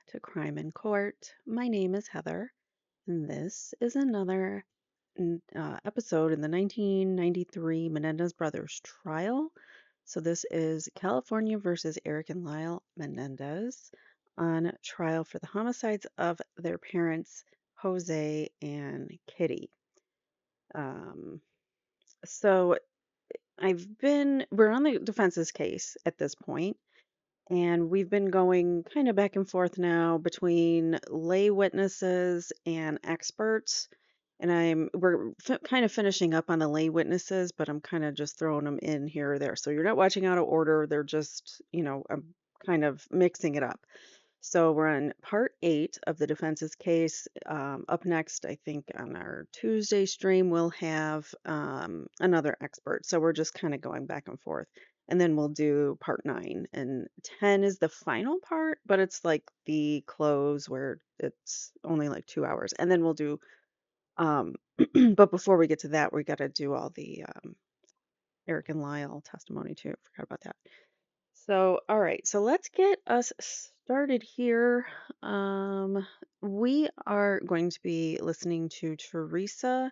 to Crime in Court. My name is Heather, and this is another episode in the 1993 Menendez brothers trial. So, this is California versus Eric and Lyle Menendez on trial for the homicides of their parents, Jose and Kitty. Um, so, we're on the defense's case at this point. And we've been going kind of back and forth now between lay witnesses and experts. And we're kind of finishing up on the lay witnesses, but I'm kind of just throwing them in here or there. So you're not watching out of order. They're just, I'm kind of mixing it up. So we're on part 8 of the defense's case. Up next, I think on our Tuesday stream, we'll have another expert. So we're just kind of going back and forth. And then we'll do part 9. And 10 is the final part, but it's like the close where it's only like 2 hours. And then we'll do, but before we get to that, we got to do all the Eric and Lyle testimony too. Forgot about that. So, all right, so let's get us started here. We are going to be listening to Teresita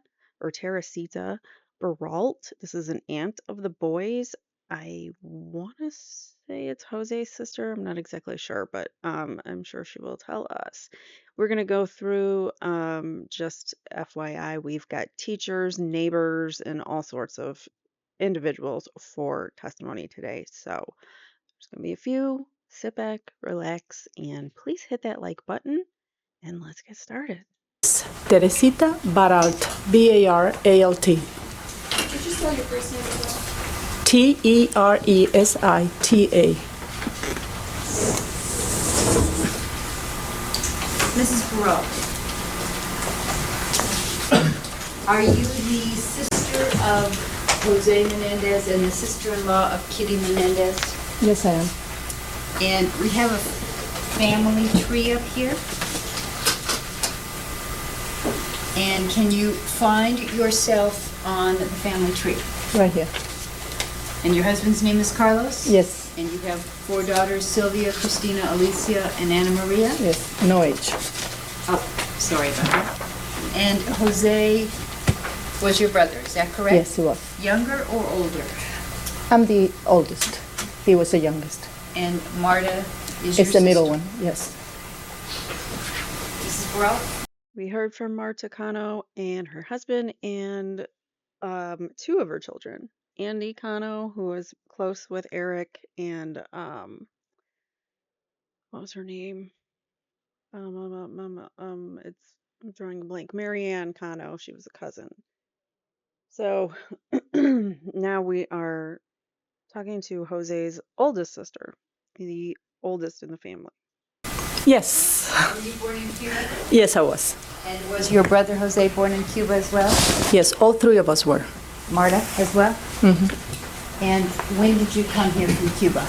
Baralt. This is an aunt of the boys. I want to say it's Jose's sister. I'm not exactly sure, but I'm sure she will tell us. We're going to go through, just FYI, we've got teachers, neighbors, and all sorts of individuals for testimony today. So there's going to be a few. Sit back, relax, and please hit that like button, and let's get started. Teresita Baralt, B-A-R-A-L-T. Could you spell your first name as well? T-E-R-E-S-I-T-A. Mrs. Perot, are you the sister of Jose Menendez and the sister-in-law of Kitty Menendez? Yes, I am. And we have a family tree up here. And can you find yourself on the family tree? Right here. And your husband's name is Carlos? Yes. And you have 4 daughters, Sylvia, Christina, Alicia, and Anna Maria? Yes. No age. Oh, sorry about that. And Jose was your brother, is that correct? Yes, he was. Younger or older? I'm the oldest. He was the youngest. And Marta is your It's the middle sister? one, yes. Mrs. Perot? We heard from Marta Cano and her husband and 2 of her children. Andy Cano, who was close with Eric, and what was her name? I'm drawing a blank. Marianne Cano. She was a cousin. So now we are talking to Jose's oldest sister, the oldest in the family. Yes. Were you born in Cuba? Yes, I was. And was your brother Jose born in Cuba as well? Yes, all 3 of us were. Marta as well? Mm-hmm. And when did you come here from Cuba?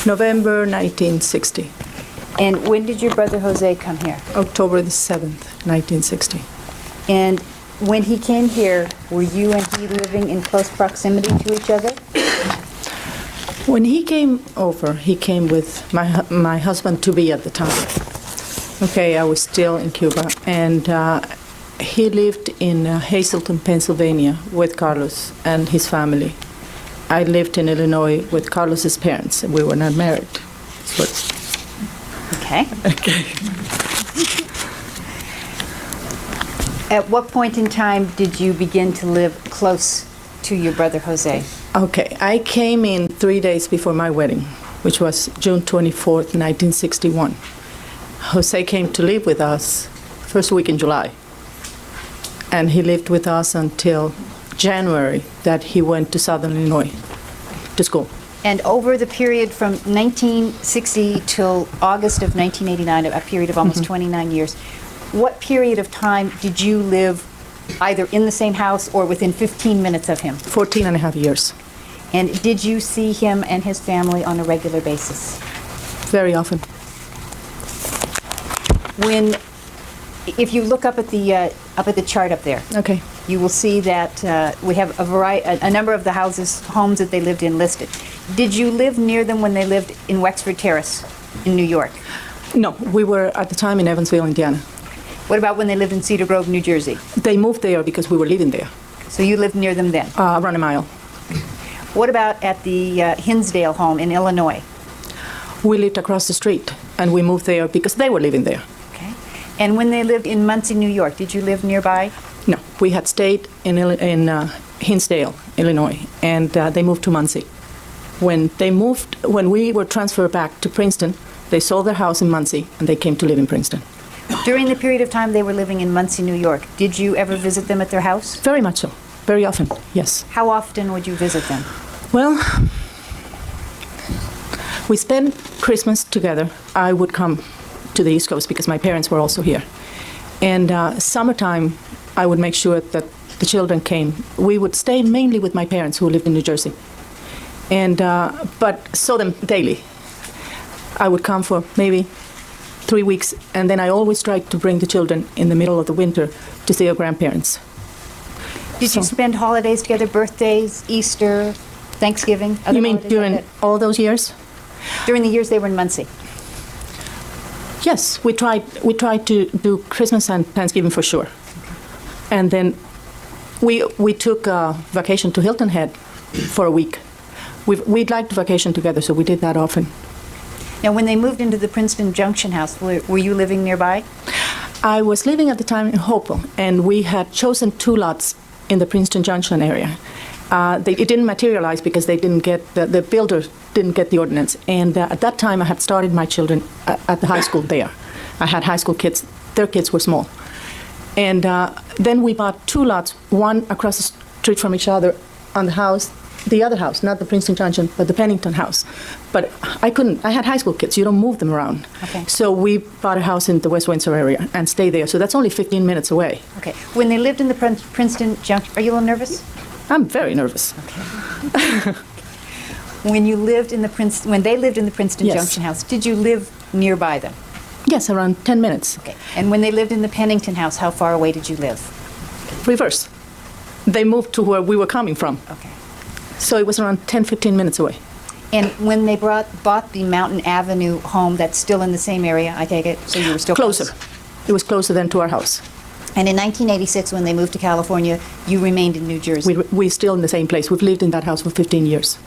November 1960. And when did your brother Jose come here? October the 7th, 1960. And when he came here, were you and he living in close proximity to each other? When he came over, he came with my husband-to-be at the time. Okay, I was still in Cuba, and he lived in Hazleton, Pennsylvania with Carlos and his family. I lived in Illinois with Carlos's parents, and we were not married. Okay. Okay. At what point in time did you begin to live close to your brother Jose? Okay, I came in 3 days before my wedding, which was June 24th, 1961. Jose came to live with us first week in July. And he lived with us until January that he went to Southern Illinois to school. And over the period from 1960 till August of 1989, a period of almost 29 years, what period of time did you live either in the same house or within 15 minutes of him? 14 and a half years. And did you see him and his family on a regular basis? Very often. If you look up at the chart up there, Okay. you will see that we have a number of the homes that they lived in listed. Did you live near them when they lived in Wexford Terrace in New York? No, we were at the time in Evansville, Indiana. What about when they lived in Cedar Grove, New Jersey? They moved there because we were living there, So you lived near them then. around a mile. What about at the Hinsdale home in Illinois? We lived across the street, and we moved there because they were living there. Okay. And when they lived in Muncie, New York, did you live nearby? No, we had stayed in Hinsdale, Illinois, and they moved to Muncie. When we were transferred back to Princeton, they sold their house in Muncie, and they came to live in Princeton. During the period of time they were living in Muncie, New York, did you ever visit them at their house? Very much so. Very often, yes. How often would you visit them? Well, we spent Christmas together. I would come to the East Coast because my parents were also here. And summertime, I would make sure that the children came. We would stay mainly with my parents who lived in New Jersey, and but saw them daily. I would come for maybe 3 weeks, and then I always tried to bring the children in the middle of the winter to see their grandparents. Did you spend holidays together, birthdays, Easter, Thanksgiving? other You mean holidays during like all those years? that? During the years they were in Muncie? Yes, we tried to do Christmas and Thanksgiving for sure. And then we took a vacation to Hilton Head for a week. We'd liked to vacation together, so we did that often. Now, when they moved into the Princeton Junction house, were you living nearby? I was living at the time in Hopewell, and we had chosen 2 lots in the Princeton Junction area. It didn't materialize because they didn't get the builder didn't get the ordinance. And at that time, I had started my children at the high school there. I had high school kids; their kids were small. And then we bought 2 lots, one across the street from each other on the house, the other house, not the Princeton Junction, but the Pennington house. But I had high school kids. You don't move them around. Okay. So we bought a house in the West Windsor area and stayed there. So that's only 15 minutes away. Okay. When they lived in the Princeton Junction, are you a little nervous? I'm very nervous. When you lived in the when they lived in the Princeton Yes. Junction house, did you live nearby them? Yes, around 10 minutes. Okay. And when they lived in the Pennington house, how far away did you live? Reverse. They moved to where we were coming from. Okay. So it was around 10, 15 minutes away. And when they bought the Mountain Avenue home, that's still in the same area, I take it? So you were still Closer. close? It was closer than to our house. And in 1986, when they moved to California, you remained in New Jersey? We're still in the same place. We've lived in that house for 15 years.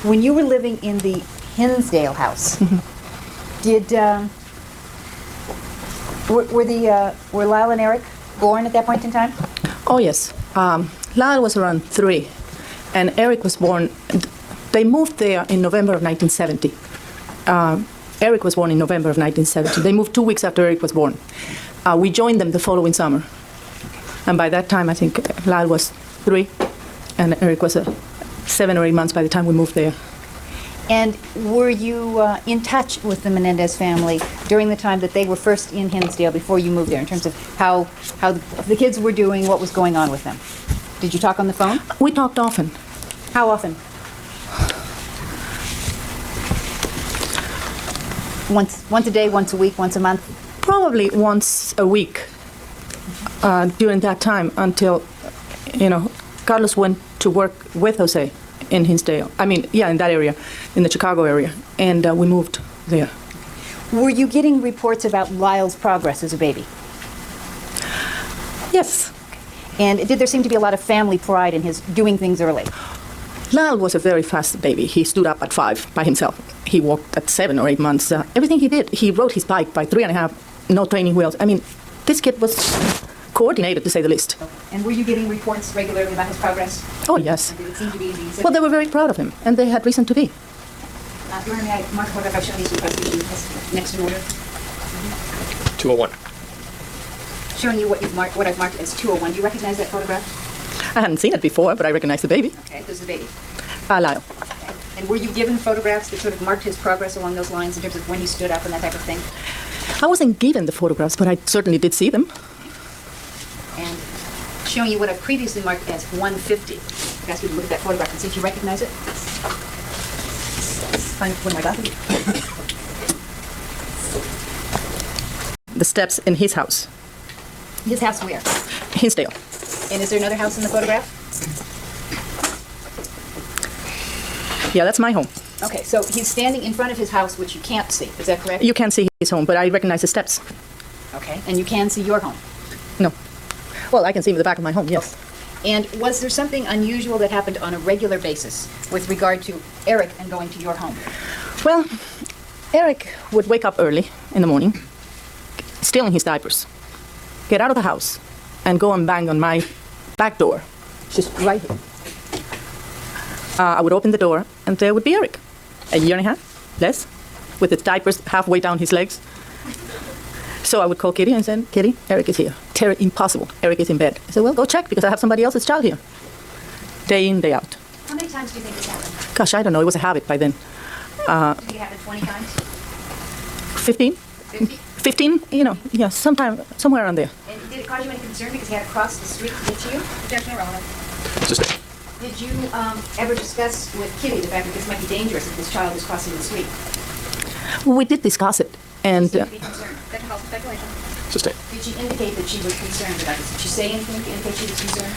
When you were living in the Hinsdale house, were Lyle and Eric born at that point in time? Oh, yes. Lyle was around 3, and Eric was born. They moved there in November of 1970. Eric was born in November of 1970. They moved 2 weeks after Eric was born. We joined them the following summer. And by that time, I think Lyle was 3, and Eric was 7 or 8 months by the time we moved there. And were you in touch with the Menendez family during the time that they were first in Hinsdale before you moved there, in terms of how the kids were doing, what was going on with them? Did you talk on the phone? We talked often. How often? Once a day, once a week, once a month? Probably once a week during that time until, Carlos went to work with Jose in Hinsdale. In that area, in the Chicago area, and we moved there. Were you getting reports about Lyle's progress as a baby? Yes. And did there seem to be a lot of family pride in his doing things early? Lyle was a very fast baby. He stood up at 5 by himself. He walked at 7 or 8 months. Everything he did, he rode his bike by 3.5, no training wheels. This kid was coordinated, to say the least. And were you getting reports regularly about his progress? Oh, yes. Did it seem to be easy? Well, they were very proud of him, and they had reason to be. May I mark what I've shown you next in order? 201. Showing you what I've marked as 201. Do you recognize that photograph? I hadn't seen it before, but I recognize the baby. Okay, this is the baby. Lyle. Okay. And were you given photographs that sort of marked his progress along those lines in terms of when he stood up and that type of thing? I wasn't given the photographs, but I certainly did see them. And showing you what I've previously marked as 150. I've asked you to look at that photograph and see if you recognize it. Find one of my glasses. The steps in his house, His house where? Hinsdale. And is there another house in the photograph? Yeah, that's my home. Okay, so he's standing in front of his house, which you can't see. Is that correct? You can't see his home, but I recognize the steps. Okay, and you can see your home. No. Well, I can see the back of my home, yes. And was there something unusual that happened on a regular basis with regard to Eric and going to your home? Well, Eric would wake up early in the morning, still in his diapers, get out of the house, and go and bang on my back door, just right here. I would open the door, and there would be Eric, a year and a half, less, with his diapers halfway down his legs. So I would call Kitty and say, Kitty, Eric is here. Terry, impossible. Eric is in bed. I said, well, go check, because I have somebody else's child here. Day in, day out. How many times do you think this happened? Gosh, I don't know. It was a habit by then. Did it happen 20 times? 15? 50? 15, yeah, somewhere around there. And did it cause you any concern because he had to cross the street to get to you? Objection irrelevant. Sustain. Did you ever discuss with Kitty the fact that this might be dangerous if this child is crossing the street? Well, we did discuss it, and Did she be concerned? That can cause speculation. Sustain. Did she indicate that she was concerned about this? Did she say anything to indicate she was concerned?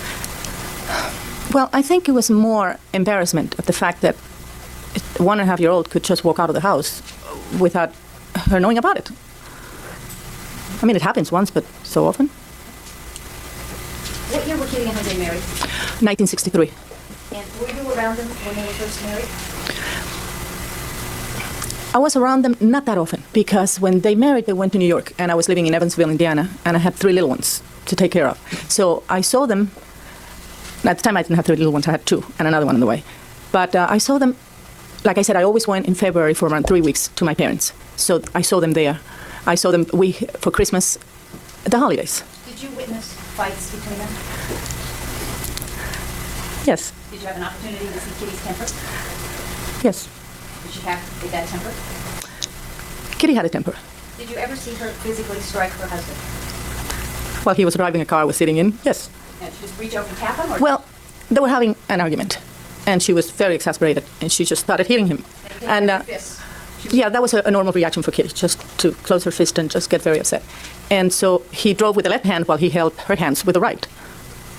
well, I think it was more embarrassment of the fact that a 1.5-year-old could just walk out of the house without her knowing about it. I mean, it happens once, but so often. What year were Kitty and Jose married? 1963. And were you around them when they were first married? I was around them not that often, because when they married, they went to New York, and I was living in Evansville, Indiana, and I had 3 little ones to take care of. So I saw them. At the time, I didn't have 3 little ones. I had 2, and another one on the way. But I saw them, like I said, I always went in February for around 3 weeks to my parents. So I saw them there. I saw them for Christmas, the holidays. Did you witness fights between them? Yes, Did you have an opportunity to see Kitty's temper? yes. Did she have a bad temper? Kitty had a temper. Did you ever see her physically strike her husband? While he was driving a car I was sitting in, yes. Did she just reach over and tap him? Or Well, they were having an argument, and she was very exasperated, and she just started hitting him. And fists? yeah, that was a normal reaction for Kitty, just to close her fist and just get very upset. And so he drove with the left hand while he held her hands with the right.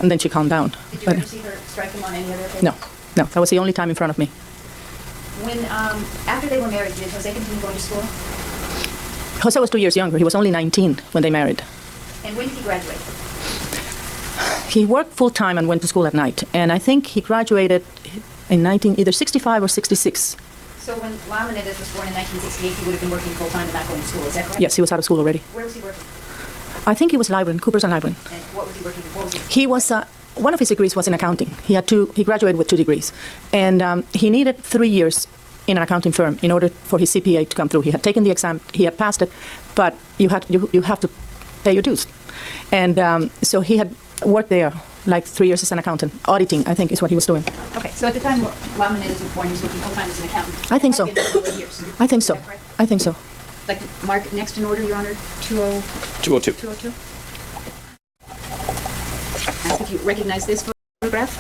And then she calmed down. Did you But ever see her strike him on any other occasion? no, that was the only time in front of me. When, after they were married, did Jose continue going to school? Jose was 2 years younger. He was only 19 when they married. And when did he graduate? He worked full-time and went to school at night. And I think he graduated in either 65 or 66. So when Lyle Menendez was born in 1968, he would have been working full-time and not going to school, is that correct? Yes, he was out of school already. Where was he working? I think he was librarian, Cooper's and librarian. And what was he working for? What was he? He was, one of his degrees was in accounting. He graduated with 2 degrees. And he needed 3 years in an accounting firm in order for his CPA to come through. He had taken the exam, he had passed it, but you have to pay your dues. And so he had worked there like 3 years as an accountant. Auditing, I think, is what he was doing. Okay, so at the time Lyle Menendez was born, he was working full-time as an accountant. I think so. It might have been a couple of years. I think so. Is that correct? I think so. Like, mark next in order, Your Honor, 202. 202? Ask if you recognize this photograph.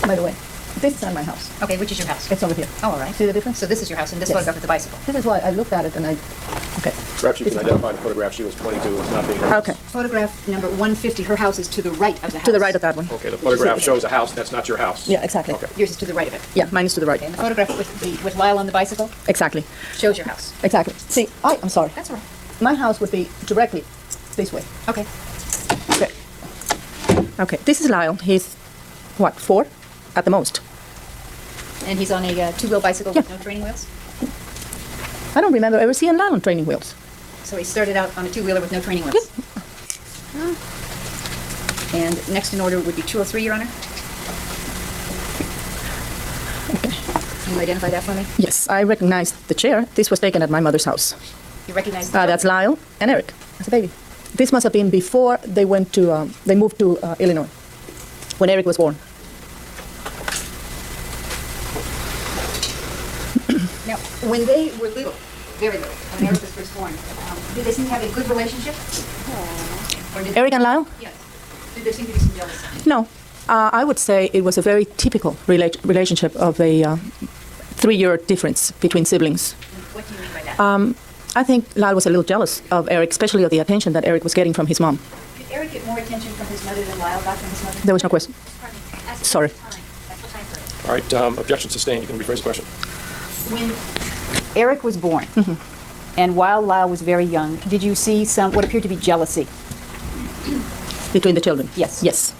By the way, this is not my house. Okay, which is your house? It's over here. Oh, all right. See the difference? So this is your house, and this Yes. photograph is the bicycle. This is why I looked at it and okay. Perhaps you can identify the photograph. She was 22. It's not being. Okay. Photograph number 150, her house is to the right of the house. To the right of that one. Okay, the photograph shows a house. That's not your house. Yeah, exactly. Okay. Yours is to the right of it. Yeah, mine is to the right. And the photograph with Lyle on the bicycle Exactly. shows your house. Exactly. See, I'm sorry. That's all right. My house would be directly this way. Okay. Okay. Okay. This is Lyle. He's, 4 at the most. And he's on a two-wheel bicycle with no training wheels? I don't remember ever seeing Lyle on training wheels. So he started out on a two-wheeler with no training wheels? And next in order would be 203, Your Honor. Okay. Can you identify that for me? Yes, I recognize the chair. This was taken at my mother's house. You recognize the That's Lyle and Eric as a baby. This must have been before they went to, they moved to Illinois, when Eric was born. Now, when they were little, very little, when Eric was first born, did they seem to have a good relationship? Or did Eric and Lyle? Yes. Did there seem to be some jealousy? No. I would say it was a very typical relationship of a 3-year difference between siblings. What do you mean by that? I think Lyle was a little jealous of Eric, especially of the attention that Eric was getting from his mom. Did Eric get more attention from his mother than Lyle got from his mother? There was no question. Pardon me. Ask Sorry. All right, objection sustained. You can rephrase the question. When Eric was born, and while Lyle was very young, did you see what appeared to be jealousy? Between the children? Yes. Yes.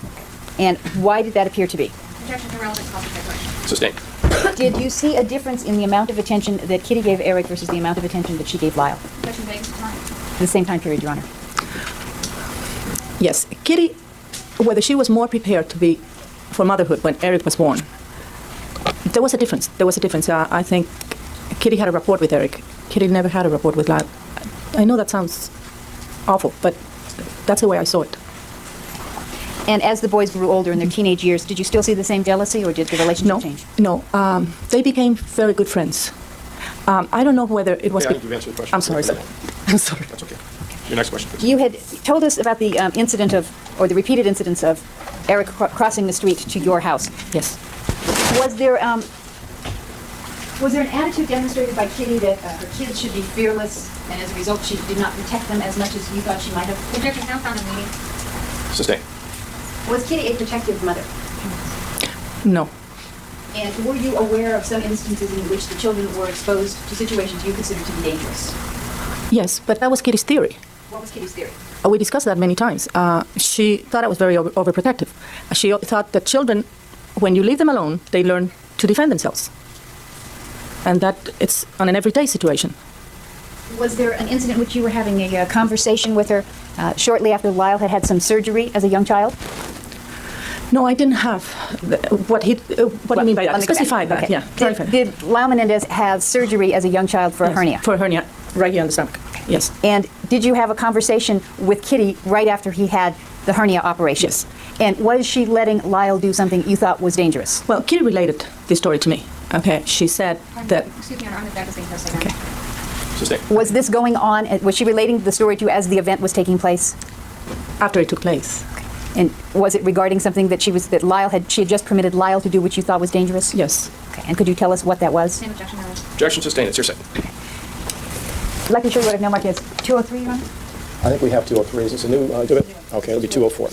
And why did that appear to be? Objection to relevant competent question. Sustained. Did you see a difference in the amount of attention that Kitty gave Eric versus the amount of attention that she gave Lyle? Objection begs the time. The same time period, Your Honor. Yes. Kitty, whether she was more prepared to be for motherhood when Eric was born, there was a difference. I think Kitty had a rapport with Eric. Kitty never had a rapport with Lyle. I know that sounds awful, but that's the way I saw it. And as the boys grew older in their teenage years, did you still see the same jealousy, or did the relationship change? No. They became very good friends. I don't know whether it was... Yeah, I think you've answered the question. I'm sorry, sir. I'm sorry. That's okay. Your next question, please. You had told us about the incident of, or the repeated incidents of Eric crossing the street to your house. Yes. Was there an attitude demonstrated by Kitty that her kids should be fearless, and as a result she did not protect them as much as you thought she might have? Objection is now found in meeting. Sustained. Was Kitty a protective mother? No. And were you aware of some instances in which the children were exposed to situations you considered to be dangerous? Yes, but that was Kitty's theory. What was Kitty's theory? We discussed that many times. She thought I was very overprotective. She thought that children, when you leave them alone, they learn to defend themselves. And that it's on an everyday situation. Was there an incident in which you were having a conversation with her shortly after Lyle had had some surgery as a young child? No, I didn't have. What do you mean by that? Specify that, okay. yeah. Clarify. Did Lyle Menendez have surgery as a young child for a hernia? For a hernia, right here on the stomach. Yes. And did you have a conversation with Kitty right after he had the hernia operation? Yes. And was she letting Lyle do something you thought was dangerous? Well, Kitty related this story to me. Okay, she said that. Excuse me, Your Honor, I'm back to for a second. Okay. Sustained. Was this going on? Was she relating the story to you as the event was taking place? After it took place. And was it regarding something that she had just permitted Lyle to do, which you thought was dangerous? Yes. Okay. And could you tell us what that was? Same objection, Your Honor. Objection sustained. It's your second. I'd like to show you what I've now marked as 203, Your Honor. I think we have 203. Is this a new exhibit? Okay, it'll be 204.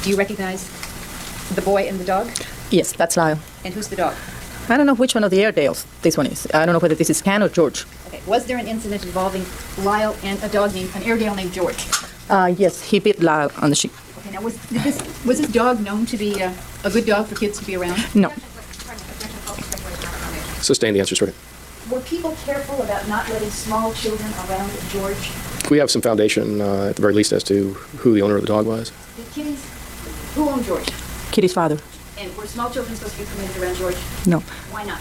Do you recognize the boy and the dog? Yes, that's Lyle. And who's the dog? I don't know which one of the Airedales this one is. I don't know whether this is Ken or George. Okay. Was there an incident involving Lyle and a dog named, an Airedale named George? Yes, he bit Lyle on the cheek. Okay. Now, was this dog known to be a good dog for kids to be around? No. Sustained. The answer is right. Were people careful about not letting small children around George? We have some foundation, at the very least, as to who the owner of the dog was. Who owned George? Kitty's father. And were small children supposed to be permitted around George? No. Why not?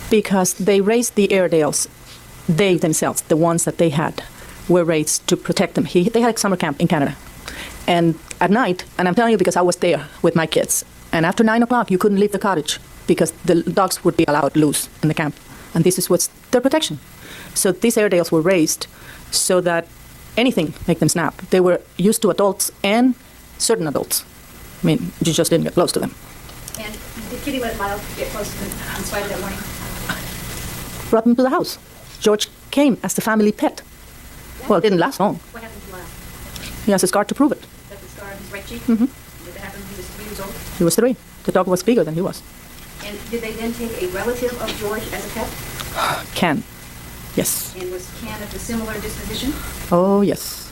Because they raised the Airedales, they themselves, the ones that they had, were raised to protect them. They had a summer camp in Canada. And at night, and I'm telling you because I was there with my kids, and after 9 o'clock, you couldn't leave the cottage because the dogs would be allowed loose in the camp. And this is what's their protection. So these Airedales were raised so that anything make them snap. They were used to adults and certain adults. I mean, you just didn't get close to them. And did Kitty let Lyle get close to them in spite of that warning? Brought them to the house. George came as the family pet. Well, it didn't last long. What happened to Lyle? He has a scar to prove it. Is that the scar on his right cheek? Mm-hmm. Did that happen when he was 3 years old? He was 3. The dog was bigger than he was. And did they then take a relative of George as a pet? Ken. Yes. And was Ken of a similar disposition? Oh, yes.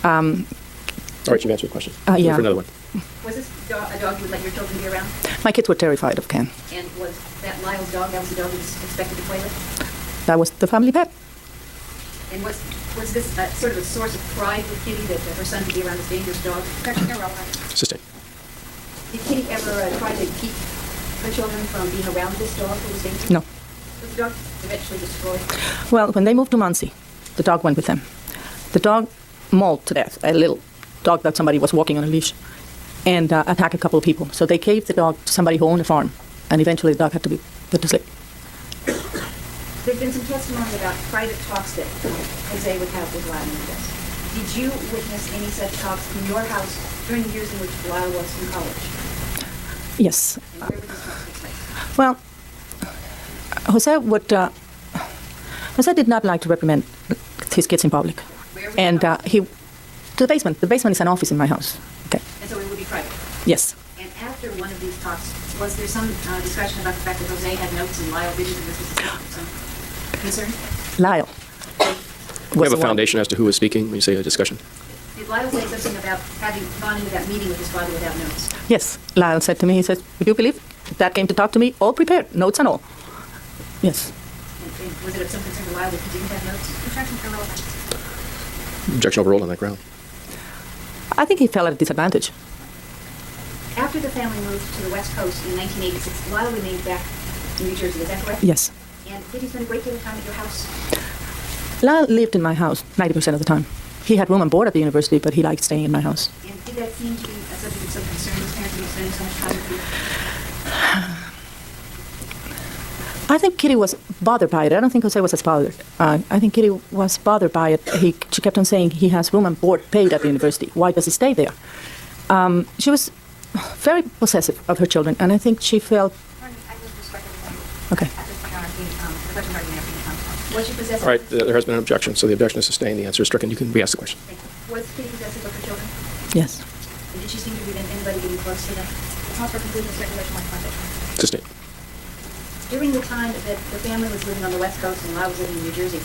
All right, you've answered the question. Yeah. For another one. Was this a dog you would let your children be around? My kids were terrified of Ken. And was that Lyle's dog, that was the dog he was expected to play with? That was the family pet. And was this sort of a source of pride with Kitty that her son could be around this dangerous dog? Objection irrelevant. Sustained. Did Kitty ever try to keep her children from being around this dog who was dangerous? No. Was the dog eventually destroyed? Well, when they moved to Muncie, the dog went with them. The dog mauled to death a little dog that somebody was walking on a leash and attacked a couple of people. So they gave the dog to somebody who owned a farm, and eventually the dog had to be put to sleep. There's been some testimony about private talks that Jose would have with Lyle Menendez. Did you witness any such talks in your house during the years in which Lyle was in college? Yes. And where would these talks take place? Well, Jose did not like to reprimand his kids in public. Where would And they talk? he To the basement. The basement is an office in my house. Okay. And so it would be private. Yes. And after one of these talks, was there some discussion about the fact that Jose had notes and Lyle didn't, and this was some concern? Lyle. We have a foundation as to who was speaking when you say a discussion. Did Lyle say something about having gone into that meeting with his father without notes? Yes. Lyle said to me, he said, would you believe that came to talk to me all prepared, notes and all? Yes. And was it of some concern to Lyle that he didn't have notes? Objection irrelevant. Objection overruled on that ground. I think he fell at a disadvantage. After the family moved to the West Coast in 1986, Lyle remained back in New Jersey, is that correct? Yes. And did he spend a great deal of time at your house? Lyle lived in my house 90% of the time. He had room and board at the university, but he liked staying in my house. And did that seem to be a subject of some concern, his parents being spending so much time with you? I think Kitty was bothered by it. I don't think Jose was as bothered. I think Kitty was bothered by it. She kept on saying he has room and board paid at the university. Why does he stay there? She was very possessive of her children, and I think she felt... I was respectful. Okay. At this point, Your Honor, the question already answered the counsel. Was she possessive? All right, there has been an objection, so the objection is sustained. The answer is stricken. You can re-ask the question. Thank you. Was Kitty possessive of her children? Yes. And did she seem to be anybody getting close to them? It's not for conclusion speculation like conduct. Sustained. During the time that the family was living on the West Coast and Lyle was living in New Jersey,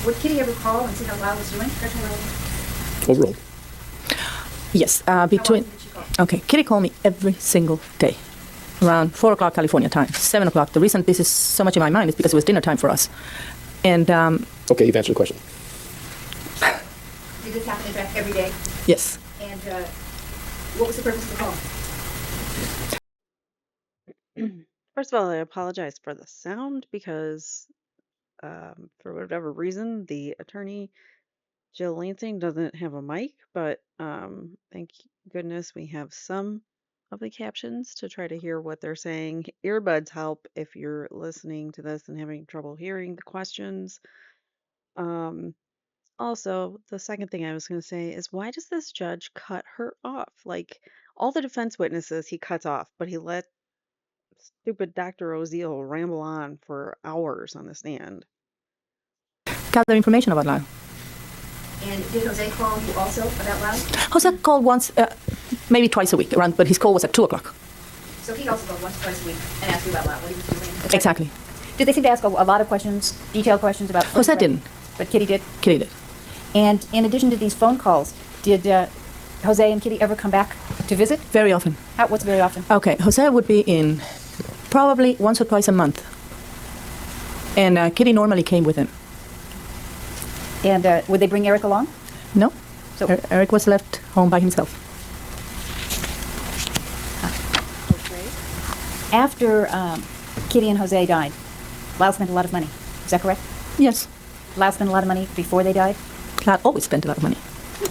would Kitty ever call and see how Lyle was doing? Objection irrelevant. Overruled. Yes. How Between... often did she call? Okay. Kitty called me every single day, around 4 o'clock California time, 7 o'clock. The reason this is so much in my mind is because it was dinner time for us. And Okay, you've answered the question. Did this happen in fact every day? yes. And what was the purpose of the call? First of all, I apologize for the sound because, for whatever reason, the attorney, Jill Lansing, doesn't have a mic, but thank goodness we have some of the captions to try to hear what they're saying. Earbuds help if you're listening to this and having trouble hearing the questions. Also, the second thing I was going to say is why does this judge cut her off? Like, all the defense witnesses he cuts off, but he let stupid Dr. Oziel ramble on for hours on the stand. Gather information about Lyle. And did Jose call you also about Lyle? Jose called once, maybe twice a week, around, but his call was at 2 o'clock. So he also called once or twice a week and asked you about Lyle, what he was doing? Exactly. Did they seem to ask a lot of questions, detailed questions about... Jose didn't. But Kitty did? Kitty did. And in addition to these phone calls, did Jose and Kitty ever come back to visit? Very often. What's very often? Okay, Jose would be in probably once or twice a month. And Kitty normally came with him. And would they bring Eric along? No? So- Eric was left home by himself. After Kitty and Jose died, Lyle spent a lot of money. Is that correct? Yes. Lyle spent a lot of money before they died? Lyle always spent a lot of money.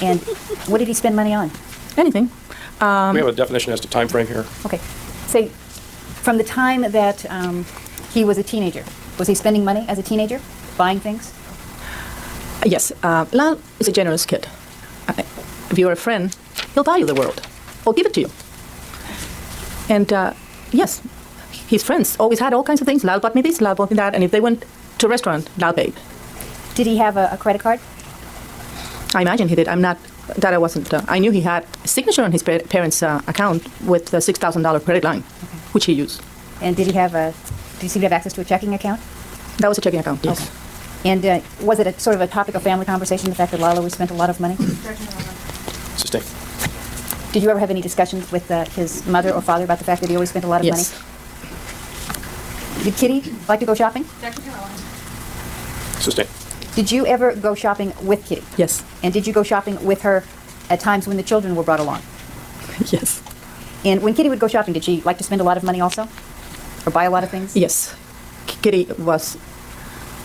And what did he spend money on? Anything. We have a definition as to time frame here. Okay. Say, from the time that he was a teenager, was he spending money as a teenager? Buying things? Yes. Lyle is a generous kid. If you're a friend, he'll buy you the world. Or give it to you. And yes, his friends always had all kinds of things. Lyle bought me this, Lyle bought me that. And if they went to a restaurant, Lyle paid. Did he have a credit card? I imagine he did. I wasn't. I knew he had a signature on his parents' account with a $6,000 credit line, which he used. And did he seem to have access to a checking account? That was a checking account, yes. Okay. And was it sort of a topic of family conversation, the fact that Lyle always spent a lot of money? Objection irrelevant. Sustained. Did you ever have any discussions with his mother or father about the fact that he always spent a lot of Yes. money? Did Kitty like to go shopping? Objection irrelevant. Sustained. Did you ever go shopping with Kitty? Yes. And did you go shopping with her at times when the children were brought along? Yes. And when Kitty would go shopping, did she like to spend a lot of money also? Or buy a lot of things? Yes. Kitty was,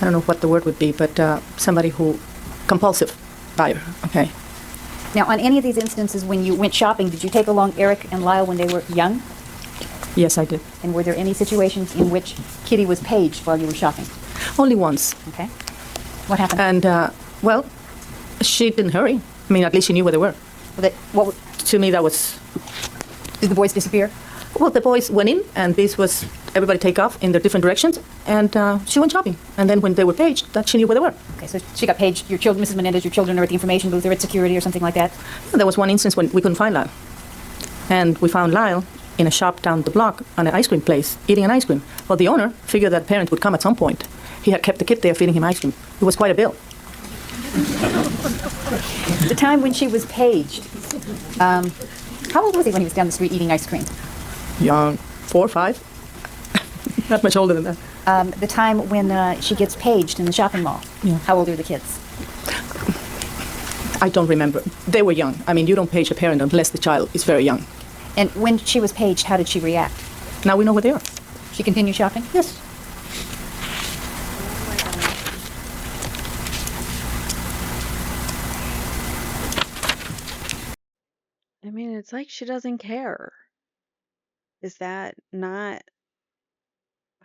I don't know what the word would be, but somebody who, compulsive buyer, okay. Now, on any of these instances when you went shopping, did you take along Eric and Lyle when they were young? Yes, I did. And were there any situations in which Kitty was paged while you were shopping? Only once. Okay. What happened? And, well, she didn't hurry. I mean, at least she knew where they were. What To me, that was, did the boys disappear? well, the boys went in, and this was everybody take off in their different directions, and she went shopping. And then when they were paged, that she knew where they were. Okay, so she got paged. Your children, Mrs. Menendez, your children are at the information booth or at security or something like that? There was one instance when we couldn't find Lyle. And we found Lyle in a shop down the block on an ice cream place, eating an ice cream. Well, the owner figured that parents would come at some point. He had kept the kid there feeding him ice cream. It was quite a bill. The time when she was paged, how old was he when he was down the street eating ice cream? Young, 4 or 5. Not much older than that. The time when she gets paged in the shopping mall, Yeah. how old are the kids? I don't remember. They were young. I mean, you don't page a parent unless the child is very young. And when she was paged, how did she react? Now we know where they are. She continued shopping? Yes. I mean, it's like she doesn't care. Is that not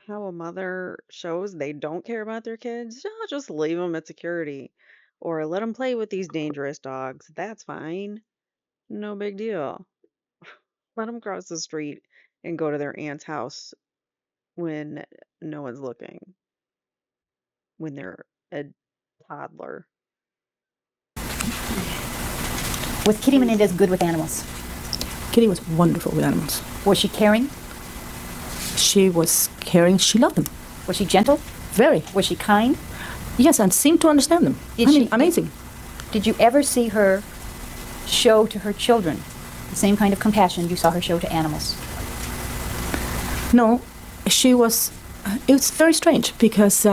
how a mother shows they don't care about their kids? Oh, just leave them at security or let them play with these dangerous dogs. That's fine. No big deal. Let them cross the street and go to their aunt's house when no one's looking, when they're a toddler. Was Kitty Menendez good with animals? Kitty was wonderful with animals. Was she caring? She was caring. She loved them. Was she gentle? Very. Was she kind? Yes, and seemed to understand them. Did I mean, she- amazing. Did you ever see her show to her children the same kind of compassion you saw her show to animals? No, she was. It was very strange because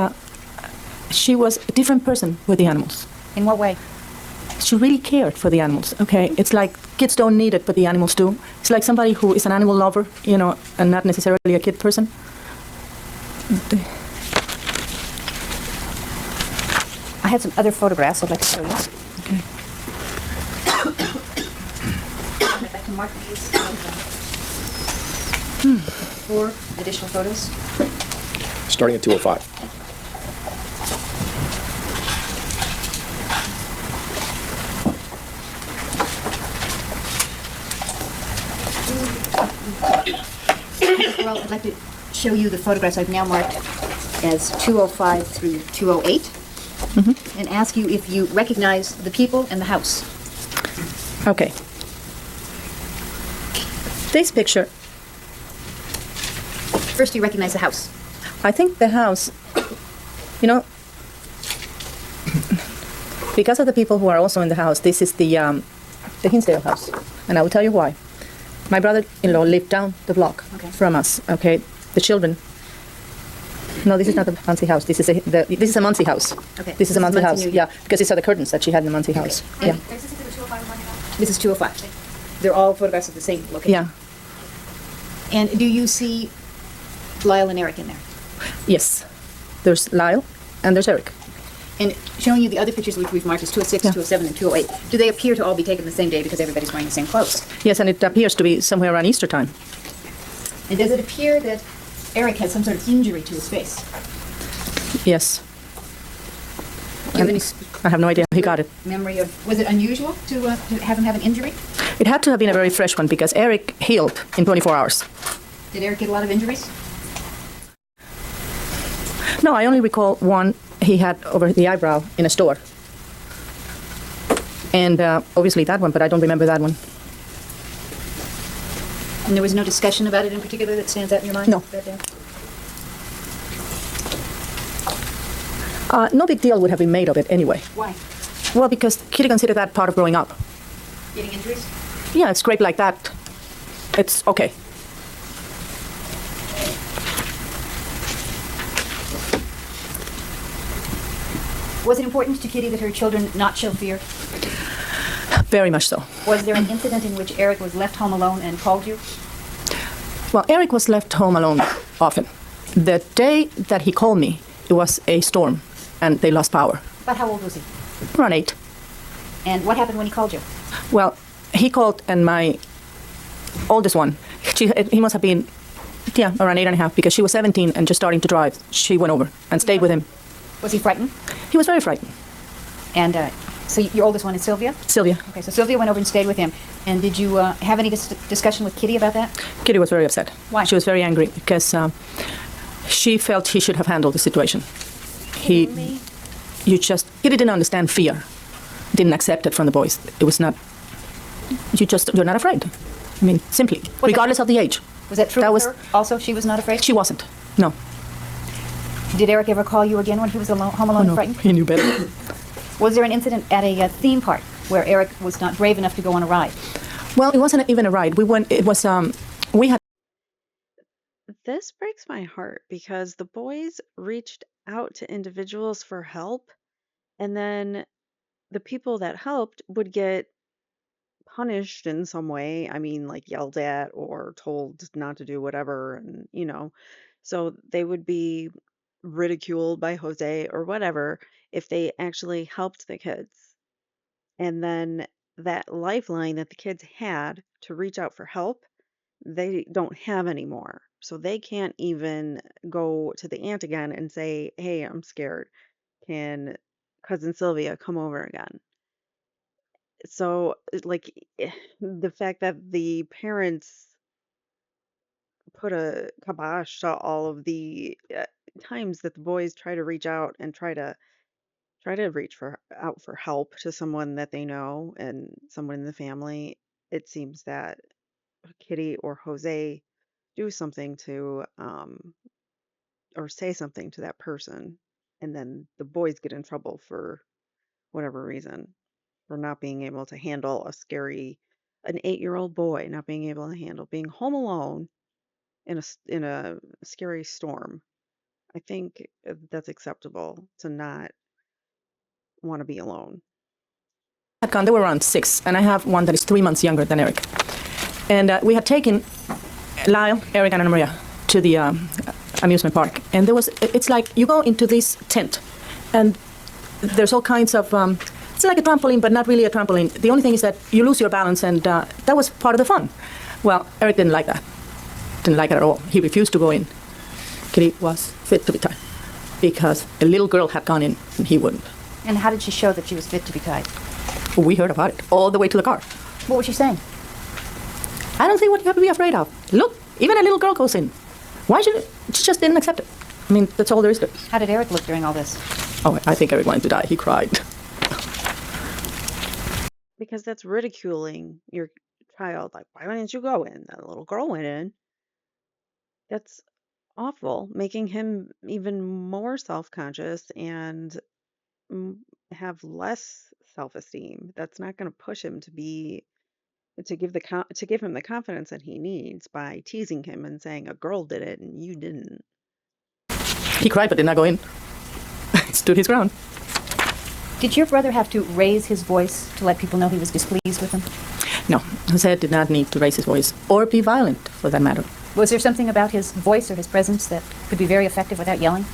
she was a different person with the animals. In what way? She really cared for the animals. Okay, it's like kids don't need it, but the animals do. It's like somebody who is an animal lover, you know, and not necessarily a kid person. I have some other photographs I'd like to show you. Okay. I'd like to mark these. 4 additional photos. Starting at 2:05. Well, I'd like to show you the photographs I've now marked as 205 through 208, and ask you if you recognize the people and the house. Okay. This picture, First, you recognize the house. I think the house, you know, because of the people who are also in the house, this is the Hinsdale house, and I will tell you why. My brother-in-law lived down the block Okay. from us. Okay, the children. No, this is not the Muncie house. This is a Muncie house. Okay. This is a Muncie house. Muncie, Yeah, because these are the curtains that she had in the Muncie house. Yeah. Is this the 205 one now? This is 205. They're all photographs of the same location. Yeah. And do you see Lyle and Eric in there? Yes. There's Lyle and there's Eric. And showing you the other pictures which we've marked as 206, Yeah. 207, and 208, do they appear to all be taken the same day because everybody's wearing the same clothes? Yes, and it appears to be somewhere around Easter time. And does it appear that Eric had some sort of injury to his face? Yes. Do you have any I have no idea how he got it. memory of, was it unusual to have him have an injury? It had to have been a very fresh one because Eric healed in 24 hours. Did Eric get a lot of injuries? No, I only recall one he had over the eyebrow in a store. And obviously that one, but I don't remember that one. And there was no discussion about it in particular that stands out in your mind? No. That day? No big deal would have been made of it anyway. Why? Well, because Kitty considered that part of growing up. Getting injuries? Yeah, it's scraped like that. It's okay. Was it important to Kitty that her children not show fear? Very much so. Was there an incident in which Eric was left home alone and called you? Well, Eric was left home alone often. The day that he called me, it was a storm, and they lost power. About how old was he? Around 8. And what happened when he called you? Well, he called, and my oldest one, he must have been, yeah, around 8.5, because she was 17 and just starting to drive. She went over and stayed with him. Was he frightened? He was very frightened. And So your oldest one is Sylvia? Sylvia. Okay, so Sylvia went over and stayed with him. And did you have any discussion with Kitty about that? Kitty was very upset. Why? She was very angry because she felt he should have handled the situation. Kitty didn't understand fear, didn't accept it from the boys. It was not, you're not afraid. I mean, simply, regardless of the age. Was that true with her? Also, she was not afraid? She wasn't, no. Did Eric ever call you again when he was home alone and frightened? He knew better. Was there an incident at a theme park where Eric was not brave enough to go on a ride? Well, it wasn't even a ride. We had... This breaks my heart because the boys reached out to individuals for help, and then the people that helped would get punished in some way. I mean, like yelled at or told not to do whatever, and so they would be ridiculed by Jose or whatever if they actually helped the kids. And then that lifeline that the kids had to reach out for help, they don't have anymore. So they can't even go to the aunt again and say, "Hey, I'm scared. Can cousin Sylvia come over again?" So, the fact that the parents put a kibosh to all of the times that the boys try to reach out and try to reach out for help to someone that they know and someone in the family, it seems that Kitty or Jose do something to or say something to that person, and then the boys get in trouble for whatever reason, for not being able to handle an 8-year-old boy not being able to handle being home alone in a scary storm. I think that's acceptable to not want to be alone. They were around 6, and I have one that is 3 months younger than Eric. And we had taken Lyle, Eric, and Anna Maria to the amusement park. And it's like you go into this tent, and there's all kinds of, it's like a trampoline, but not really a trampoline. The only thing is that you lose your balance, and that was part of the fun. Well, Eric didn't like that. Didn't like it at all. He refused to go in. Kitty was fit to be tied because a little girl had gone in, and he wouldn't. And how did she show that she was fit to be tied? We heard about it all the way to the car. What was she saying? I don't see what you have to be afraid of. Look, even a little girl goes in. Why should she just didn't accept it? I mean, that's all there is to it. How did Eric look during all this? Oh, I think Eric wanted to die. He cried. Because that's ridiculing your child. Like, why didn't you go in? That little girl went in. That's awful, making him even more self-conscious and have less self-esteem. That's not going to push him to give him the confidence that he needs by teasing him and saying a girl did it and you didn't. He cried but did not go in. Stood his ground. Did your brother have to raise his voice to let people know he was displeased with them? No, Jose did not need to raise his voice or be violent, for that matter. Was there something about his voice or his presence that could be very effective without yelling?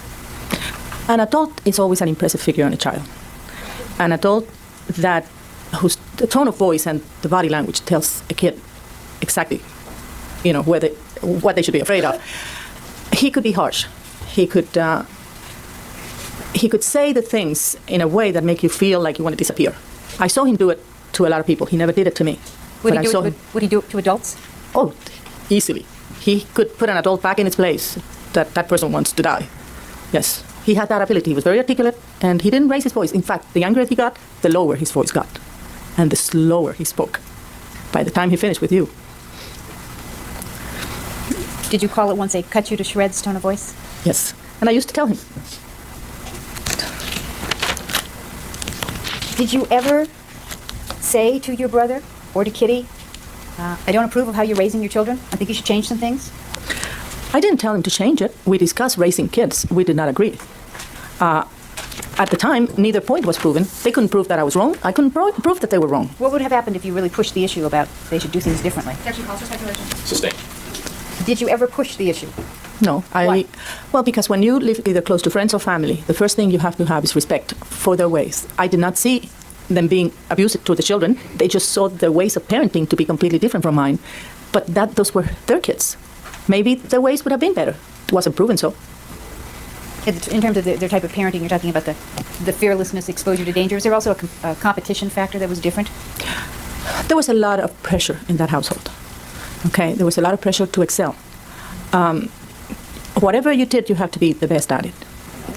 An adult is always an impressive figure on a child. An adult whose the tone of voice and the body language tells a kid exactly, what they should be afraid of. He could be harsh. He could say the things in a way that make you feel like you want to disappear. I saw him do it to a lot of people. He never did it to me. Would he do it to adults? Oh, easily. He could put an adult back in its place that person wants to die. Yes, he had that ability. He was very articulate, and he didn't raise his voice. In fact, the younger he got, the lower his voice got, and the slower he spoke. By the time he finished with you. Did you call it once a cut you to shreds tone of voice? Yes, and I used to tell him. Did you ever say to your brother or to Kitty, I don't approve of how you're raising your children. I think you should change some things? I didn't tell him to change it. We discussed raising kids. We did not agree. At the time, neither point was proven. They couldn't prove that I was wrong. I couldn't prove that they were wrong. What would have happened if you really pushed the issue about they should do things differently? It's actually calls for speculation. Sustained. Did you ever push the issue? No. Why? Well, because when you live either close to friends or family, the first thing you have to have is respect for their ways. I did not see them being abusive to the children. They just saw their ways of parenting to be completely different from mine. But those were their kids. Maybe their ways would have been better. It wasn't proven so. In terms of their type of parenting, you're talking about the fearlessness, exposure to danger. Was there also a competition factor that was different? There was a lot of pressure in that household. Okay, there was a lot of pressure to excel. Whatever you did, you have to be the best at it.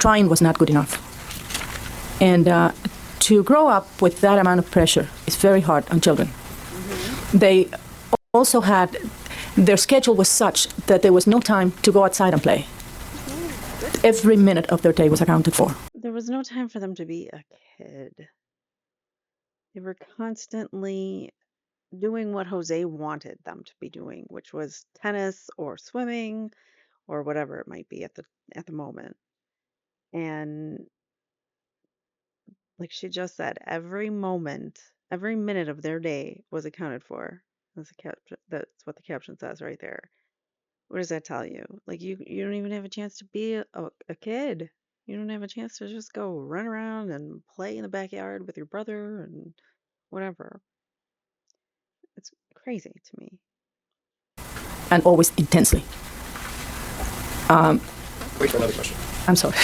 Trying was not good enough. And to grow up with that amount of pressure is very hard on children. Mm-hmm. They also had, their schedule was such that there was no time to go outside and play. Every minute of their day was accounted for. There was no time for them to be a kid. They were constantly doing what Jose wanted them to be doing, which was tennis or swimming or whatever it might be at the moment. And like she just said, every minute of their day was accounted for. That's what the caption says right there. What does that tell you? Like you don't even have a chance to be a kid. You don't have a chance to just go run around and play in the backyard with your brother and whatever. It's crazy to me. And always intensely. Wait for another question. I'm sorry.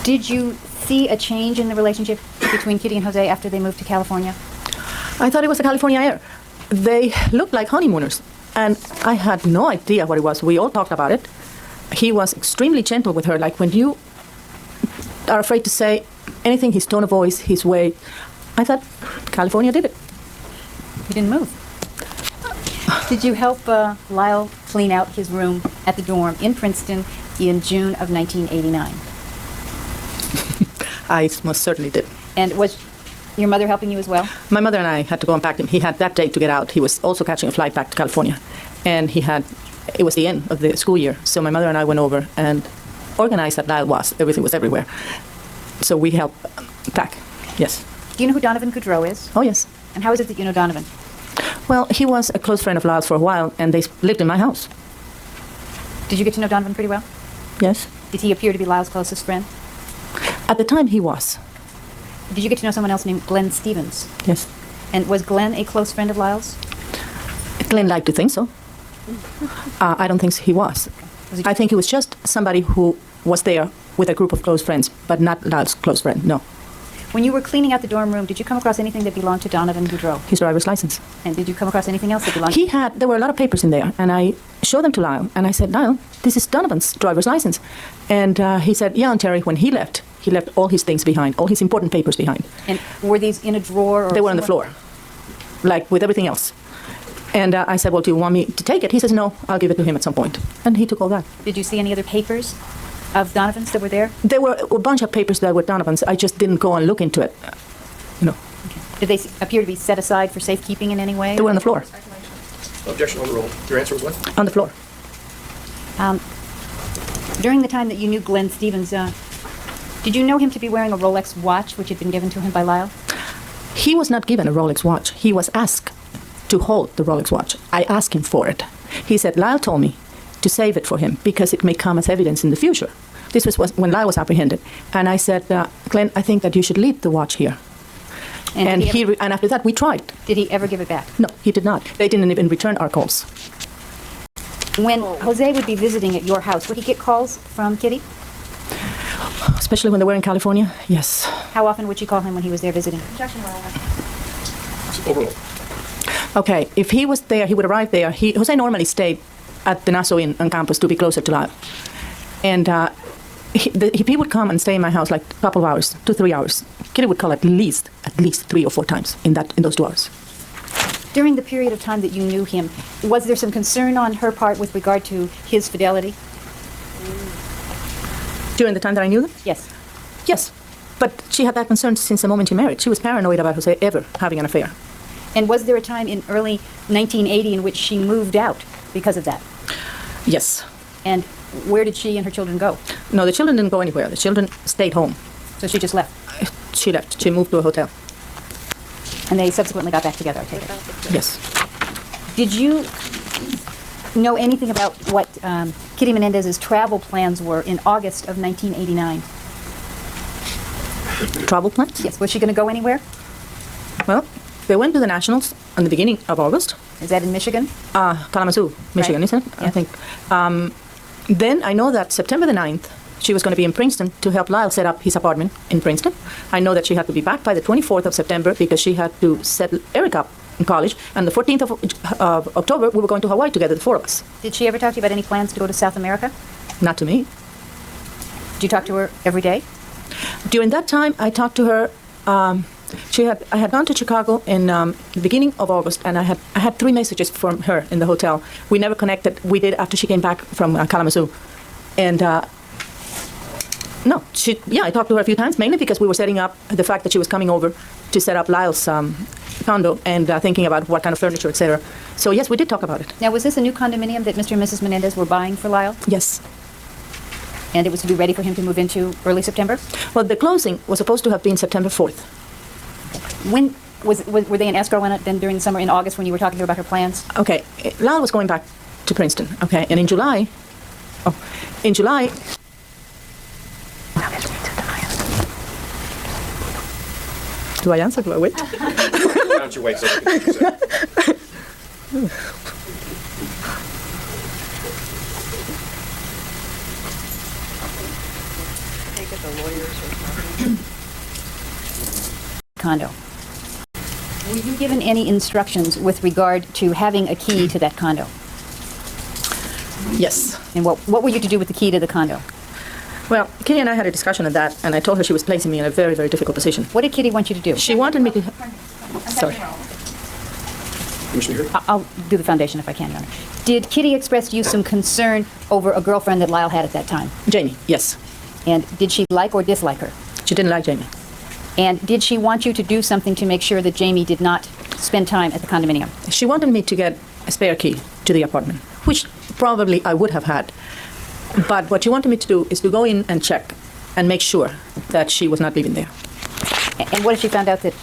Did you see a change in the relationship between Kitty and Jose after they moved to California? I thought it was a California air. They looked like honeymooners, and I had no idea what it was. We all talked about it. He was extremely gentle with her, like when you are afraid to say anything, his tone of voice, his way. I thought California did it. He didn't move. Did you help Lyle clean out his room at the dorm in Princeton in June of 1989? I most certainly did. And was your mother helping you as well? My mother and I had to go and pack him. He had that day to get out. He was also catching a flight back to California. And it was the end of the school year. So my mother and I went over and organized that Lyle was. Everything was everywhere. So we helped pack, yes. Do you know who Donovan Goudreau is? Oh, yes. And how is it that you know Donovan? Well, he was a close friend of Lyle's for a while, and they lived in my house. Did you get to know Donovan pretty well? Yes. Did he appear to be Lyle's closest friend? At the time, he was. Did you get to know someone else named Glenn Stevens? Yes. And was Glenn a close friend of Lyle's? Glenn liked to think so. I don't think he was. I think he was just somebody who was there with a group of close friends, but not Lyle's close friend, no. When you were cleaning out the dorm room, did you come across anything that belonged to Donovan Goudreau? His driver's license. And did you come across anything else that belonged There were a lot of papers in there, and I showed them to Lyle, and I said, Lyle, this is Donovan's driver's license. And he said, yeah, and Terry, when he left all his things behind, all his important papers behind. And were these in a drawer? Or they were on the floor, like with everything else. And I said, well, do you want me to take it? He says, no, I'll give it to him at some point. And he took all that. Did you see any other papers of Donovan's that were there? There were a bunch of papers that were Donovan's. I just didn't go and look into it. No. Okay. Did they appear to be set aside for safekeeping in any way? They were on the floor. Objection overruled. Your answer was what? On the floor. During the time that you knew Glenn Stevens, did you know him to be wearing a Rolex watch, which had been given to him by Lyle? He was not given a Rolex watch. He was asked to hold the Rolex watch. I asked him for it. He said, Lyle told me to save it for him because it may come as evidence in the future. This was when Lyle was apprehended. And I said, Glenn, I think that you should leave the watch here. And after that, we tried. Did he ever give it back? No, he did not. They didn't even return our calls. When Jose would be visiting at your house, would he get calls from Kitty? Especially when they were in California, yes. How often would she call him when he was there visiting? Objection, Overruled. Okay, if he was there, he would arrive there. Jose normally stayed at the Nassau Inn on campus to be closer to Lyle. And he would come and stay in my house like a couple of hours, 2-3 hours. Kitty would call at least 3 or 4 times in those 2 hours. During the period of time that you knew him, was there some concern on her part with regard to his fidelity? During the time that I knew him? Yes. Yes. But she had that concern since the moment she married. She was paranoid about Jose ever having an affair. And was there a time in early 1980 in which she moved out because of that? Yes. And where did she and her children go? No, the children didn't go anywhere. The children stayed home. So she just left? She left. She moved to a hotel. And they subsequently got back together, I take it? Yes. Did you know anything about what Kitty Menendez's travel plans were in August of 1989? Travel plans? Yes. Was she going to go anywhere? Well, they went to the Nationals in the beginning of August. Is that in Michigan? Kalamazoo, Michigan, Right. isn't it? Yeah. I think. Then I know that September the 9th, she was going to be in Princeton to help Lyle set up his apartment in Princeton. I know that she had to be back by the 24th of September because she had to set Eric up in college. And the 14th of October, we were going to Hawaii together, the four of us. Did she ever talk to you about any plans to go to South America? Not to me. Did you talk to her every day? During that time, I talked to her. I had gone to Chicago in the beginning of August, and I had 3 messages from her in the hotel. We never connected. We did after she came back from Kalamazoo, and no, I talked to her a few times, mainly because we were setting up the fact that she was coming over to set up Lyle's condo and thinking about what kind of furniture, etc. So yes, we did talk about it. Now, was this a new condominium that Mr. and Mrs. Menendez were buying for Lyle? Yes. And it was to be ready for him to move into early September? Well, the closing was supposed to have been September 4th. When were they in escrow on it then during the summer, in August, when you were talking to her about her plans? Okay, Lyle was going back to Princeton. Okay, and in July. Do I answer? Do I wait? Why don't you wait so we can use it? Condo. Were you given any instructions with regard to having a key to that condo? Yes. And what were you to do with the key to the condo? Well, Kitty and I had a discussion on that, and I told her she was placing me in a very, very difficult position. What did Kitty want you to do? She wanted me to. Sorry. Commissioner here? I'll do the foundation if I can, Your Honor. Did Kitty express to you some concern over a girlfriend that Lyle had at that time? Jamie, yes. And did she like or dislike her? She didn't like Jamie. And did she want you to do something to make sure that Jamie did not spend time at the condominium? She wanted me to get a spare key to the apartment, which probably I would have had. But what she wanted me to do is to go in and check and make sure that she was not living there. And what if you found out that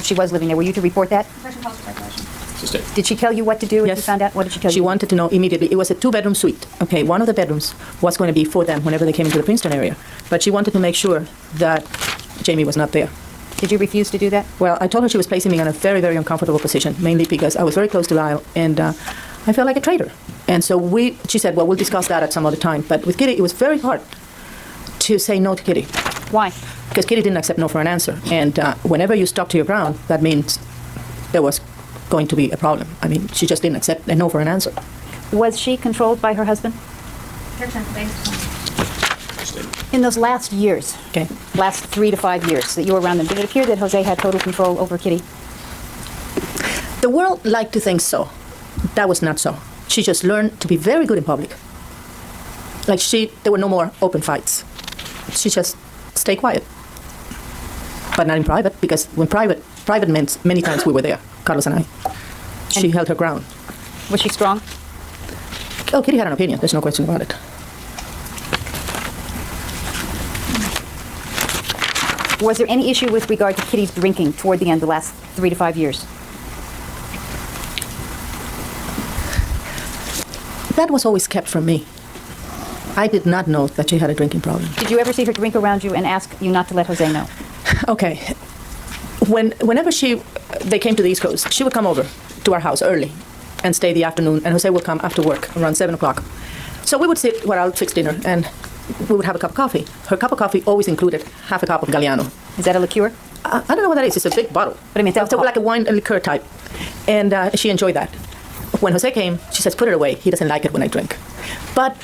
she was living there? Were you to report that? Possession policy violation. Sustain. Did she tell you what to do if you Yes. found out? What did she tell She you? wanted to know immediately. It was a 2-bedroom suite. Okay, one of the bedrooms was going to be for them whenever they came into the Princeton area. But she wanted to make sure that Jamie was not there. Did you refuse to do that? Well, I told her she was placing me in a very, very uncomfortable position, mainly because I was very close to Lyle, and I felt like a traitor. And so she said, well, we'll discuss that at some other time. But with Kitty, it was very hard to say no to Kitty, Why? because Kitty didn't accept no for an answer. And whenever you stuck to your ground, that means there was going to be a problem. I mean, she just didn't accept a no for an answer. Was she controlled by her husband? Objection based on Sustain. In those last years, Okay. last 3 to 5 years that you were around them, did it appear that Jose had total control over Kitty? The world liked to think so. That was not so. She just learned to be very good in public. Like there were no more open fights. She just stayed quiet. But not in private, because when private meant many times we were there, Carlos and I. She held her ground. Was she strong? Oh, Kitty had an opinion. There's no question about it. Was there any issue with regard to Kitty's drinking toward the end, the last 3 to 5 years? That was always kept from me. I did not know that she had a drinking problem. Did you ever see her drink around you and ask you not to let Jose know? Okay. Whenever they came to the East Coast, she would come over to our house early and stay the afternoon, and Jose would come after work around 7 o'clock. So we would sit where I would fix dinner, and we would have a cup of coffee. Her cup of coffee always included half a cup of Galliano. Is that a liqueur? I don't know what that is. It's a big bottle. But I mean, it's alcohol. like a wine and liqueur type. And she enjoyed that. When Jose came, she says, put it away. He doesn't like it when I drink. But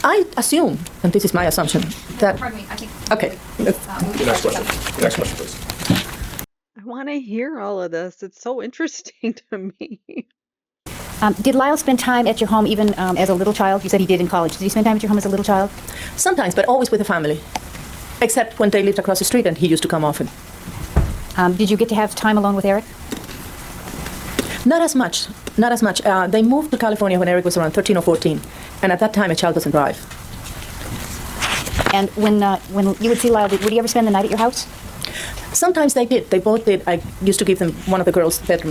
I assume, and this is my assumption, that... Pardon me, I think. Okay. The next question. The next question, please. I want to hear all of this. It's so interesting to me. Did Lyle spend time at your home even as a little child? You said he did in college. Did he spend time at your home as a little child? Sometimes, but always with the family. Except when they lived across the street, and he used to come often. Did you get to have time alone with Eric? Not as much. Not as much. They moved to California when Eric was around 13 or 14. And at that time, a child doesn't drive. And when you would see Lyle, would he ever spend the night at your house? Sometimes they did. They both did. I used to give them one of the girls' beds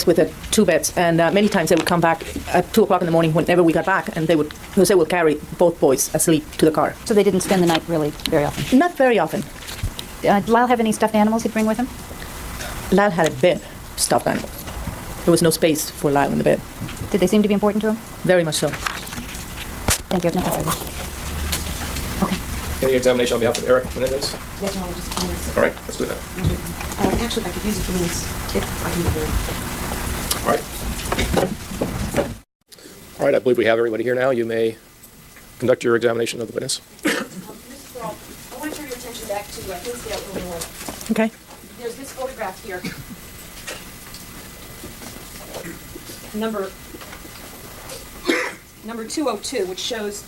with 2 beds. And many times they would come back at 2 o'clock in the morning whenever we got back. And Jose would carry both boys asleep to the car. So they didn't spend the night really very often? Not very often. Did Lyle have any stuffed animals he'd bring with him? Lyle had a bed stuffed animal. There was no space for Lyle in the bed. Did they seem to be important to him? Very much so. Thank you. Nothing further. Any examination on behalf of Eric Menendez? Yes, no, just a minute. All right, let's do that. Actually, if I could use a few minutes, if I can get there. All right, I believe we have everybody here now. You may conduct your examination of the witness. Mrs. Earl, I want to turn your attention back to Hinsdale, Illinois. Okay. There's this photograph here. Number 202, which shows,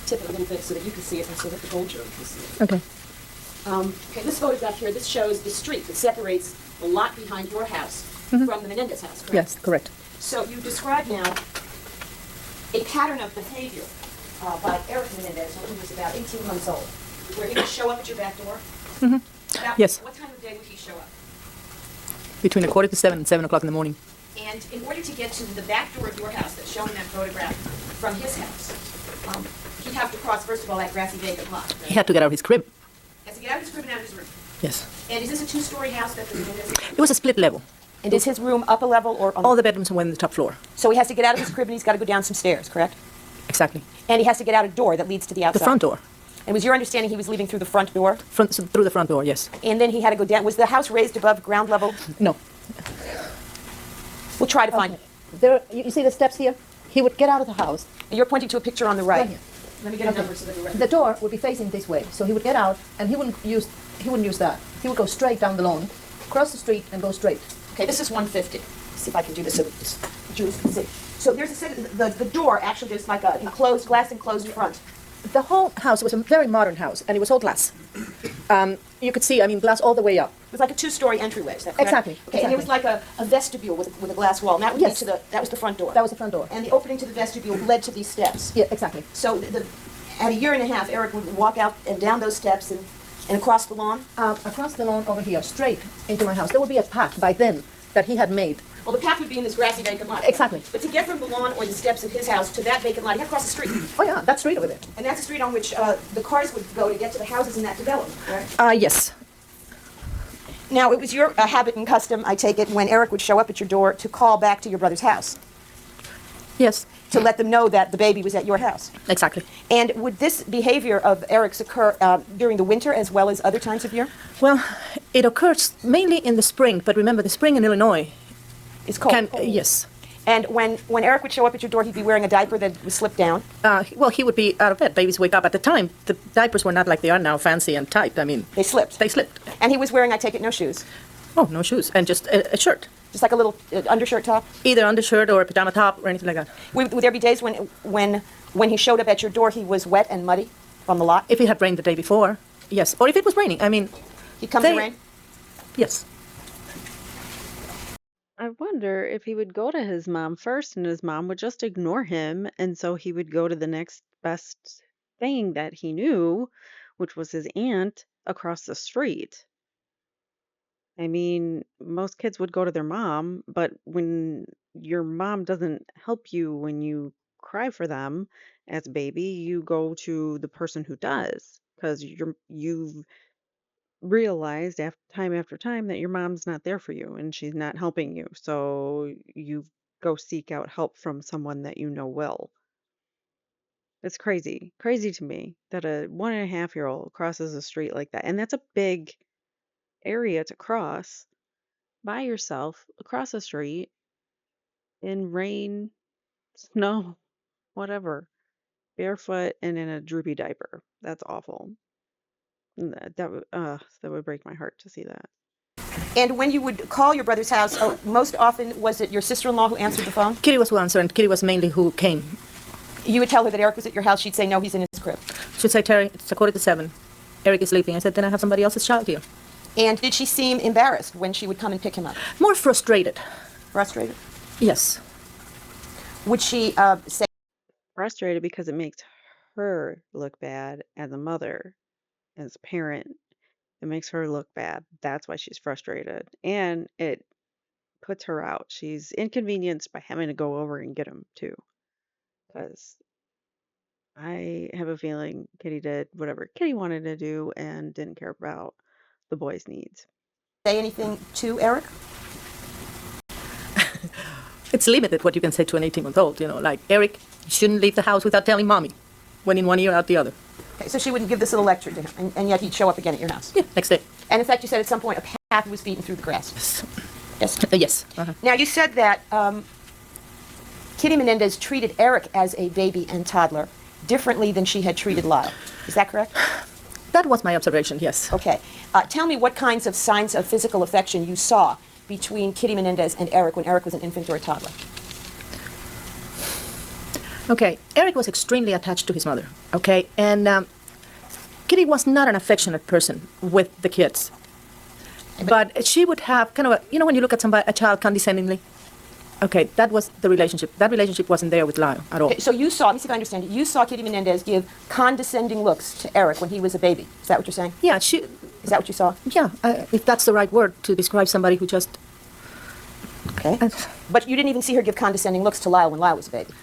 tip it a little bit so that you can see it and so that the gold joke can see it. Okay. Okay, this photograph here, this shows the street that separates the lot behind your house from the Menendez house, correct? Yes, correct. So you describe now a pattern of behavior by Eric Menendez when he was about 18 months old, where he would show up at your back door. About Yes. What time of day would he show up? Between 6:45 and 7 o'clock in the morning. And in order to get to the back door of your house that's shown in that photograph from his house, he'd have to cross, first of all, that grassy vacant lot. He had to get out of his crib. Has to get out of his crib and out of his room. Yes. And is this a two-story house that the Menendez? It was a split level. And is his room up a level or on All the bedrooms were on the top floor. So he has to get out of his crib and he's got to go down some stairs, correct? Exactly. And he has to get out a door that leads to the outside. The front door. And was your understanding he was leaving through the front door? Through the front door, yes. And then he had to go down. Was the house raised above ground level? No. We'll try to find it. There, you see the steps here? He would get out of the house. And you're pointing to a picture on the right. Right here. Let me get a number so that we're ready. The door would be facing this way, so he would get out, and he wouldn't use that. He would go straight down the lawn, cross the street, and go straight. Okay, this is 150. See if I can do this so that Jules can see. So there's the door, actually, there's like a enclosed, glass enclosed front. The whole house was a very modern house, and it was all glass. You could see, glass all the way up. It was like a two-story entryway, is that correct? Exactly, Okay, and it was like a vestibule with a glass wall, and that would Yes. lead to that was the front door. That was the front door. And the opening to the vestibule led to these steps. Yeah, exactly. So at a year and a half, Eric would walk out and down those steps and across the lawn. Across the lawn over here, straight into my house. There would be a path by then that he had made. Well, the path would be in this grassy vacant lot. Exactly. But to get from the lawn or the steps of his house to that vacant lot, he had to cross the street. Oh yeah, that's straight over there. And that's the street on which the cars would go to get to the houses in that development, correct? Yes. Now, it was your habit and custom, I take it, when Eric would show up at your door to call back to your brother's house Yes. to let them know that the baby was at your house. Exactly. And would this behavior of Eric's occur during the winter as well as other times of year? Well, it occurs mainly in the spring, but remember, the spring in Illinois It's cold. yes. And when Eric would show up at your door, he'd be wearing a diaper that was slipped down. Well, he would be out of bed. Babies wake up. At the time, the diapers were not like they are now, fancy and tight. They slipped. They slipped. And he was wearing, I take it, no shoes. Oh, no shoes, and just a shirt. Just like a little undershirt top. Either undershirt or a pajama top or anything like that. Would there be days when he showed up at your door, he was wet and muddy from the lot? If it had rained the day before, yes. Or if it was raining, He'd come in they- the rain? yes. I wonder if he would go to his mom first and his mom would just ignore him. And so he would go to the next best thing that he knew, which was his aunt across the street. Most kids would go to their mom, but when your mom doesn't help you when you cry for them as a baby, you go to the person who does because you've realized after time that your mom's not there for you and she's not helping you. So you go seek out help from someone that you know will. It's crazy. Crazy to me that a 1.5-year-old crosses a street like that. And that's a big area to cross by yourself across a street in rain, snow, whatever, barefoot and in a droopy diaper. That's awful. That would break my heart to see that. And when you would call your brother's house, most often was it your sister-in-law who answered the phone? Kitty was who answered, and Kitty was mainly who came. You would tell her that Eric was at your house. She'd say, no, he's in his crib. She'd say, Terry, it's 7:15. Eric is sleeping. I said, then I have somebody else's child here. And did she seem embarrassed when she would come and pick him up? More frustrated. Frustrated? Yes. Would she say, Frustrated because it makes her look bad as a mother, as a parent. It makes her look bad. That's why she's frustrated. And it puts her out. She's inconvenienced by having to go over and get him too. Because I have a feeling Kitty did whatever Kitty wanted to do and didn't care about the boy's needs. say anything to Eric? It's limited what you can say to an 18-month-old, like, Eric, you shouldn't leave the house without telling mommy, when in one ear, out the other. Okay, so she wouldn't give this little lecture to him, and yet he'd show up again at your house. Yeah, next day. And in fact, you said at some point a path was beaten through the grass. Yes. Yes. Uh-huh. Now, you said that Kitty Menendez treated Eric as a baby and toddler differently than she had treated Lyle. Is that correct? That was my observation, yes. Okay. Tell me what kinds of signs of physical affection you saw between Kitty Menendez and Eric when Eric was an infant or a toddler. Okay, Eric was extremely attached to his mother, okay? And Kitty was not an affectionate person with the kids. But she would have kind of when you look at a child condescendingly, okay, that was the relationship. That relationship wasn't there with Lyle at all. Okay, so you saw, let me see if I understand it, you saw Kitty Menendez give condescending looks to Eric when he was a baby. Is that what you're saying? Yeah, Is that what you saw? yeah, if that's the right word to describe somebody who just... Okay. But you didn't even see her give condescending looks to Lyle when Lyle was a baby.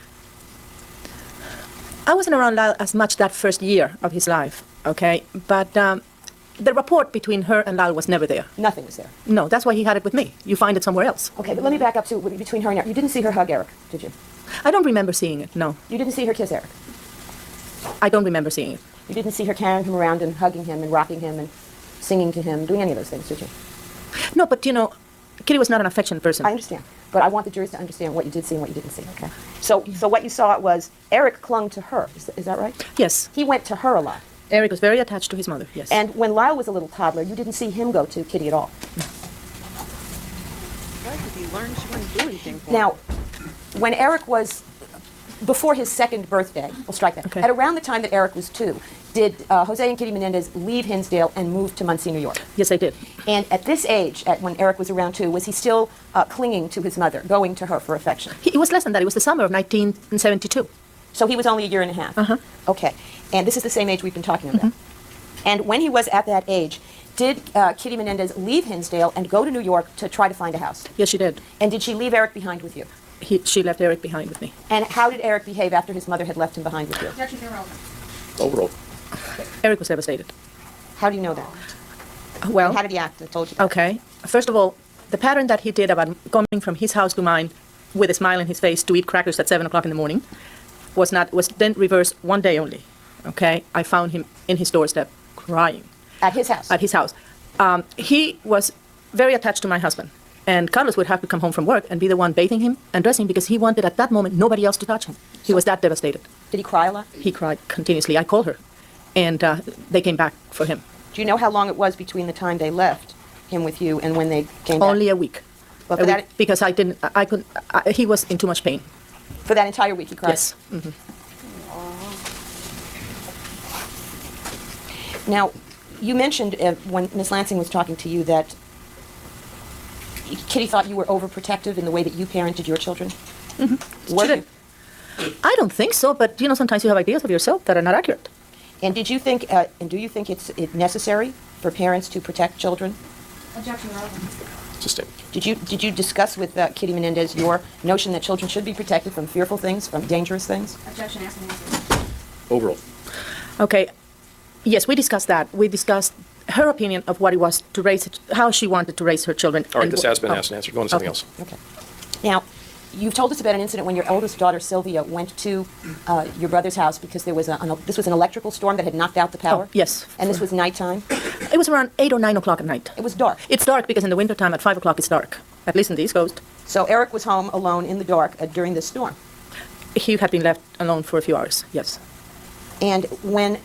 I wasn't around Lyle as much that first year of his life, okay? But the rapport between her and Lyle was never there. Nothing was there. No, that's why he had it with me. You find it somewhere else. Okay, but let me back up to between her and Eric. You didn't see her hug Eric, did you? I don't remember seeing it, no. You didn't see her kiss Eric. I don't remember seeing it. You didn't see her carrying him around and hugging him and rocking him and singing to him, doing any of those things, did you? No, but Kitty was not an affectionate person. I understand. But I want the jurors to understand what you did see and what you didn't see, okay? So what you saw was Eric clung to her. Is that right? Yes. He went to her a lot. Eric was very attached to his mother, yes. And when Lyle was a little toddler, you didn't see him go to Kitty at all. Why did he learn she wouldn't do anything for Now, when Eric was, before his second birthday, we'll strike that, Okay. at around the time that Eric was 2, did Jose and Kitty Menendez leave Hinsdale and move to Muncie, New York? Yes, I did. And at this age, when Eric was around 2, was he still clinging to his mother, going to her for affection? It was less than that. It was the summer of 1972. So he was only a year and a half? Uh-huh. Okay. And this is the same age we've been talking about. And when he was at that age, did Kitty Menendez leave Hinsdale and go to New York to try to find a house? Yes, she did. And did she leave Eric behind with you? She left Eric behind with me. And how did Eric behave after his mother had left him behind with you? Objection irrelevant. Overruled. Eric was devastated. How do you know that? Well, And how did he act? I told you that. okay. First of all, the pattern that he did about coming from his house to mine with a smile on his face to eat crackers at 7 o'clock in the morning was then reversed one day only. Okay? I found him in his doorstep crying. At his house? At his house. He was very attached to my husband. And Carlos would have to come home from work and be the one bathing him and dressing because he wanted at that moment nobody else to touch him. He was that devastated. Did he cry a lot? He cried continuously. I called her, and they came back for him. Do you know how long it was between the time they left him with you and when they came back? Only a week. But for that, Because he was in too much pain. for that entire week he cried? Yes. Mhm. Now, you mentioned when Ms. Lansing was talking to you that Kitty thought you were overprotective in the way that you parented your children. Were She did. you? I don't think so, but sometimes you have ideas of yourself that are not accurate. And did you think, and do you think it's necessary for parents to protect children? Objection irrelevant. Sustained. Did you discuss with Kitty Menendez your notion that children should be protected from fearful things, from dangerous things? Objection asked and answered. Overruled. Okay. Yes, we discussed that. We discussed her opinion of what it was to raise, how she wanted to raise her children. All right, and this has been asked and answered. Go on to something Okay. else. Okay. Now, you've told us about an incident when your oldest daughter, Sylvia, went to your brother's house because there was this was an electrical storm that had knocked out the power? Oh, yes. And this was nighttime? It was around 8 or 9 o'clock at night. It was dark. It's dark because in the wintertime at 5 o'clock it's dark, at least in the East Coast. So Eric was home alone in the dark during this storm. He had been left alone for a few hours, yes. And when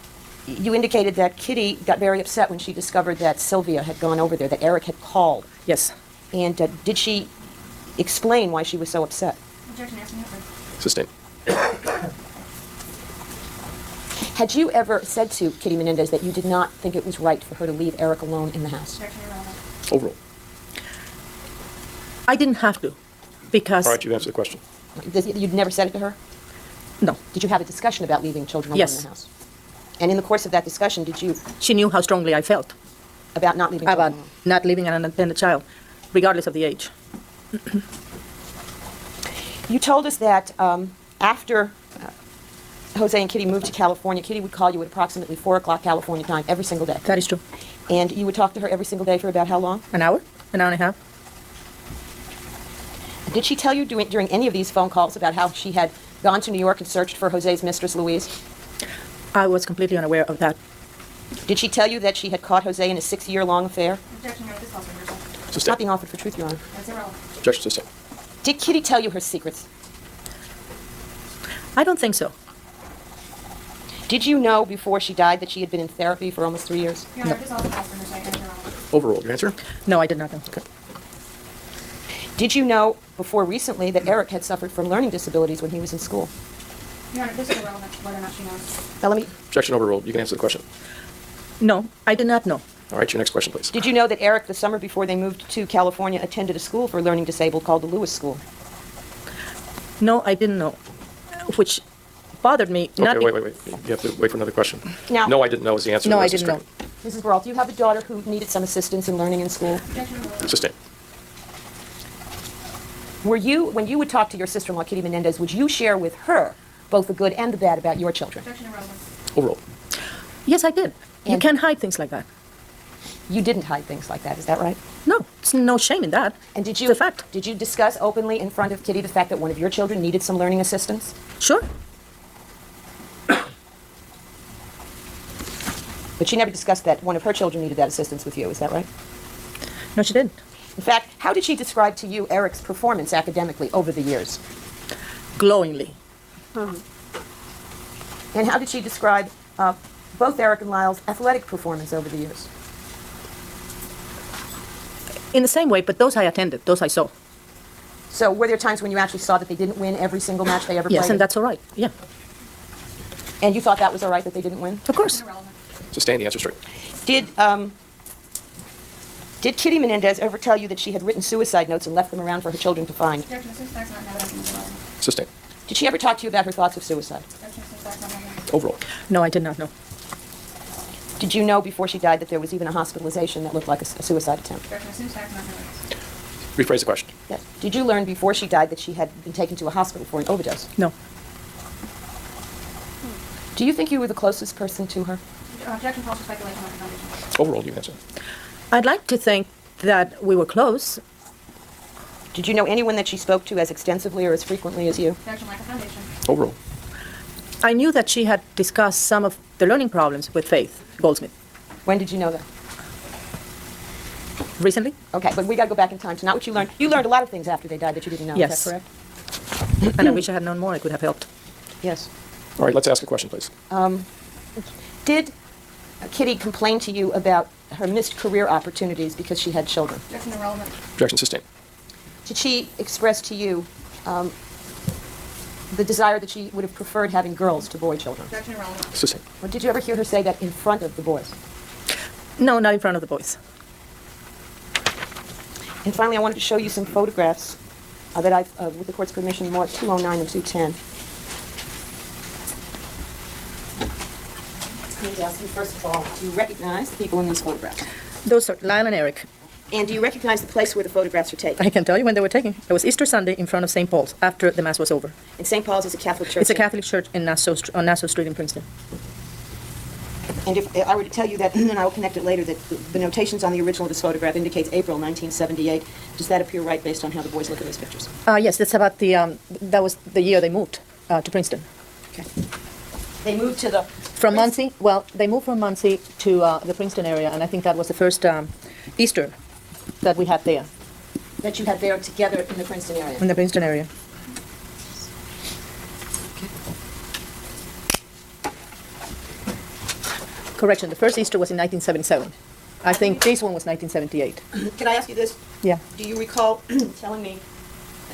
you indicated that Kitty got very upset when she discovered that Sylvia had gone over there, that Eric had called. Yes. And did she explain why she was so upset? Objection asked and answered. Sustained. Had you ever said to Kitty Menendez that you did not think it was right for her to leave Eric alone in the house? Objection irrelevant. Overruled. I didn't have to because... All right, you've answered the question. You'd never said it to her? No. Did you have a discussion about leaving children alone Yes. in the house? And in the course of that discussion, did you, She knew how strongly I felt about not leaving children about alone? not leaving an unattended child, regardless of the age. You told us that after Jose and Kitty moved to California, Kitty would call you at approximately 4 o'clock California time every single day. That is true. And you would talk to her every single day for about how long? An hour and a half. Did she tell you during any of these phone calls about how she had gone to New York and searched for Jose's mistress, Louise? I was completely unaware of that. Did she tell you that she had caught Jose in a 6-year-long affair? Objection, Your Honor. This calls for reversal. It's not being offered for truth, Your Honor. That's irrelevant. Objection sustained. Did Kitty tell you her secrets? I don't think so. Did you know before she died that she had been in therapy for almost 3 years? Your Honor, this also calls for hearsay. That's irrelevant. Overruled. Your answer? No, I did not know. Did you know before recently that Eric had suffered from learning disabilities when he was in school? Your Honor, this is irrelevant, whether or not she knows. Now let me, Objection overruled. You can answer the question. No, I did not know. All right, your next question, please. did you know that Eric, the summer before they moved to California, attended a school for learning disabled called the Lewis School? No, I didn't know. Which bothered me. Okay, wait. You have to wait for another question. Now- No, I didn't know is the answer. No, The I rest is didn't know. stricken. Mrs. Brault, do you have a daughter who needed some assistance in learning in school? Objection, irrelevant. Sustained. Were you, when you would talk to your sister-in-law, Kitty Menendez, would you share with her both the good and the bad about your children? Objection, irrelevant. Overruled. Yes, I did. You And- can't hide things like that. You didn't hide things like that, is that right? No, there's no shame in that. And did you, It's a fact. did you discuss openly in front of Kitty the fact that one of your children needed some learning assistance? Sure. But she never discussed that one of her children needed that assistance with you, is that right? No, she didn't. In fact, how did she describe to you Eric's performance academically over the years? Glowingly. And how did she describe both Eric and Lyle's athletic performance over the years? In the same way, but those I attended, those I saw. So were there times when you actually saw that they didn't win every single match they ever Yes, played? and that's all right. Yeah, And you thought that was all right that they didn't win? of course. Irrelevant. Sustained. The answer stricken. Did Kitty Menendez ever tell you that she had written suicide notes and left them around for her children to find? Objection, since facts not in evidence and is irrelevant. Sustained. Did she ever talk to you about her thoughts of suicide? Objection, since facts not in evidence. Overruled. No, I did not know. Did you know before she died that there was even a hospitalization that looked like a suicide attempt? Objection, since facts not in evidence. Rephrase the question. Yes. Did you learn before she died that she had been taken to a hospital for an overdose? No. Do you think you were the closest person to her? Objection, false speculation on the foundation. Overruled. You can answer. I'd like to think that we were close. Did you know anyone that she spoke to as extensively or as frequently as you? Objection, lack of foundation. Overruled. I knew that she had discussed some of the learning problems with Faith Goldsmith. When did you know that? Recently? Okay, but we got to go back in time to not what you learned. You learned a lot of things after they died that you didn't know. Yes. Is that correct? And I wish I had known more. It could have helped. Yes. All right, let's ask a question, please. Did Kitty complain to you about her missed career opportunities because she had children? Objection, irrelevant. Objection sustained. Did she express to you the desire that she would have preferred having girls to boy children? Objection, irrelevant. Sustained. Or did you ever hear her say that in front of the boys? No, not in front of the boys. And finally, I wanted to show you some photographs that I've, with the court's permission, more 209 and 210. Let me ask you, first of all, do you recognize the people in these photographs? Those are Lyle and Eric. And do you recognize the place where the photographs are taken? I can tell you when they were taken. It was Easter Sunday in front of St. Paul's after the Mass was over. And St. Paul's is a Catholic church. It's a Catholic church in Nassau, on Nassau Street in Princeton. And if I were to tell you that, and I will connect it later, that the notations on the original of this photograph indicates April 1978, does that appear right based on how the boys look at those pictures? Yes, that's about the, that was the year they moved to Princeton. Okay. They moved to the... From Muncie, well, they moved from Muncie to the Princeton area, and I think that was the first Easter that we had there, That you had there together in the Princeton area. in the Princeton area. Correction, the first Easter was in 1977. I think this one was 1978. Can I ask you this? Yeah, Do you recall telling me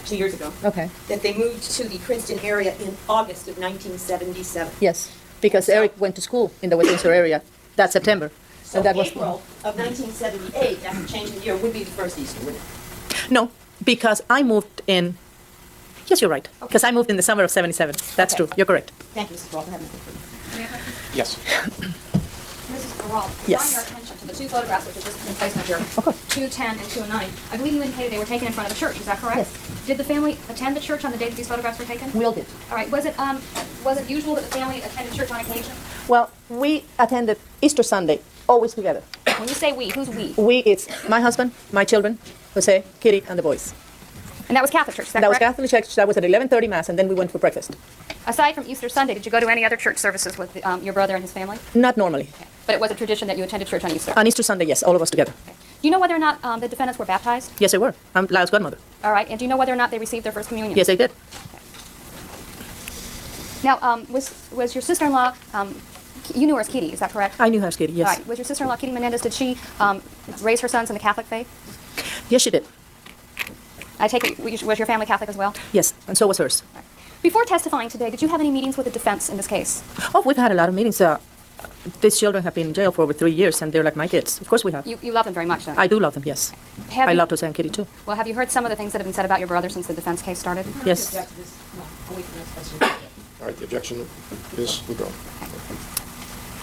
2 years ago okay. that they moved to the Princeton area in August of 1977? Yes, because Eric went to school in the Westminster area that September. So And that was April of 1978, after changing the year, would be the first Easter, wouldn't it? No, because I moved in, yes, you're right, because I moved in the summer of 77. That's Okay. true, you're correct. Thank you, Mrs. Brault. I have nothing further. May I have questions? Yes. Mrs. Peralta, Yes. drawing your attention to the two photographs which have just been placed on here, course. 210 and 209. I believe you indicated they were taken in front of the church. Is that correct? Yes. Did the family attend the church on the day that these photographs were taken? We all did. All right. Was it usual that the family attended church on occasion? Well, we attended Easter Sunday, always together. When you say we, who's we? We, it's my husband, my children, Jose, Kitty, and the boys. And that was Catholic church, is that That was correct? Catholic church. That was at 11:30 Mass, and then we went for breakfast. Aside from Easter Sunday, did you go to any other church services with your brother and his family? Not normally. But it was a tradition that you attended church on Easter. On Easter Sunday, yes, all of us together. Do you know whether or not the defendants were baptized? Yes, they were. I'm Lyle's godmother. All right. And do you know whether or not they received their first communion? Yes, they did. Now, was your sister-in-law, you knew her as Kitty, is that correct? I knew her as Kitty, yes. All right. Was your sister-in-law, Kitty Menendez, did she raise her sons in the Catholic faith? Yes, she did. I take it, was your family Catholic as well? Yes, and so was hers. Before testifying today, did you have any meetings with the defense in this case? Oh, we've had a lot of meetings. These children have been in jail for over 3 years, and they're like my kids. Of course we have. You love them very much, then? I do love them, yes. I love Jose and Kitty, too. Well, have you heard some of the things that have been said about your brother since the defense case started? Yes. All right, the objection is withdrawn.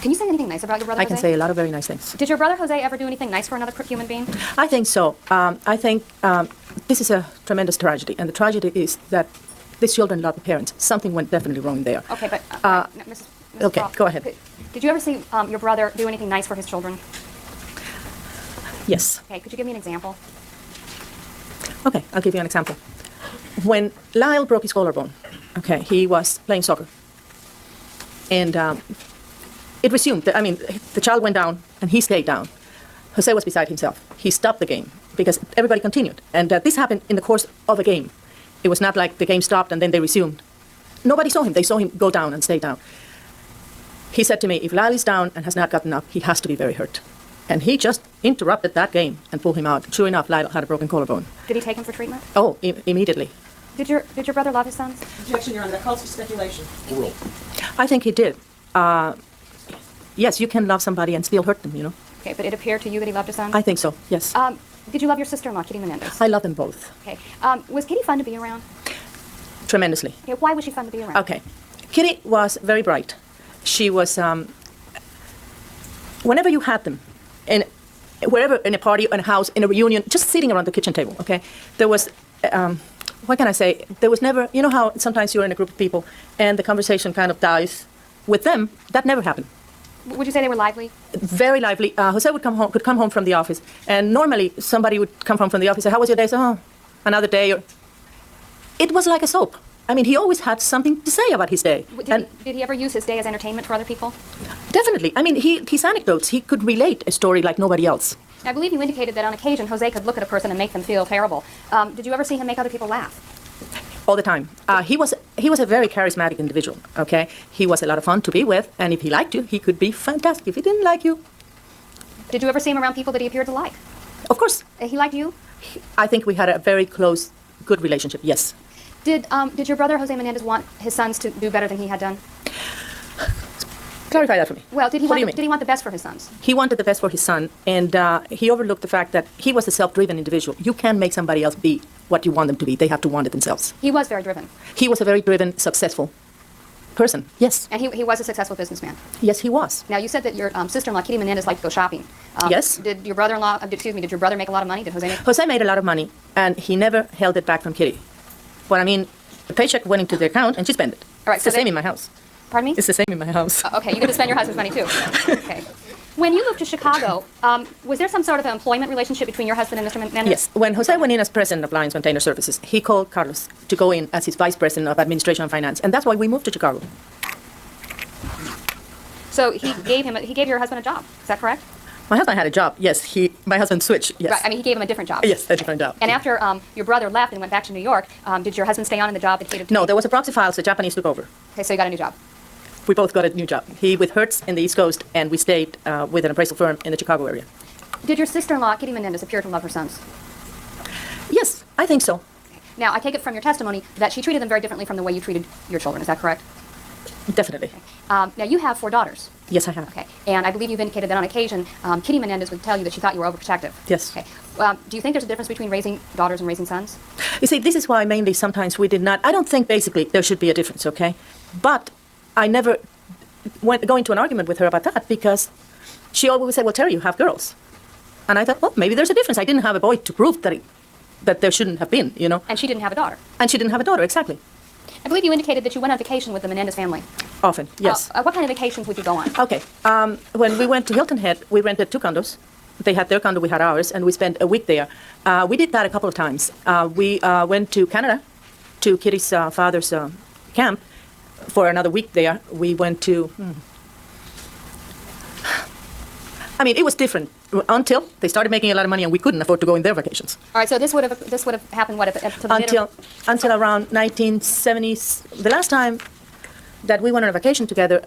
Can you say anything nice about your brother, I Jose? can say a lot of very nice things. Did your brother, Jose, ever do anything nice for another human being? I think so. I think this is a tremendous tragedy, and the tragedy is that these children love the parents. Something went definitely wrong there. Okay, but no, Mrs. okay, Croft, go ahead. Did you ever see your brother do anything nice for his children? Yes. Okay, could you give me an example? Okay, I'll give you an example. When Lyle broke his collarbone, okay, he was playing soccer. And it resumed. The child went down, and he stayed down. Jose was beside himself. He stopped the game because everybody continued. And this happened in the course of a game. It was not like the game stopped and then they resumed. Nobody saw him. They saw him go down and stay down. He said to me, if Lyle is down and has not gotten up, he has to be very hurt. And he just interrupted that game and pulled him out. Sure enough, Lyle had a broken collarbone. Did he take him for treatment? Oh, immediately. Did your brother love his sons? Objection, Your Honor, that calls for speculation. Rule. I think he did. Yes, you can love somebody and still hurt them, you know. Okay, but it appeared to you that he loved his sons? I think so, yes. Did you love your sister-in-law, Kitty Menendez? I love them both Okay. Was Kitty fun to be around? tremendously. Okay, why was she fun to be around? Okay. Kitty was very bright. She was, whenever you had them, and wherever, in a party, in a house, in a reunion, just sitting around the kitchen table, okay, there was, what can I say, there was never, you know how sometimes you're in a group of people and the conversation kind of dies? With them, that never happened. Would you say they were lively? Very lively. Jose could come home from the office, and normally somebody would come home from the office and say, how was your day? So, oh, another day. It was like a soap. I mean, he always had something to say about his day. Did he ever use his day as entertainment for other people? Definitely. I mean, his anecdotes, he could relate a story like nobody else. I believe you indicated that on occasion Jose could look at a person and make them feel terrible. Did you ever see him make other people laugh? All the time. He was a very charismatic individual, okay? He was a lot of fun to be with, and if he liked you, he could be fantastic. If he didn't like you... Did you ever see him around people that he appeared to like? Of course. He liked you? I think we had a very close, good relationship, yes. Did your brother Jose Menendez want his sons to do better than he had done? Clarify that for me. Well, did he What do you want mean? the best for his sons? He wanted the best for his son, and he overlooked the fact that he was a self-driven individual. You can't make somebody else be what you want them to be. They have to want it themselves. He was very driven. He was a very driven, successful person. Yes. And he was a successful businessman. Yes, he was. Now, you said that your sister-in-law, Kitty Menendez, liked to go shopping. Yes. Did your brother-in-law, did your brother make a lot of money? Did Jose make? Jose made a lot of money, and he never held it back from Kitty. But I mean, the paycheck went into the account, and she spent it. All right, It's so the same they- in my house. Pardon me? It's the same in my house. Okay, you get to spend your husband's money, too. Okay. When you moved to Chicago, was there some sort of an employment relationship between your husband and Mr. Menendez? Yes. When Jose went in as president of Lions Container Services, he called Carlos to go in as his vice president of administration and finance, and that's why we moved to Chicago. So he gave your husband a job. Is that correct? My husband had a job. Yes. My husband switched. Yes. Right. I mean, he gave him a different job. Yes, a different job. And after your brother left and went back to New York, did your husband stay on in the job that catered to No, you? there was a proxy file, so Japanese took over. Okay, so you got a new job. We both got a new job. He with Hertz in the East Coast, and we stayed with an appraisal firm in the Chicago area. Did your sister-in-law, Kitty Menendez, appear to love her sons? Yes, I think so. Now, I take it from your testimony that she treated them very differently from the way you treated your children. Is that correct? Definitely. Now, you have 4 daughters. Yes, I have. Okay. And I believe you've indicated that on occasion, Kitty Menendez would tell you that she thought you were overprotective. Yes. Okay. Do you think there's a difference between raising daughters and raising sons? You see, this is why mainly sometimes we did not. I don't think basically there should be a difference, okay? But I never went go into an argument with her about that because she always said, well, Terry, you have girls. And I thought, well, maybe there's a difference. I didn't have a boy to prove that there shouldn't have been, you know? And she didn't have a daughter. And she didn't have a daughter, exactly. I believe you indicated that you went on vacation with the Menendez family. Often, yes. What kind of vacations would you go on? Okay. When we went to Hilton Head, we rented 2 condos, They had their condo, we had ours, and we spent a week there. We did that a couple of times. We went to Canada, to Kitty's father's camp, for another week there. We went to... I mean, it was different until they started making a lot of money and we couldn't afford to go in their vacations. All right, so this would have happened what to the Until around 1970s. The last time that we went on a vacation together,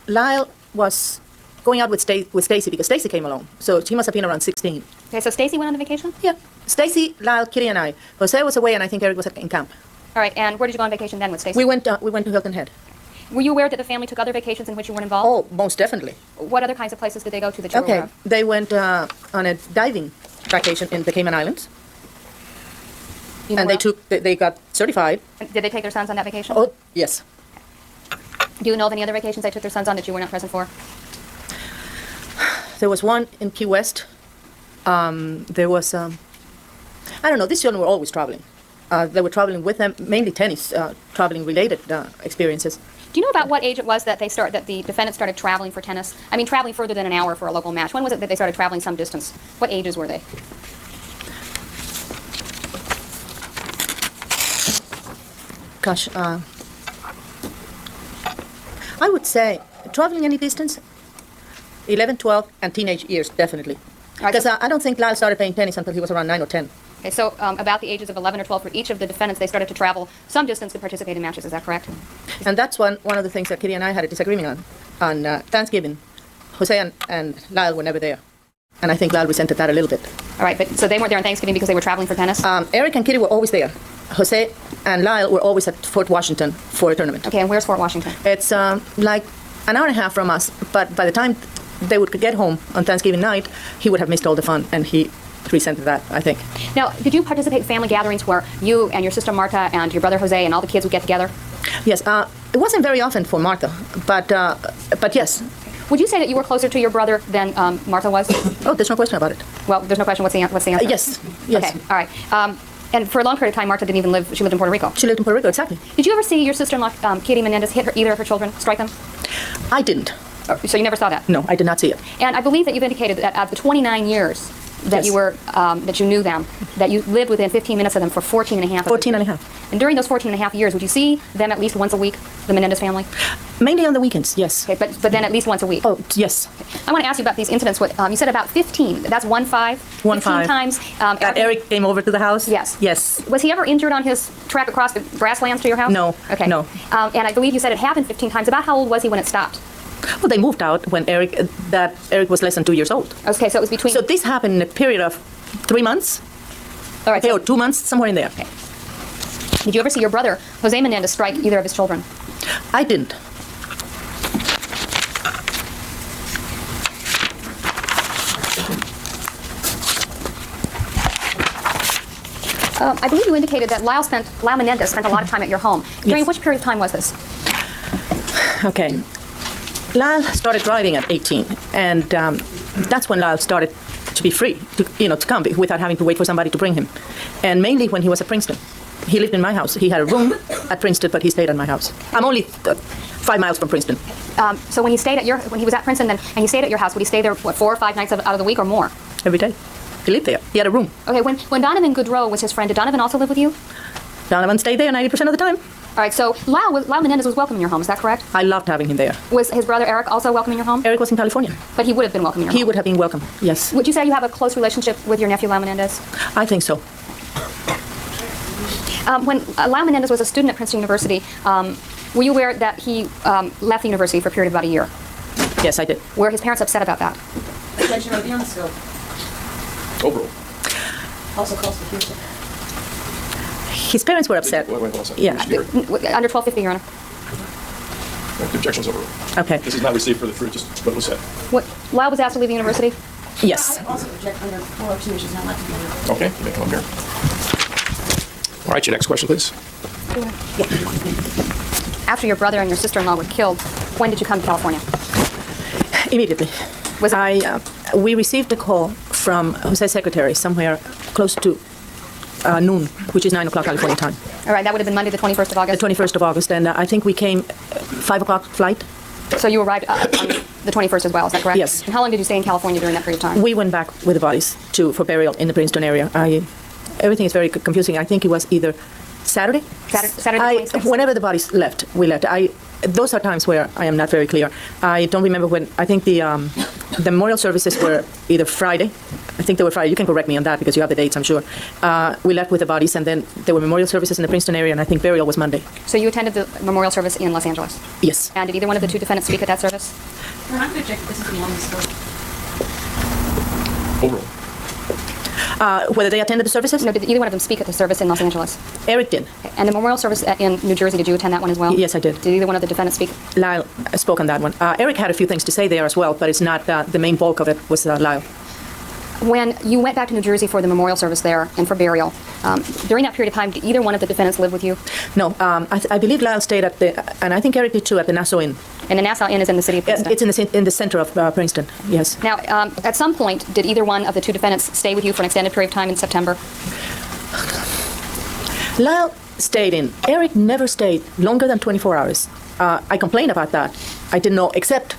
Lyle was going out with Stacy because Stacy came along. So she must have been around 16. Okay, so Stacy went on the vacation? Yeah. Stacy, Lyle, Kitty, and I. Jose was away, and I think Eric was in camp. All right, and where did you go on vacation then with Stacy? We went to Hilton Head. Were you aware that the family took other vacations in which you weren't involved? Oh, most definitely. What other kinds of places did they go to that you were aware Okay. of? They went on a diving vacation in the Cayman Islands, You know and where they got certified. else? Did they take their sons on that vacation? Oh, yes. Do you know of any other vacations they took their sons on that you were not present for? There was one in Key West. There was, I don't know, these children were always traveling. They were traveling with them, mainly tennis, traveling related experiences. Do you know about what age it was that the defendants started traveling for tennis? I mean, traveling further than an hour for a local match. When was it that they started traveling some distance? What ages were they? Gosh, I would say traveling any distance, 11, 12, and teenage years, definitely. All right, Because so- I don't think Lyle started playing tennis until he was around 9 or 10. Okay, so about the ages of 11 or 12 for each of the defendants, they started to travel some distance to participate in matches. Is that correct? And that's one of the things that Kitty and I had a disagreement on. On Thanksgiving, Jose and Lyle were never there. And I think Lyle resented that a little bit. All right, but so they weren't there on Thanksgiving because they were traveling for tennis? Eric and Kitty were always there. Jose and Lyle were always at Fort Washington for a tournament. Okay, and where's Fort Washington? It's like an hour and a half from us, but by the time they would get home on Thanksgiving night, he would have missed all the fun, and he resented that, I think. Now, did you participate in family gatherings where you and your sister Marta and your brother Jose and all the kids would get together? Yes, it wasn't very often for Martha, but yes. Would you say that you were closer to your brother than Martha was? Oh, there's no question about it. Well, there's no question. What's the answer? Yes, yes. Okay, all right. And for a long period of time, Marta didn't even live. She lived in Puerto Rico. She lived in Puerto Rico, exactly. Did you ever see your sister-in-law, Kitty Menendez, hit either of her children, strike them? I didn't. So you never saw that? No, I did not see it. And I believe that you've indicated that of the 29 years that Yes. you were that you knew them, that you lived within 15 minutes of them for 14 and a half. 14 and a half. And during those 14 and a half years, would you see them at least once a week, the Menendez family? Mainly on the weekends, yes. Okay, but then at least once a week. Oh, yes. I want to ask you about these incidents. What you said about 15. That's 1-5. 15 1-5. times. That Eric came over to the house? Yes. Yes. Was he ever injured on his trek across the grasslands to your house? No, Okay. no. And I believe you said it happened 15 times. About how old was he when it stopped? Well, they moved out when Eric was less than 2 years old. Okay, so it was between. So this happened in a period of 3 months, all right. okay, So or 2 months, somewhere in there. did you ever see your brother Jose Menendez strike either of his children? I didn't. I believe you indicated that Lyle Menendez spent a lot of time at your home. During Yes. which period of time was this? Okay. Lyle started driving at 18, and that's when Lyle started to be free, to come without having to wait for somebody to bring him. And mainly when he was at Princeton. He lived in my house. He had a room at Princeton, but he stayed at my house. I'm only 5 miles from Princeton. So when he was at Princeton and he stayed at your house, would he stay there, 4 or 5 nights out of the week or more? Every day. He lived there. He had a room. Okay, when Donovan Goodrow was his friend, did Donovan also live with you? Donovan stayed there 90% of the time. All right, so Lyle Menendez was welcome in your home, is that correct? I loved having him there. Was his brother Eric also welcome in your home? Eric was in California. But he would have been welcome in your He home. would have been welcome, yes. Would you say you have a close relationship with your nephew, Lyle Menendez? I think so. When Lyle Menendez was a student at Princeton University, were you aware that he left the university for a period of about a year? Yes, I did. Were his parents upset about that? Attention right beyond the scope. Overall. Also calls for future. His parents were upset. Wait, hold on a second. Yeah. Mr. Stewart, Under 1250, Your Honor. The objection's overruled. Okay. This is not received for the fruit, just what was said. Lyle was asked to leave the university? Yes. I also object under 402, which is not allowed to be under. Okay, you may come up here. All right, your next question, please. After your brother and your sister-in-law were killed, when did you come to California? Immediately. Was it- We received a call from Jose's secretary somewhere close to noon, which is 9 o'clock California time, All right, that would have been Monday, the 21st of the August. 21st of August, and I think we came 5 o'clock flight. So you arrived on the 21st as well, is that correct? Yes. And how long did you stay in California during that period of time? We went back with the bodies for burial in the Princeton area. Everything is very confusing. I think it was either Saturday? Saturday the 26th? Whenever the bodies left, we left. Those are times where I am not very clear. I don't remember when. I think the memorial services were either Friday. I think they were Friday. You can correct me on that because you have the dates, I'm sure. We left with the bodies, and then there were memorial services in the Princeton area, and I think burial was Monday. So you attended the memorial service in Los Angeles? Yes. And did either one of the two defendants speak at that service? I'm going to object. This is the longest story. Overall. Whether they attended the services? No, did either one of them speak at the service in Los Angeles? Eric did. Okay. And the memorial service in New Jersey, did you attend that one as well? Yes, I did. Did either one of the defendants speak? Lyle spoke on that one. Eric had a few things to say there as well, but it's not the main bulk of it was Lyle. When you went back to New Jersey for the memorial service there and for burial, during that period of time, did either one of the defendants live with you? No, I believe Lyle stayed at and I think Eric did too, at the Nassau Inn. And the Nassau Inn is in the city of Princeton? It's in the center of Princeton, yes. Now, at some point, did either one of the two defendants stay with you for an extended period of time in September? Lyle stayed in. Eric never stayed longer than 24 hours. I complained about that. I didn't know, except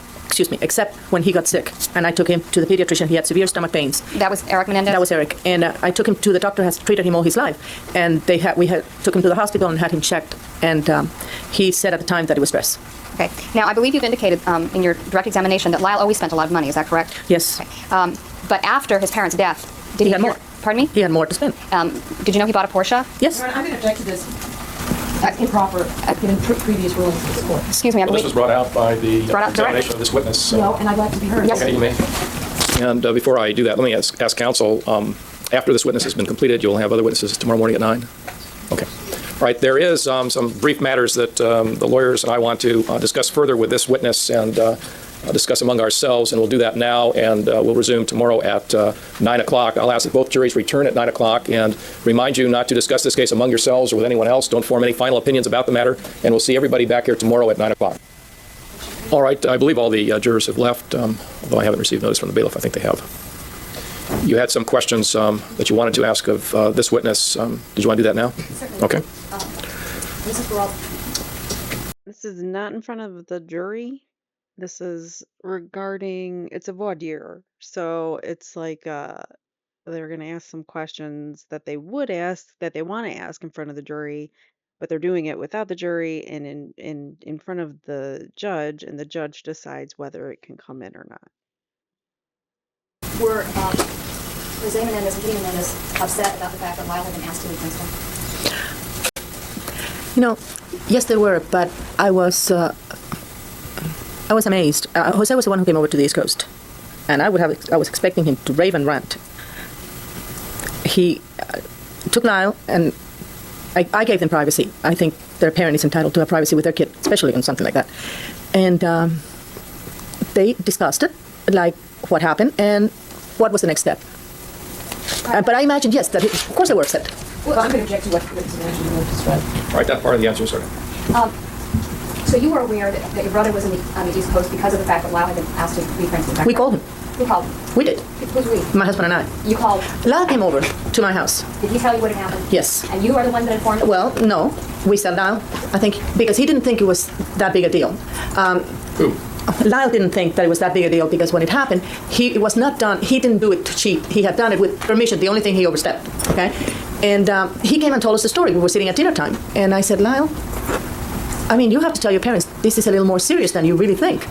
when he got sick, and I took him to the pediatrician. He had severe stomach pains. That was Eric Menendez? That was Eric, and I took him to the doctor who has treated him all his life, and we took him to the hospital and had him checked, and he said at the time that it was stress. Okay. Now, I believe you've indicated in your direct examination that Lyle always spent a lot of money. Is that correct? Yes. Okay. But after his parents' death, did He had more. Pardon me? He had more to spend. Did you know he bought a Porsche? Yes. I'm going to object to this improper in previous rulings of this court. Excuse me. I Well, this believe. was brought out by the Brought out examination of this witness. So. No, and I'd like to be heard. Yes. Okay, you may. And before I do that, let me ask counsel, after this witness has been completed, you'll have other witnesses tomorrow morning at 9? Okay. All right, there is some brief matters that the lawyers and I want to discuss further with this witness and discuss among ourselves, and we'll do that now, and we'll resume tomorrow at 9 o'clock. I'll ask that both juries return at 9 o'clock and remind you not to discuss this case among yourselves or with anyone else. Don't form any final opinions about the matter, and we'll see everybody back here tomorrow at 9 o'clock. All right, I believe all the jurors have left, although I haven't received notice from the bailiff. I think they have. You had some questions that you wanted to ask of this witness. Did you want to do that now? Certainly. Okay. Mrs. Peralta. This is not in front of the jury. This is regarding, it's a voir dire. So it's like they're going to ask some questions that they would ask, that they want to ask in front of the jury, but they're doing it without the jury and in front of the judge, and the judge decides whether it can come in or not. Were Jose Menendez and Kitty Menendez upset about the fact that Lyle had been asked to leave Princeton? Yes, they were, but I was amazed. Jose was the one who came over to the East Coast, and I was expecting him to rave and rant. He took Lyle, and I gave them privacy. I think their parent is entitled to have privacy with their kid, especially on something like that. And they discussed it, like what happened and what was the next step. But I imagined, yes, that of course they were upset. Well, I'm going to object to what the answer you described. All right, that part of the answer is certain. So you were aware that your brother was on the East Coast because of the fact that Lyle had been asked to leave Princeton? We called him. Who called? We did. Who's we? My husband and I. You called. Lyle came over to my house. Did he tell you what had happened? Yes. And you are the one that informed him? Well, no. We said Lyle, I think, because he didn't think it was that big a deal. Who? Lyle didn't think that it was that big a deal because when it happened, it was not done. He didn't do it to cheat. He had done it with permission. The only thing he overstepped. Okay, and he came and told us the story. We were sitting at dinner time, and I said, Lyle, I mean, you have to tell your parents this is a little more serious than you really think.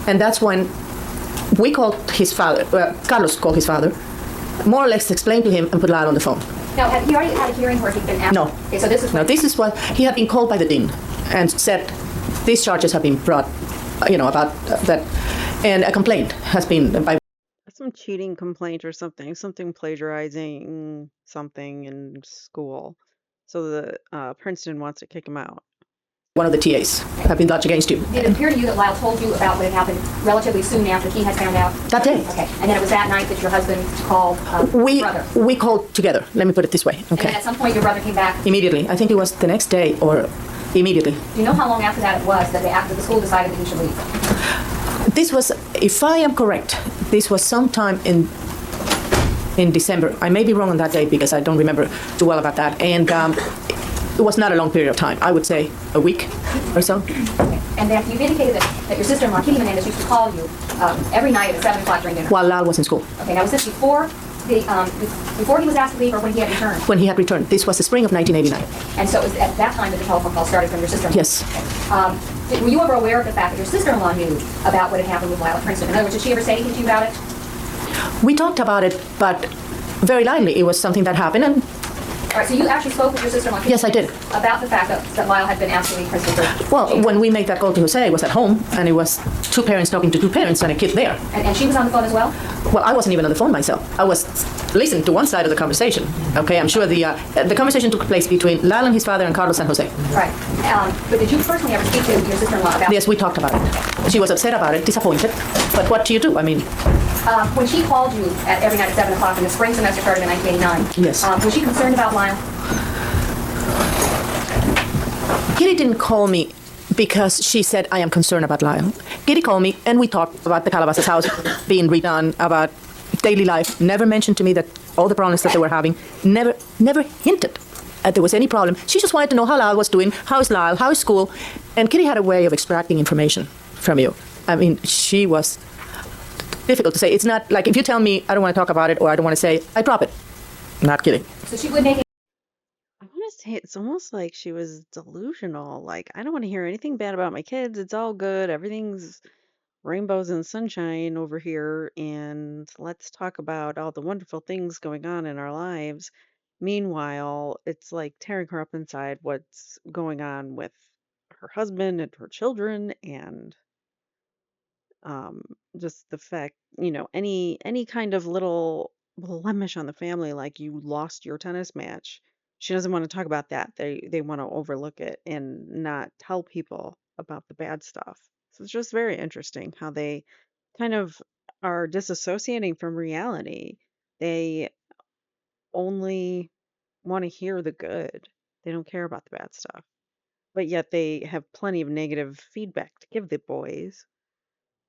And that's when we called his father. Carlos called his father, more or less explained to him, and put Lyle on the phone. Now, had he already had a hearing where he'd been asked? No. Okay, so this is No, this is what he had been called by the dean and said these charges have been brought, about that, and a complaint has been by Some cheating complaint or something plagiarizing something in school. So the Princeton wants to kick him out. one of the TAs have been lodged against you. Did it appear to you that Lyle told you about what had happened relatively soon after he had found out? That day. Okay, and then it was that night that your husband called brother? We called together. Let me put it this way. And then Okay. at some point your brother came back. Immediately. I think it was the next day or immediately. Do you know how long after that it was that the school decided that he should leave? This was, if I am correct, this was sometime in December. I may be wrong on that date because I don't remember too well about that. And It was not a long period of time. I would say a week or so. And then you've indicated that your sister-in-law, Kitty Menendez, used to call you every night at 7 o'clock during dinner. While Lal was in school. Okay, now was this before before he was asked to leave or when he had returned? When he had returned. This was the spring of 1989. And so it was at that time that the telephone call started from your sister-in-law? Yes. Were you ever aware of the fact that your sister-in-law knew about what had happened with Lyle at Princeton? In other words, did she ever say anything to you about it? We talked about it, but very lightly. It was something that happened, and All right, so you actually spoke with your sister-in-law? Yes, I did. About the fact that Lyle had been asked to leave Princeton for... well, when we made that call to Jose, it was at home, and it was two parents talking to two parents and a kid there. And she was on the phone as well? Well, I wasn't even on the phone myself. I was listening to one side of the conversation. Okay, I'm sure the conversation took place between Lal and his father and Carlos and Jose. Right. But did you personally ever speak to your sister-in-law about... Yes, we talked about it. She was upset about it, disappointed. But what do you do? I mean... when she called you every night at 7 o'clock and the spring semester started in 1989, Yes. Was she concerned about Lyle? Kitty didn't call me because she said, I am concerned about Lyle. Kitty called me, and we talked about the Calabasas house being redone, about daily life. Never mentioned to me that all the problems that they were having. Never hinted that there was any problem. She just wanted to know how Lyle was doing, how is Lyle, how is school. And Kitty had a way of extracting information from you. I mean, she was difficult to say. It's not like if you tell me I don't want to talk about it or I don't want to say, I drop it. Not kidding. So she would make it... I want to say it's almost like she was delusional. Like, I don't want to hear anything bad about my kids. It's all good. Everything's rainbows and sunshine over here. And let's talk about all the wonderful things going on in our lives. Meanwhile, it's like tearing her up inside what's going on with her husband and her children and um just the fact, any kind of little blemish on the family, like you lost your tennis match. She doesn't want to talk about that. They want to overlook it and not tell people about the bad stuff. So it's just very interesting how they kind of are disassociating from reality. They only want to hear the good. They don't care about the bad stuff, but yet they have plenty of negative feedback to give the boys,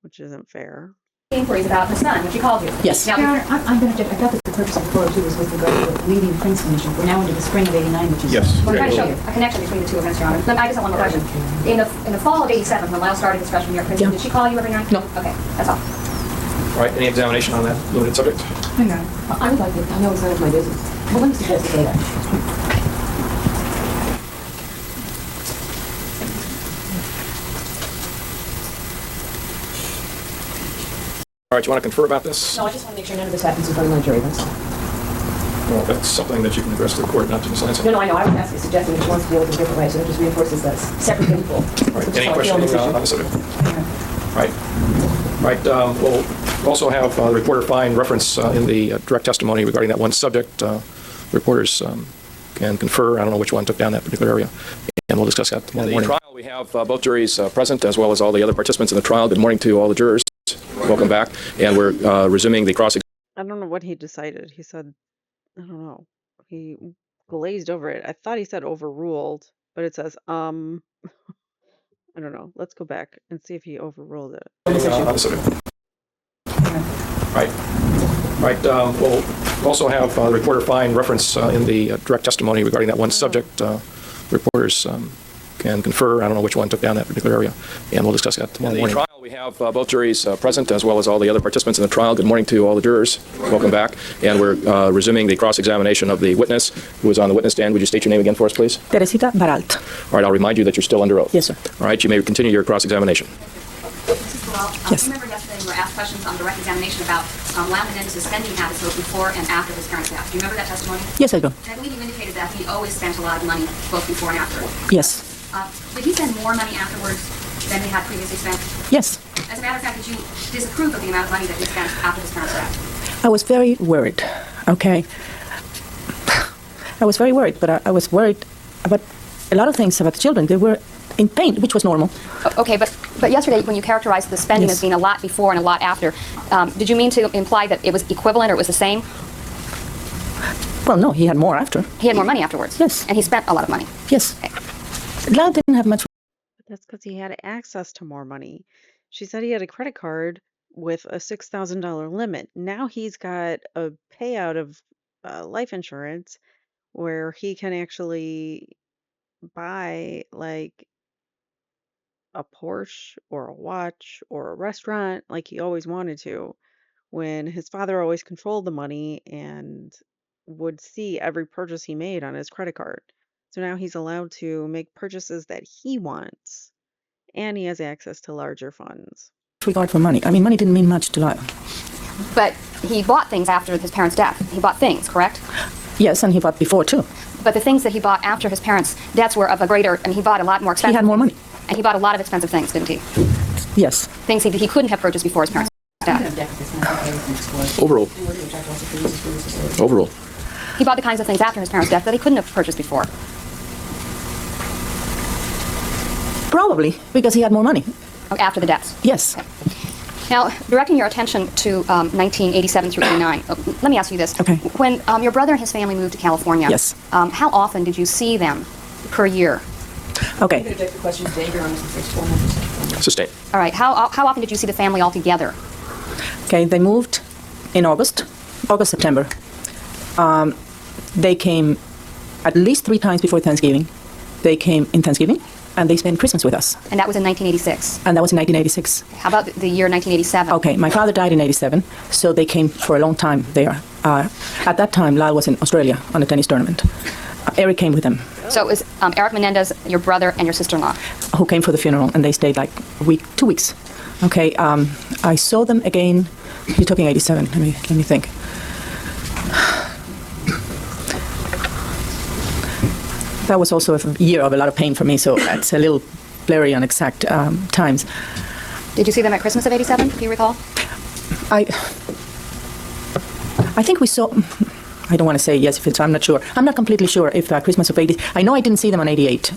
which isn't fair. inquiries about her son when she called you. Yes. Now, Karen, I'm going to check. I thought that the purpose of the photo too was with regard to leaving Princeton mission. We're now into the spring of '89, which is... Yes. we're trying to show you a connection between the two events, Your Honor. I just have one more question. In the fall of '87, when Lyle started his freshman year at Princeton, Yeah. did she call you every night? No. Okay, that's all. All right, any examination on that limited subject? Hang on. I would like to... I know it's none of my business. But let me suggest the data. All right, you want to confer about this? No, I just want to make sure none of this happens in front of my jury. That's all. Well, that's something that you can address to the court, not to Ms. Lansing. No, I know. I was asking, suggesting that she wants to deal with it a different way, so it just reinforces that separate and equal. All right, any questioning on the subject? Right. Right. We'll also have the reporter find reference in the direct testimony regarding that one subject. Reporters can confer. I don't know which one took down that particular area, and we'll discuss that tomorrow morning. In the trial, we have both juries present, as well as all the other participants in the trial. Good morning to all the jurors. Welcome back, and we're resuming the cross. I don't know what he decided. He said, I don't know. He glazed over it. I thought he said overruled, but it says, I don't know. Let's go back and see if he overruled it. On the subject. Right. Right. We'll also have the reporter find reference in the direct testimony regarding that one subject. Reporters can confer. I don't know which one took down that particular area, and we'll discuss that tomorrow morning. In the trial, we have both juries present, as well as all the other participants in the trial. Good morning to all the jurors. Welcome back, and we're resuming the cross-examination of the witness who is on the witness stand. Would you state your name again for us, please? Teresita Baralt. All right. I'll remind you that you're still under oath. Yes, sir. All right. You may continue your cross-examination. Yes. You remember yesterday you were asked questions on direct examination about Lyle Menendez's spending habits both before and after his parents' death. Do you remember that testimony? Yes, I do. I believe you indicated that he always spent a lot of money both before and after. Yes. Did he spend more money afterwards than he had previously spent? Yes. As a matter of fact, did you disapprove of the amount of money that he spent after his parents' death? I was very worried, okay? I was very worried, but I was worried about a lot of things about the children. They were in pain, which was normal. Okay, but yesterday when you characterized the spending Yes. as being a lot before and a lot after, did you mean to imply that it was equivalent or it was the same? Well, no, he had more after. He had more money afterwards? Yes. And he spent a lot of money? Yes. Lyle didn't have much. But that's because he had access to more money. She said he had a credit card with a $6,000 limit. Now he's got a payout of life insurance where he can actually buy like a Porsche or a watch or a restaurant like he always wanted to when his father always controlled the money and would see every purchase he made on his credit card. So now he's allowed to make purchases that he wants and he has access to larger funds. Regard for money. I mean, money didn't mean much to Lyle. But he bought things after his parents' death. He bought things, correct? Yes, and he bought before too. But the things that he bought after his parents' deaths were of a greater, and he bought a lot more expensive. He had more money. And he bought a lot of expensive things, didn't he? Yes. Things he couldn't have purchased before his parents' death. Overall. Overall. He bought the kinds of things after his parents' death that he couldn't have purchased before. Probably because he had more money. After the deaths. Yes. Now, directing your attention to 1987 through 89, let me ask you this. Okay. When your brother and his family moved to California, Yes. How often did you see them per year? Okay. Sustained. All right. How often did you see the family all together? Okay. They moved in August, September. They came at least 3 times before Thanksgiving. They came in Thanksgiving, and they spent Christmas with us. And that was in 1986. And that was in 1986. How about the year 1987? Okay, my father died in 87, so they came for a long time there. At that time, Lyle was in Australia on a tennis tournament. Eric came with them, So it was Eric Menendez, your brother, and your sister-in-law. who came for the funeral, and they stayed like a week, 2 weeks. Okay, I saw them again. You're talking 87. Let me think. That was also a year of a lot of pain for me, so it's a little blurry on exact times. Did you see them at Christmas of 87, do you recall? I think we saw. I don't want to say yes if it's. I'm not sure. I'm not completely sure if Christmas of 80. I know I didn't see them on 88.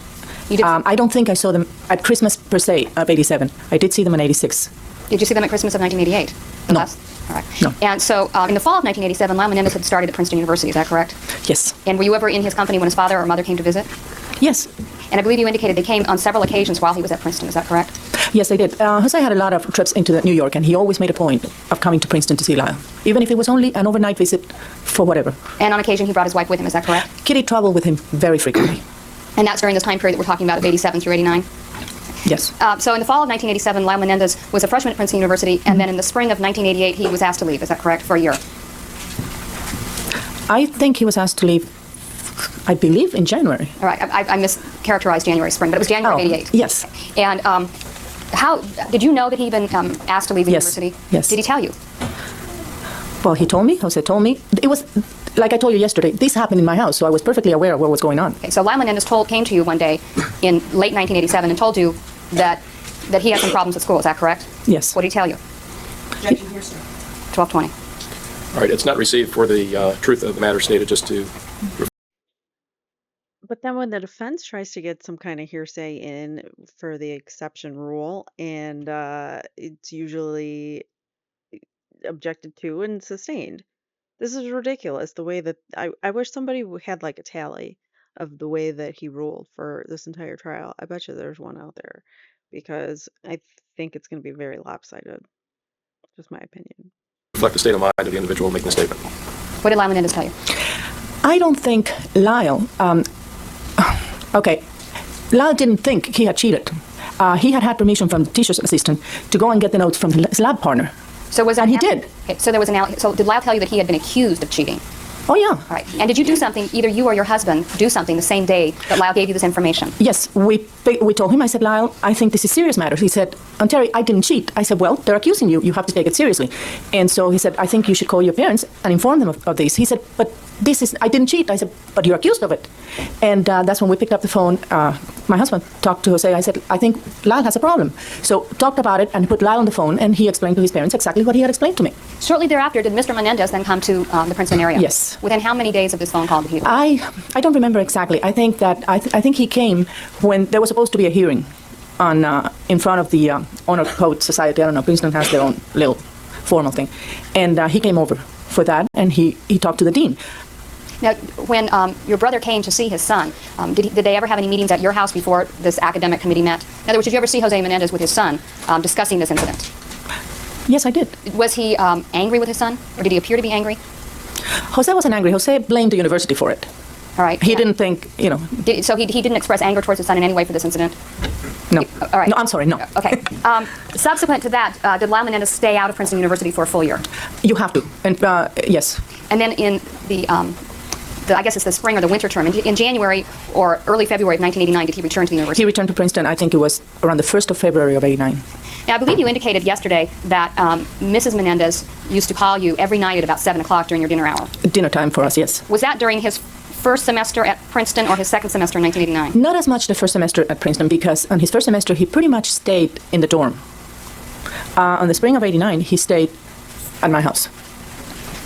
You did, I don't think I saw them at Christmas per se of 87. I did see them in 86. did you see them at Christmas of 1988? No. All right. No. And so in the fall of 1987, Lyle Menendez had started at Princeton University, is that correct? Yes. And were you ever in his company when his father or mother came to visit? Yes. And I believe you indicated they came on several occasions while he was at Princeton, is that correct? Yes, I did. Jose had a lot of trips into New York, and he always made a point of coming to Princeton to see Lyle, even if it was only an overnight visit for whatever. And on occasion he brought his wife with him, is that correct? Kitty traveled with him very frequently. And that's during this time period that we're talking about of 87 through 89? Yes. So in the fall of 1987, Lyle Menendez was a freshman at Princeton University, and then in the spring of 1988, he was asked to leave. Is that correct? For a year. I think he was asked to leave, I believe, in January. All right. I mischaracterized January, spring, but it was January of 88. Yes. And how did you know that he'd been asked to leave the Yes. university? Yes. Did he tell you? Well, he told me. Jose told me. It was, like I told you yesterday, this happened in my house, so I was perfectly aware of what was going on. Okay. So Lyle Menendez came to you one day in late 1987 and told you that he had some problems at school. Is that correct? Yes. What did he tell you? Objection here, sir. 1220. All right, it's not received for the truth of the matter stated, just to... But then when the defense tries to get some kind of hearsay in for the exception rule, and it's usually objected to and sustained. This is ridiculous. The way that I wish somebody had like a tally of the way that he ruled for this entire trial. I bet you there's one out there because I think it's going to be very lopsided. Just my opinion. reflect the state of mind of the individual making the statement. What did Lyle Menendez tell you? I don't think Lyle, okay, Lyle didn't think he had cheated. He had permission from the teacher's assistant to go and get the notes from his lab partner. So was And he an- did. Okay, so there was so did Lyle tell you that he had been accused of cheating? Oh, yeah. All right. And did you do something, either you or your husband, do something the same day that Lyle gave you this information? Yes, we told him, I said, Lyle, I think this is serious matters. He said, Terry, I didn't cheat. I said, well, they're accusing you. You have to take it seriously. And so he said, I think you should call your parents and inform them of this. He said, but I didn't cheat. I said, but you're accused of it. And that's when we picked up the phone. My husband talked to Jose. I said, I think Lyle has a problem. So talked about it and put Lyle on the phone, and he explained to his parents exactly what he had explained to me. Shortly thereafter, did Mr. Menendez then come to the Princeton area? Yes. Within how many days of this phone call did he leave? I don't remember exactly. I think that I think he came when there was supposed to be a hearing on in front of the Honor Code Society. I don't know. Princeton has their own little formal thing, and he came over for that, and he talked to the dean. Now, when your brother came to see his son, did they ever have any meetings at your house before this academic committee met? In other words, did you ever see Jose Menendez with his son discussing this incident? Yes, I did. Was he angry with his son, or did he appear to be angry? Jose wasn't angry. Jose blamed the university for it. All right. He didn't think, So he didn't express anger towards his son in any way for this incident? no. All right. No, I'm sorry, no. Okay. Subsequent to that, did Lyle Menendez stay out of Princeton University for a full year? You have to. And yes. And then in the I guess it's the spring or the winter term, in January or early February of 1989, did he return to the university? He returned to Princeton, I think it was around the 1st of February of 89. Now, I believe you indicated yesterday that Mrs. Menendez used to call you every night at about 7 o'clock during your dinner hour. Dinner time for us, yes. Was that during his first semester at Princeton or his second semester in 1989? Not as much the first semester at Princeton, because on his first semester, he pretty much stayed in the dorm. On the spring of 89, he stayed at my house.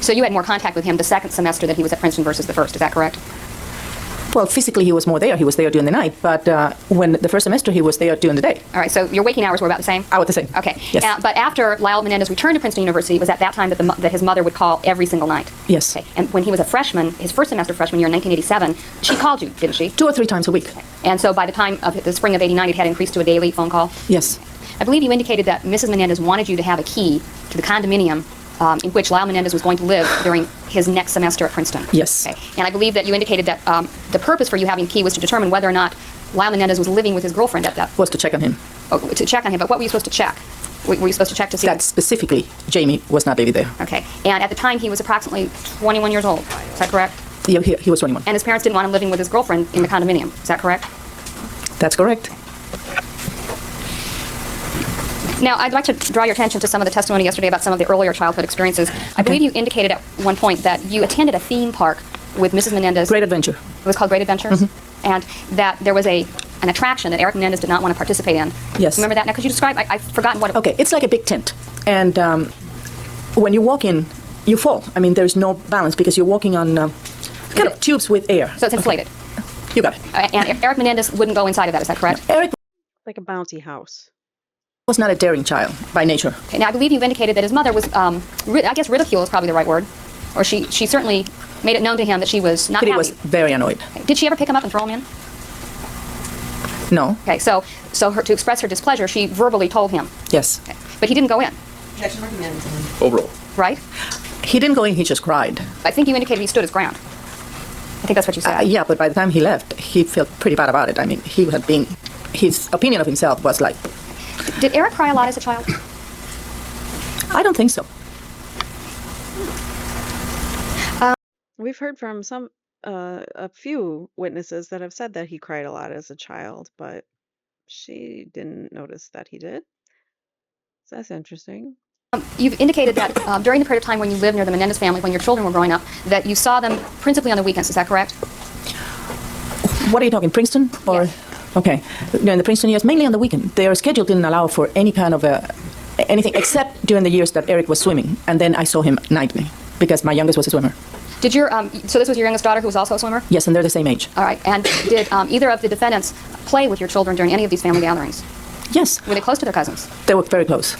So you had more contact with him the second semester that he was at Princeton versus the first, is that correct? Well, physically he was more there. He was there during the night. But when the first semester, he was there during the day. All right, so your waking hours were about the same? About the same. Okay. Yes. But after Lyle Menendez returned to Princeton University, it was at that time that his mother would call every single night? Yes. Okay. And when he was a freshman, his first semester freshman year in 1987, she called you, didn't she? 2 or 3 times a week. And so by the time of the spring of 89, it had increased to a daily phone call? Yes. I believe you indicated that Mrs. Menendez wanted you to have a key to the condominium in which Lyle Menendez was going to live during his next semester at Princeton. Yes. Okay. And I believe that you indicated that the purpose for you having a key was to determine whether or not Lyle Menendez was living with his girlfriend at that. Was to check on him. Oh, to check on him. But what were you supposed to check? Were you supposed to check to see? That specifically, Jamie was not living there. Okay. And at the time, he was approximately 21 years old. Is that correct? He was 21. And his parents didn't want him living with his girlfriend in the condominium. Is that correct? That's correct. Now, I'd like to draw your attention to some of the testimony yesterday about some of the earlier childhood experiences. I believe you indicated at one point that you attended a theme park with Mrs. Menendez. Great Adventure. It was called Great Adventures? And that there was an attraction that Eric Menendez did not want to participate in. Yes. Remember that? Now, could you describe? I've forgotten what it was. Okay, it's like a big tent. And when you walk in, you fall. I mean, there's no balance because you're walking on kind of tubes with air. So it's inflated. You got it. And Eric Menendez wouldn't go inside of that. Is that correct? Eric Like a bouncy house. was not a daring child by nature. Okay, now, I believe you've indicated that his mother was, I guess ridicule is probably the right word. Or she certainly made it known to him that she was not He happy. was very annoyed. Okay. Did she ever pick him up and throw him in? No. Okay, so to express her displeasure, she verbally told him. Yes. Okay. But he didn't go in, Overall. right? He didn't go in, he just cried. I think you indicated he stood his ground. I think that's what you said. Yeah, but by the time he left, he felt pretty bad about it. I mean, his opinion of himself was like, Did Eric cry a lot as a child? I don't think so. We've heard from a few witnesses that have said that he cried a lot as a child, but she didn't notice that he did. So that's interesting. You've indicated that during the period of time when you lived near the Menendez family, when your children were growing up, that you saw them principally on the weekends. Is that correct? What are you talking, Princeton? Or Yes. Okay. During the Princeton years, mainly on the weekend. Their schedule didn't allow for any kind of anything except during the years that Eric was swimming. And then I saw him nightly because my youngest was a swimmer. Did your so this was your youngest daughter who was also a swimmer? Yes, and they're the same age. All right. And did either of the defendants play with your children during any of these family gatherings? Yes, Were they close to their cousins? they were very close.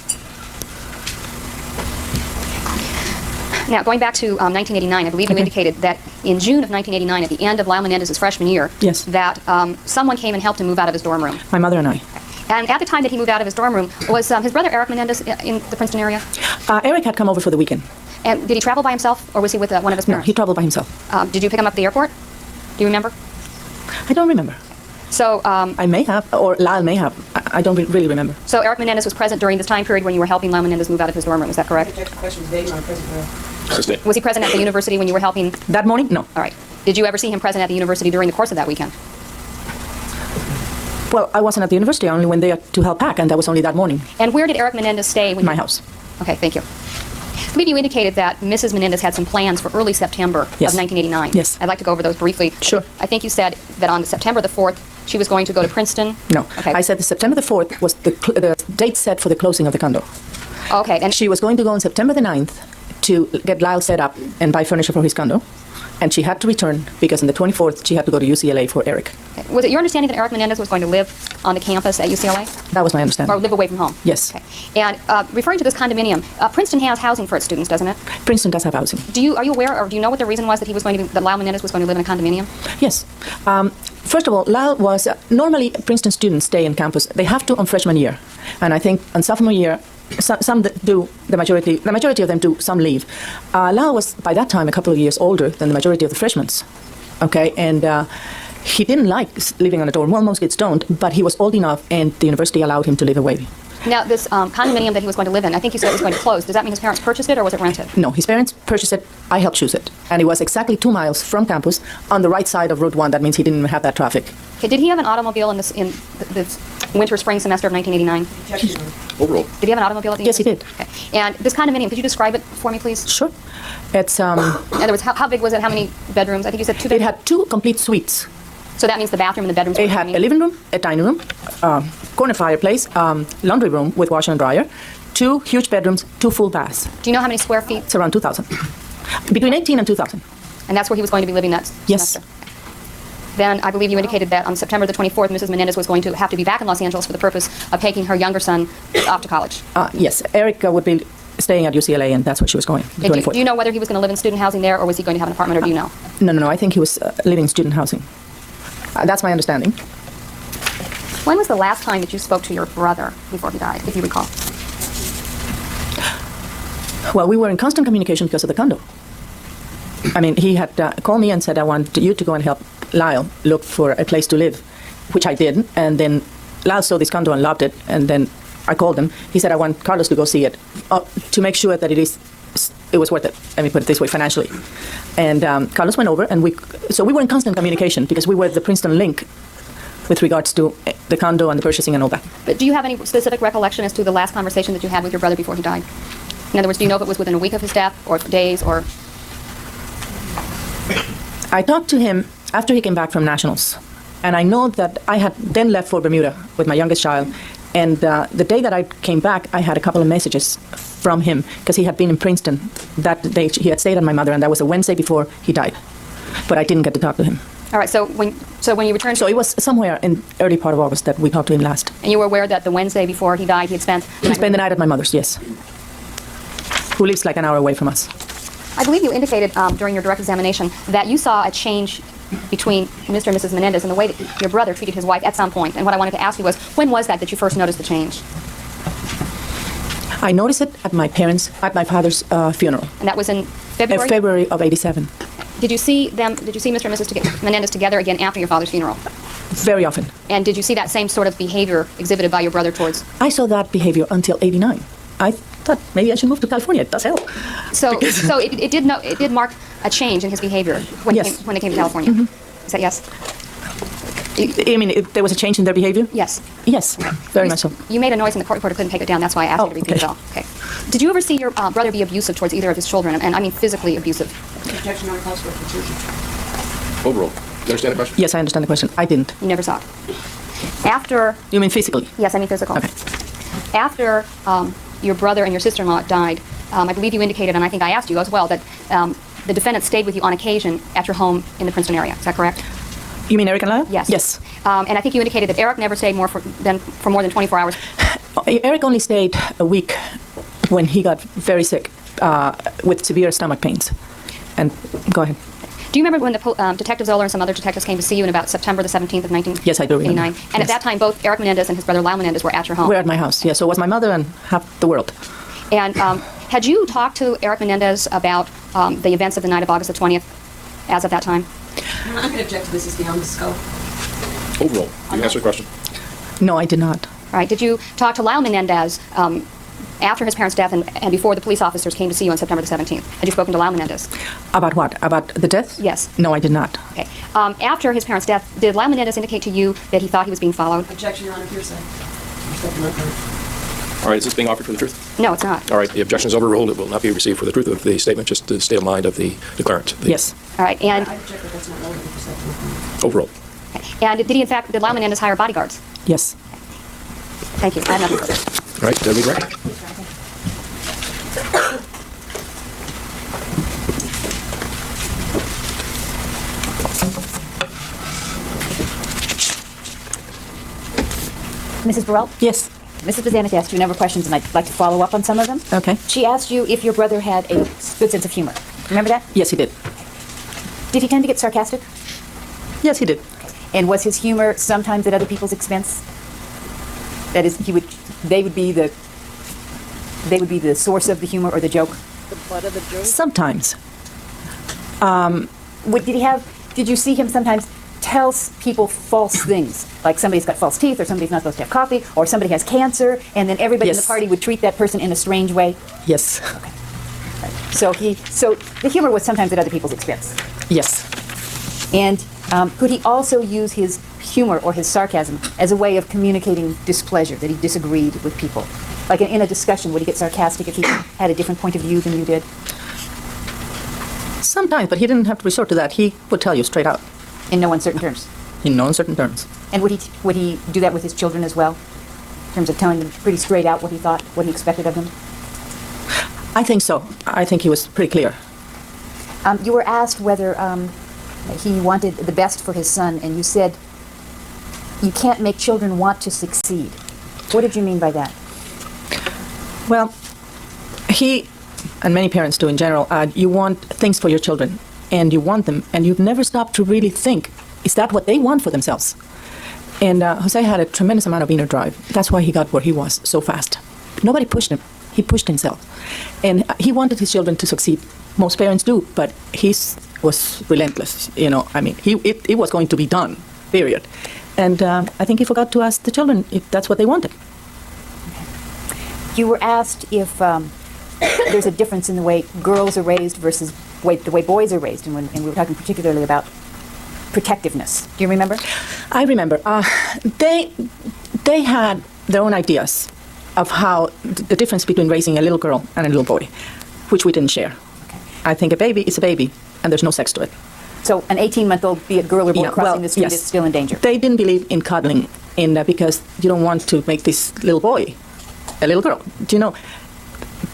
Now, going back to 1989, I believe you indicated that in June of 1989, at the end of Lyle Menendez's freshman year, Yes. that someone came and helped him move out of his dorm room. My mother and I. And at the time that he moved out of his dorm room, was his brother Eric Menendez in the Princeton area? Eric had come over for the weekend. And did he travel by himself, or was he with one of his No, parents? he traveled by himself. Did you pick him up at the airport? Do you remember? I don't remember. So, I may have, or Lyle may have. I don't really remember. so Eric Menendez was present during this time period when you were helping Lyle Menendez move out of his dorm room. Is that correct? Assistant. Was he present at the university when you were helping? That morning? No. All right. Did you ever see him present at the university during the course of that weekend? Well, I wasn't at the university. I only went there to help pack, and that was only that morning. And where did Eric Menendez stay? When My house. Okay, thank you. I believe you indicated that Mrs. Menendez had some plans for early September Yes. of 1989. Yes. I'd like to go over those briefly. Sure. I think you said that on September the 4th, she was going to go to Princeton. No. Okay. I said that September the 4th was the date set for the closing of the condo. Okay, and She was going to go on September the 9th to get Lyle set up and buy furniture for his condo. And she had to return because on the 24th, she had to go to UCLA for Eric. was it your understanding that Eric Menendez was going to live on the campus at UCLA? That was my Or understanding. live away from home? Yes. Okay. And referring to this condominium, Princeton has housing for its students, doesn't it? Princeton does have housing. Are you aware, or do you know what the reason was that that Lyle Menendez was going to live in a condominium? Yes. First of all, Lyle was normally Princeton students stay in campus. They have to on freshman year, and I think on sophomore year, some that do. The majority of them do. Some leave. Lyle was by that time a couple of years older than the majority of the freshmen. Okay, and he didn't like living on a dorm. Well, most kids don't, but he was old enough, and the university allowed him to live away. Now, this condominium that he was going to live in, I think you said it was going to close. Does that mean his parents purchased it, or was it rented? No, his parents purchased it. I helped choose it, and it was exactly 2 miles from campus on the right side of Route 1. That means he didn't even have that traffic. Okay, did he have an automobile in this winter spring semester of 1989? Overall. Did he have an automobile at the Yes, he university? did. Okay. And this condominium, could you describe it for me, please? Sure. It's In other words, how big was it? How many bedrooms? I think you said 2 it bedrooms. had 2 complete suites. So that means the bathroom and the bedrooms were It had tiny? a living room, a dining room, corner fireplace, laundry room with washer and dryer, 2 huge bedrooms, 2 full baths. Do you know how many square feet? It's around 2,000. Between 18 and 2,000. And that's where he was going to be living that Yes. semester? Then I believe you indicated that on September the 24th, Mrs. Menendez was going to have to be back in Los Angeles for the purpose of taking her younger son off to college. Yes, Eric would be staying at UCLA, and that's where she was going. the And do 24th. you know whether he was going to live in student housing there, or was he going to have an apartment, or do you know? No. I think he was living in student housing. That's my understanding. When was the last time that you spoke to your brother before he died, if you recall? Well, we were in constant communication because of the condo. I mean, he had called me and said, I want you to go and help Lyle look for a place to live, which I did. And then Lyle saw this condo and loved it. And then I called him. He said, I want Carlos to go see it to make sure that it was worth it. Let me put it this way, financially. And Carlos went over, and we were in constant communication because we were the Princeton link with regards to the condo and the purchasing and all that. But do you have any specific recollection as to the last conversation that you had with your brother before he died? In other words, do you know if it was within a week of his death, or days, or... I talked to him after he came back from nationals, and I know that I had then left for Bermuda with my youngest child, and the day that I came back, I had a couple of messages from him because he had been in Princeton that day. He had stayed on my mother, and that was a Wednesday before he died, but I didn't get to talk to him. All right, so when you returned... So it was somewhere in early part of August that we talked to him last. And you were aware that the Wednesday before he died, he had spent... He spent the night at my mother's, yes, who lives like an hour away from us. I believe you indicated during your direct examination that you saw a change between Mr. and Mrs. Menendez in the way that your brother treated his wife at some point. And what I wanted to ask you was, when was that you first noticed the change? I noticed it at my father's funeral. And that was in February? February of '87. Did you see Mr. and Mrs. Menendez together again after your father's funeral? Very often. And did you see that same sort of behavior exhibited by your brother towards... I saw that behavior until '89. I thought maybe I should move to California. It does help. So it did mark a change in his behavior when Yes. when they came to California. Mm-hmm. Is that yes? I mean, if there was a change in their behavior? Yes. Yes, very much so. You made a noise and the court reporter couldn't take it down. That's why I asked you to repeat okay. it all. Okay. Did you ever see your brother be abusive towards either of his children? And I mean physically abusive. Objection on calls for conclusion. Overall. You understand the question? Yes, I understand the question. I didn't. You never saw it. After... You mean physically? Yes, I mean physical. Okay. After your brother and your sister-in-law died, I believe you indicated, and I think I asked you as well, that the defendant stayed with you on occasion at your home in the Princeton area. Is that correct? You mean Eric and Lyle? Yes. Yes. And I think you indicated that Eric never stayed for more than 24 hours. Eric only stayed a week when he got very sick with severe stomach pains. And go ahead. Do you remember when the Detective Zoller and some other detectives came to see you in about September the 17th of 1989? Yes, I do remember. And Yes. at that time, both Eric Menendez and his brother Lyle Menendez were at your home. We're at my house. Yeah, so it was my mother and half the world. And had you talked to Eric Menendez about the events of the night of August the 20th as of that time? I'm going to object to this as beyond the scope. Overall. You answer the question. No, I did not. All right. Did you talk to Lyle Menendez after his parents' death and before the police officers came to see you on September the 17th? Had you spoken to Lyle Menendez? About what? About the death? Yes. No, I did not. Okay. After his parents' death, did Lyle Menendez indicate to you that he thought he was being followed? Objection, Your Honor, hearsay. All right, is this being offered for the truth? No, it's not. All right, the objection is overruled. It will not be received for the truth of the statement, just the state of mind of the declarant. Yes. All right. And I object that that's not relevant for second. Overall. did Lyle Menendez hire bodyguards? Yes. Thank you. I have nothing further. All right, read record. Mrs. Burrell? Yes. Mrs. Bazanik asked you a number of questions, and I'd like to follow up on some of them. Okay. She asked you if your brother had a good sense of humor. Remember that? Yes, he did. Did he tend to get sarcastic? Yes, he did. And was his humor sometimes at other people's expense? That is, they would be the source of the humor or the joke? Sometimes. Did he have Did you see him sometimes tell people false things? Like somebody's got false teeth, or somebody's not supposed to have coffee, or somebody has cancer, and then everybody in the Yes. party would treat that person in a strange way? Yes. So the humor was sometimes at other people's expense. Yes. And could he also use his humor or his sarcasm as a way of communicating displeasure, that he disagreed with people? Like in a discussion, would he get sarcastic if he had a different point of view than you did? Sometimes, but he didn't have to resort to that. He would tell you straight out, In no uncertain terms. in no uncertain terms. And would he do that with his children as well? In terms of telling them pretty straight out what he thought, what he expected of them? I think so. I think he was pretty clear. You were asked whether he wanted the best for his son, and you said, you can't make children want to succeed. What did you mean by that? Well, he, and many parents do in general, you want things for your children, and you want them, and you've never stopped to really think, is that what they want for themselves? And Jose had a tremendous amount of inner drive. That's why he got where he was so fast. Nobody pushed him. He pushed himself. And he wanted his children to succeed. Most parents do, but his was relentless. You know, I mean, it was going to be done, period. And I think he forgot to ask the children if that's what they wanted. You were asked if there's a difference in the way girls are raised versus the way boys are raised, and we were talking particularly about protectiveness. Do you remember? I remember. They had their own ideas of how the difference between raising a little girl and a little boy, which we didn't share. I think a baby is a baby, and there's no sex to it. So an 18-month-old, be it girl or boy, crossing the street yes. is still in danger. They didn't believe in cuddling because you don't want to make this little boy a little girl. Do you know,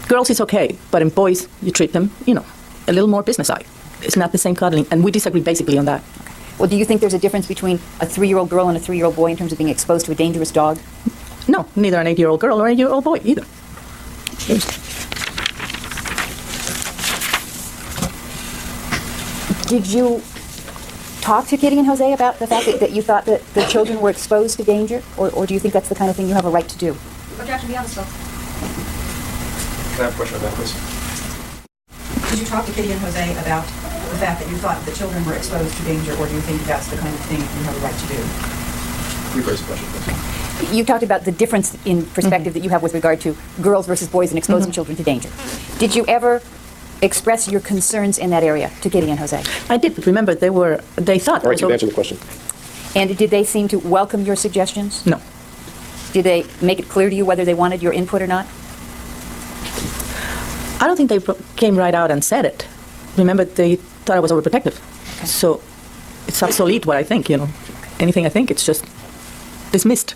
girls is okay, but in boys, you treat them, a little more business-like. It's not the same cuddling, and we disagree basically on that. Well, do you think there's a difference between a 3-year-old girl and a 3-year-old boy in terms of being exposed to a dangerous dog? No, neither an 8-year-old girl or an 8-year-old boy either. Did you talk to Kitty and Jose about the fact that you thought that the children were exposed to danger, or do you think that's the kind of thing you have a right to do? Objection, be honest, Can I have a question about that, please? Did you talk to Kitty and Jose about the fact that you thought the children were exposed to danger, or do you think that's the kind of thing you have a right to do? Rephrase the question, please. You talked about the difference in perspective that you have with regard to girls versus boys and exposing children to danger. Did you ever express your concerns in that area to Kitty and Jose? I did. Remember, they thought... All right, you've answered the question. And did they seem to welcome your suggestions? No. Did they make it clear to you whether they wanted your input or not? I don't think they came right out and said it. Remember, they thought I was overprotective. Okay. So it's obsolete what I think, Anything I think, it's just dismissed.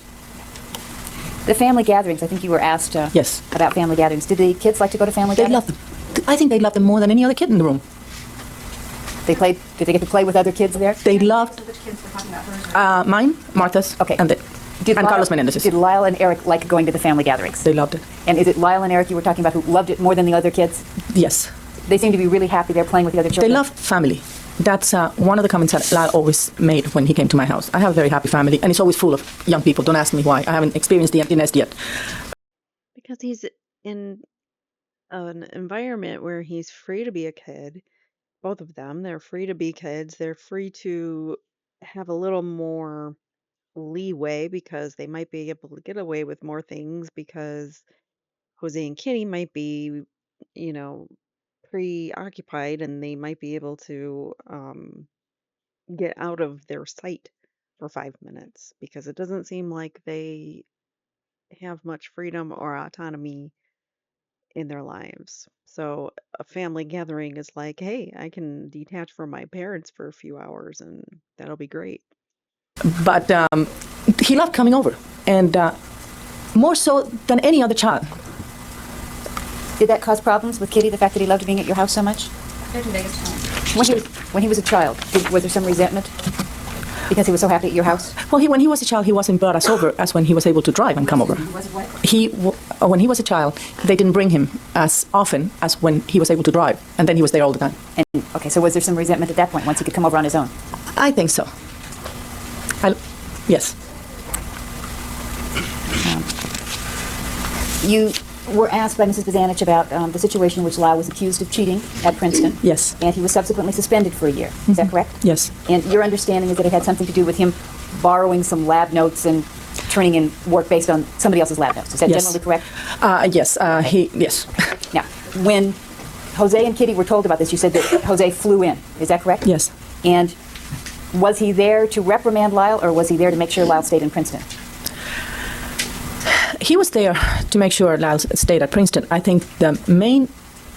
The family gatherings, I think you were asked Yes. about family gatherings. Did the kids like to go to family They gatherings? loved them. I think they loved them more than any other kid in the room. Did they get to play with other kids there? They loved Which kids were talking about first? mine, Martha's, Okay. and Carlos Menendez's. Did Lyle and Eric like going to the family gatherings? They loved it. And is it Lyle and Eric you were talking about who loved it more than the other kids? Yes. They seem to be really happy they're playing with the other They children. love family. That's one of the comments that Lyle always made when he came to my house. I have a very happy family, and it's always full of young people. Don't ask me why. I haven't experienced the empty nest yet. Because he's in an environment where he's free to be a kid. Both of them, they're free to be kids. They're free to have a little more leeway because they might be able to get away with more things because Jose and Kitty might be, preoccupied and they might be able to get out of their sight for 5 minutes because it doesn't seem like they have much freedom or autonomy in their lives. So a family gathering is like, hey, I can detach from my parents for a few hours and that'll be great. But he loved coming over, and more so than any other child. Did that cause problems with Kitty, the fact that he loved being at your house so much? Objection, Vegas time. When he was a child, was there some resentment because he was so happy at your house? Well, when he was a child, he wasn't brought us over as when he was able to drive and come over. When he was a child, they didn't bring him as often as when he was able to drive, and then he was there all the time. And okay, so was there some resentment at that point once he could come over on his own? I think so. Yes. were asked by Mrs. Bazanich about the situation in which Lyle was accused of cheating at Princeton. Yes. And he was subsequently suspended for a year. Is that correct? Yes. And your understanding is that it had something to do with him borrowing some lab notes and turning in work based on somebody else's lab notes. Is that Yes. generally correct? Yes. Yes. Now, when Jose and Kitty were told about this, you said that Jose flew in. Is that correct? Yes. And was he there to reprimand Lyle, or was he there to make sure Lyle stayed in Princeton? He was there to make sure Lyle stayed at Princeton. I think the main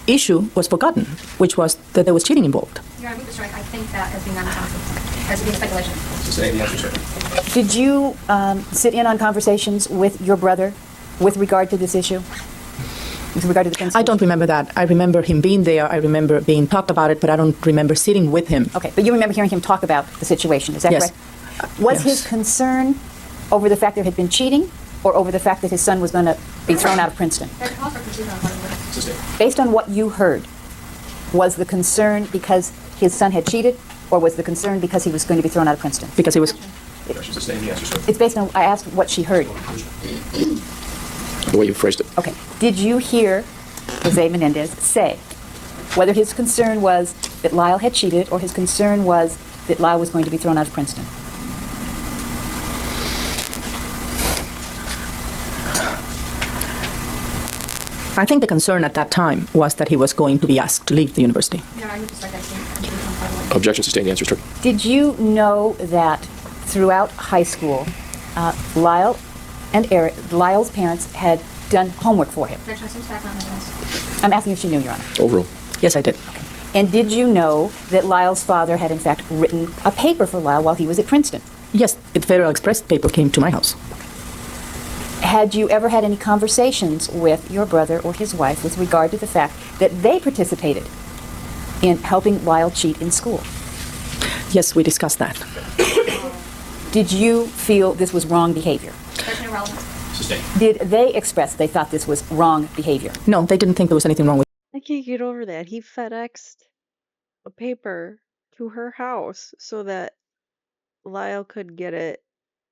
issue was forgotten, which was that there was cheating involved. Your Honor, I move to strike. I think that as being unconstitutional, as being speculation. Sustain the answer, sir. Did you sit in on conversations with your brother with regard to this issue? With regard to the Princeton? I don't remember that. I remember him being there. I remember being talked about it, but I don't remember sitting with him. Okay, but you remember hearing him talk about the situation, is that Yes. correct? Was Yes. his concern over the fact there had been cheating, or over the fact that his son was going to be thrown out of Princeton? Sustain. Based on what you heard, was the concern because his son had cheated, or was the concern because he was going to be thrown out of Princeton? Because he was. Objection, sustain the answer, sir. It's based on, I asked what she heard. The way you phrased it. Okay. Did you hear Jose Menendez say whether his concern was that Lyle had cheated, or his concern was that Lyle was going to be thrown out of Princeton? I think the concern at that time was that he was going to be asked to leave the university. Your Honor, I move to strike. As being unconstitutional. Objection, sustain the answer, sir. Did you know that throughout high school, Lyle and Eric, Lyle's parents had done homework for him? Objection, I assume fact not evidence. I'm asking if she knew, Your Honor. Overruled. Yes, I did. And did you know that Lyle's father had in fact written a paper for Lyle while he was at Princeton? Yes, the Federal Express paper came to my house. Had you ever had any conversations with your brother or his wife with regard to the fact that they participated in helping Lyle cheat in school? Yes, we discussed that. Did you feel this was wrong behavior? Objection, irrelevant. Sustain. Did they express they thought this was wrong behavior? No, they didn't think there was anything wrong with I can't get over that. He FedExed a paper to her house so that Lyle could get it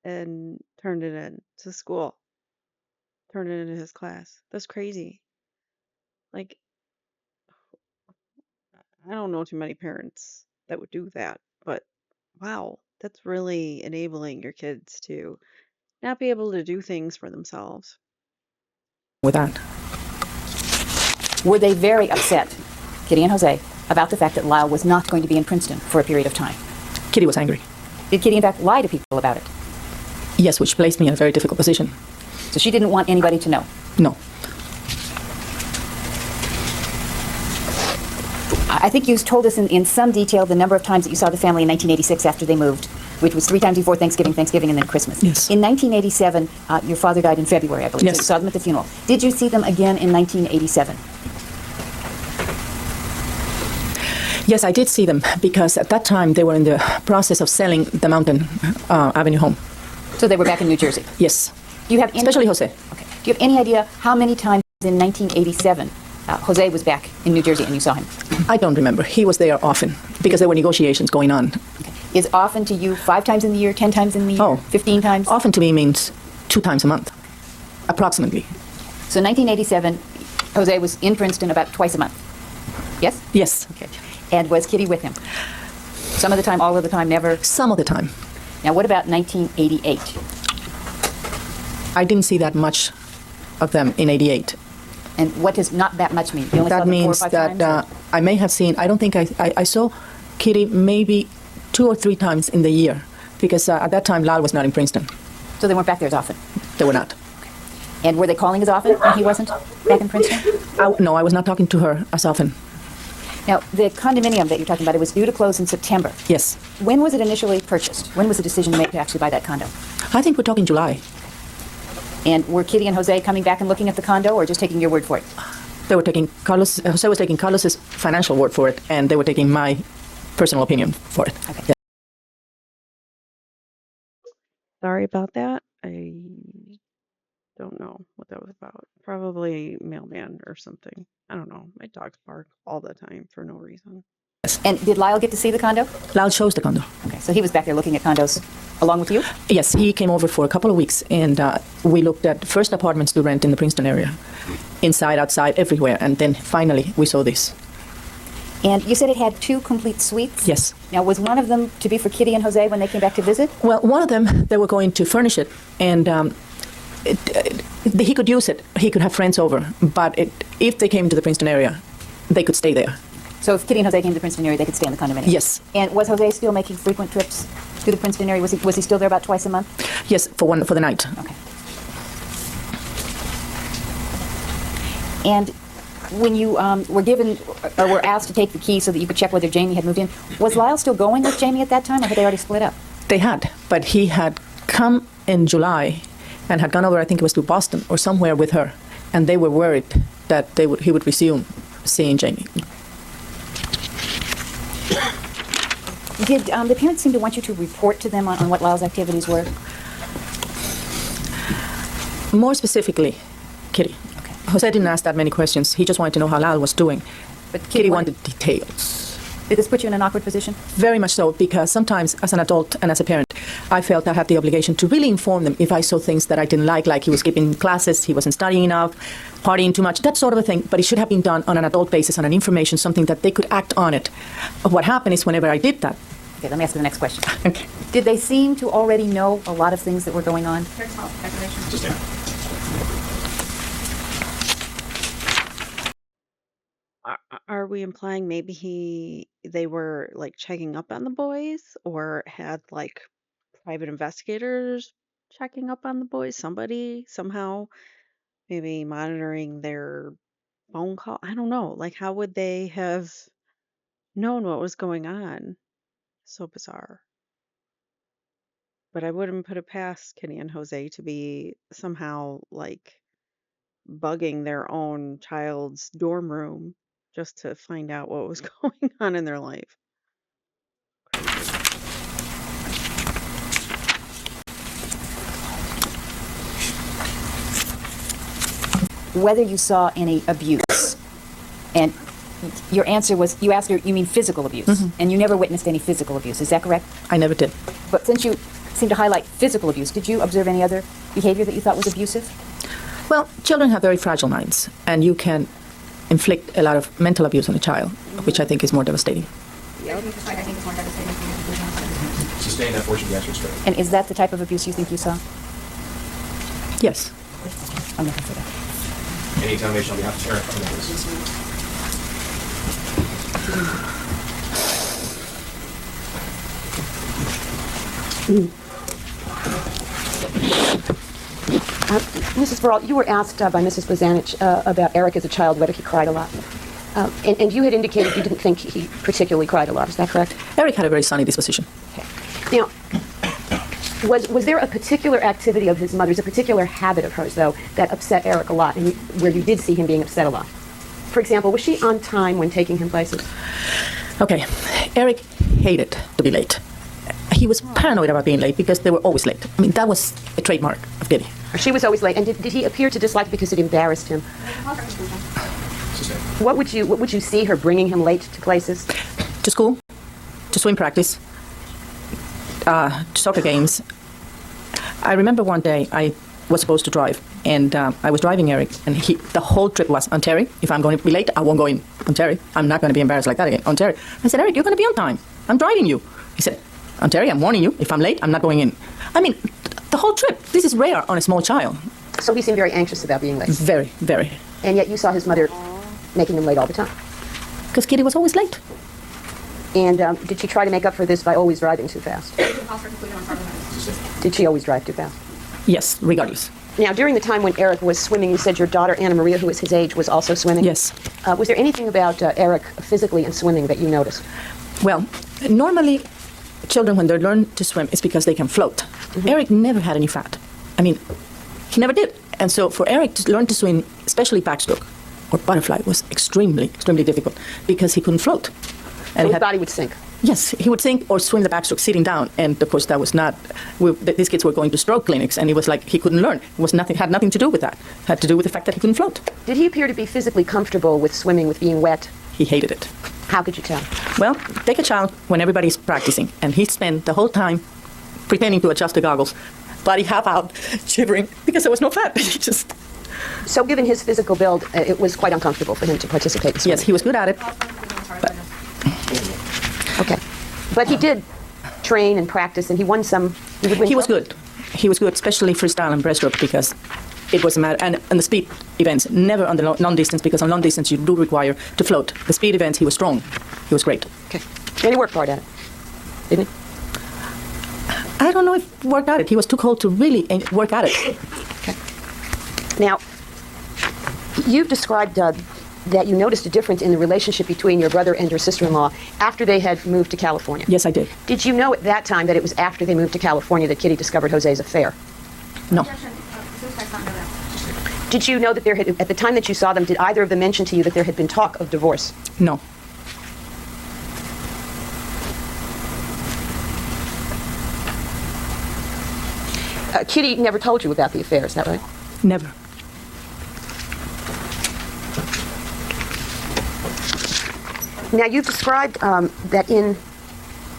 and turned it in to school. Turned it into his class. That's crazy. Like, I don't know too many parents that would do that, but wow, that's really enabling your kids to not be able to do things for themselves. that. Were they very upset, Kitty and Jose, about the fact that Lyle was not going to be in Princeton for a period of time? Kitty was angry. Did Kitty in fact lie to people about it? Yes, which placed me in a very difficult position. So she didn't want anybody to know. No. I think you told us in some detail the number of times that you saw the family in 1986 after they moved, which was 3 times before Thanksgiving, and then Christmas. Yes. In 1987, your father died in February, I believe. Yes. So you saw them at the funeral. Did you see them again in 1987? Yes, I did see them because at that time they were in the process of selling the Mountain Avenue home. So they were back in New Jersey. Yes, Do you have any, especially Jose. Okay. Do you have any idea how many times in 1987 Jose was back in New Jersey and you saw him? I don't remember. He was there often because there were negotiations going on. Okay. Is often to you 5 times in the year, 10 times in the year, Oh. 15 times? Often to me means 2 times a month, approximately. So 1987, Jose was in Princeton about twice a month. Yes? Yes, Okay. And was Kitty with him? Some of the time, all of the time, never? some of the time. Now, what about 1988? I didn't see that much of them in '88. And what does not that much mean? You only saw That them 4 or means 5 that times? I may have seen, I don't think I saw Kitty maybe 2 or 3 times in the year because at that time Lyle was not in Princeton. So they weren't back there as often. They were not. And were they calling as often when he wasn't back in Princeton? No, I was not talking to her as often. Now, the condominium that you're talking about, it was due to close in September. Yes. When was it initially purchased? When was the decision made to actually buy that condo? I think we're talking July. And were Kitty and Jose coming back and looking at the condo, or just taking your word for it? They were taking Jose was taking Carlos's financial word for it, and they were taking my personal opinion for it. Okay. Yeah. Sorry about that. I don't know what that was about. Probably mailman or something. I don't know. My dogs bark all the time for no reason. And did Lyle get to see the condo? Lyle chose the condo. Okay, so he was back there looking at condos along with you? Yes, he came over for a couple of weeks, and we looked at first apartments to rent in the Princeton area. inside, outside, everywhere. And then finally we saw this. And you said it had 2 complete suites? Yes. Now, was one of them to be for Kitty and Jose when they came back to visit? Well, one of them, they were going to furnish it, and he could use it. He could have friends over. But if they came to the Princeton area, they could stay there. So if Kitty and Jose came to the Princeton area, they could stay in the condominium? Yes. And was Jose still making frequent trips to the Princeton area? Was he still there about twice a month? Yes, for the night. Okay. And when you were given or were asked to take the key so that you could check whether Jamie had moved in, was Lyle still going with Jamie at that time, or had they already split up? They had, but he had come in July and had gone over, I think it was to Boston or somewhere with her, and they were worried that he would resume seeing Jamie. Did the parents seem to want you to report to them on what Lyle's activities were? More specifically, Kitty. Okay. Jose didn't ask that many questions. He just wanted to know how Lyle was doing. But Kitty wanted details. Did this put you in an awkward position? Very much so, because sometimes as an adult and as a parent, I felt I had the obligation to really inform them if I saw things that I didn't like he was skipping classes, he wasn't studying enough, partying too much, that sort of a thing. But it should have been done on an adult basis, on an information, something that they could act on it. What happened is whenever I did that. Okay, let me ask you the next question. Okay. Did they seem to already know a lot of things that were going on? Are we implying maybe they were like checking up on the boys or had like private investigators checking up on the boys? Somebody somehow maybe monitoring their phone call? I don't know. Like, how would they have known what was going on? So bizarre. But I wouldn't put it past Kenny and Jose to be somehow like bugging their own child's dorm room just to find out what was going on in their life. Whether you saw any abuse. And your answer was, you asked her, you mean physical abuse, and you never witnessed any physical abuse. Is that correct? I never did. But since you seem to highlight physical abuse, did you observe any other behavior that you thought was abusive? Well, children have very fragile minds, and you can inflict a lot of mental abuse on a child, which I think is more devastating. Sustain that portion of the answer straight. And is that the type of abuse you think you saw? Yes. I'm looking for that. Any examination on behalf of Eric Menendez? Mrs. Burrell, you were asked by Mrs. Blazanich about Eric as a child, whether he cried a lot. And you had indicated you didn't think he particularly cried a lot. Is that correct? Eric had a very sunny disposition. Okay. Now, was there a particular activity of his mother's, a particular habit of hers, though, that upset Eric a lot, and where you did see him being upset a lot? For example, was she on time when taking him places? Okay. Eric hated to be late. He was paranoid about being late because they were always late. I mean, that was a trademark of Kitty. She was always late. And did he appear to dislike it because it embarrassed him? What would you see her bringing him late to places? To school, to swim practice, to soccer games. I remember one day I was supposed to drive, and I was driving Eric, and the whole trip was, on Terry, if I'm going to be late, I won't go in. On Terry, I'm not going to be embarrassed like that again. On Terry. I said, Eric, you're going to be on time. I'm driving you. He said, on Terry, I'm warning you, if I'm late, I'm not going in. I mean, the whole trip, this is rare on a small child. So he seemed very anxious about being late. Very, very. And yet you saw his mother making him late all the time. Because Kitty was always late. And did she try to make up for this by always driving too fast? Did she always drive too fast? Yes, regardless. Now, during the time when Eric was swimming, you said your daughter, Anna Maria, who was his age, was also swimming? Yes. Was there anything about Eric physically in swimming that you noticed? Well, normally, children, when they learn to swim, it's because they can float. Eric never had any fat. I mean, he never did. And so for Eric to learn to swim, especially backstroke or butterfly, was extremely, extremely difficult because he couldn't float. And his body would sink. Yes, he would sink or swim the backstroke sitting down. And of course, that was not. These kids were going to stroke clinics, and he was like he couldn't learn. It was nothing. Had nothing to do with that. It had to do with the fact that he couldn't float. Did he appear to be physically comfortable with swimming, with being wet? He hated it. How could you tell? Well, take a child when everybody's practicing, and he spent the whole time pretending to adjust the goggles, body half out, shivering because there was no fat. He just. So given his physical build, it was quite uncomfortable for him to participate in swimming. Yes, he was good at it. Okay. But he did train and practice, and he won some. He was good. He was good, especially freestyle and breaststroke, because it was a matter, and the speed events, never on the long distance, because on long distance you do require to float. The speed events, he was strong. He was great. Okay. And he worked hard at it, didn't he? I don't know if he worked at it. He was too cold to really work at it. Okay. Now, you've described that you noticed a difference in the relationship between your brother and your sister-in-law after they had moved to California. Yes, I did. Did you know at that time that it was after they moved to California that Kitty discovered Jose's affair? No. Did you know that there had, at the time that you saw them, did either of them mention to you that there had been talk of divorce? No. Kitty never told you about the affair, is that right? Never. Now, you've described that in,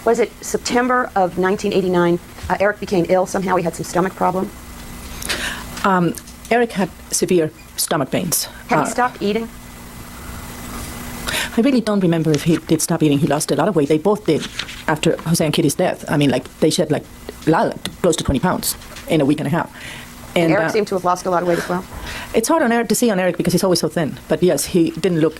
was it September of 1989, Eric became ill. Somehow he had some stomach problem. Eric had severe stomach pains. Had he stopped eating? I really don't remember if he did stop eating. He lost a lot of weight. They both did after Jose and Kitty's death. I mean, like, they shed like close to 20 pounds in a week and a half. And Eric seemed to have lost a lot of weight as well. It's hard on Eric to see on Eric because he's always so thin. But yes, he didn't look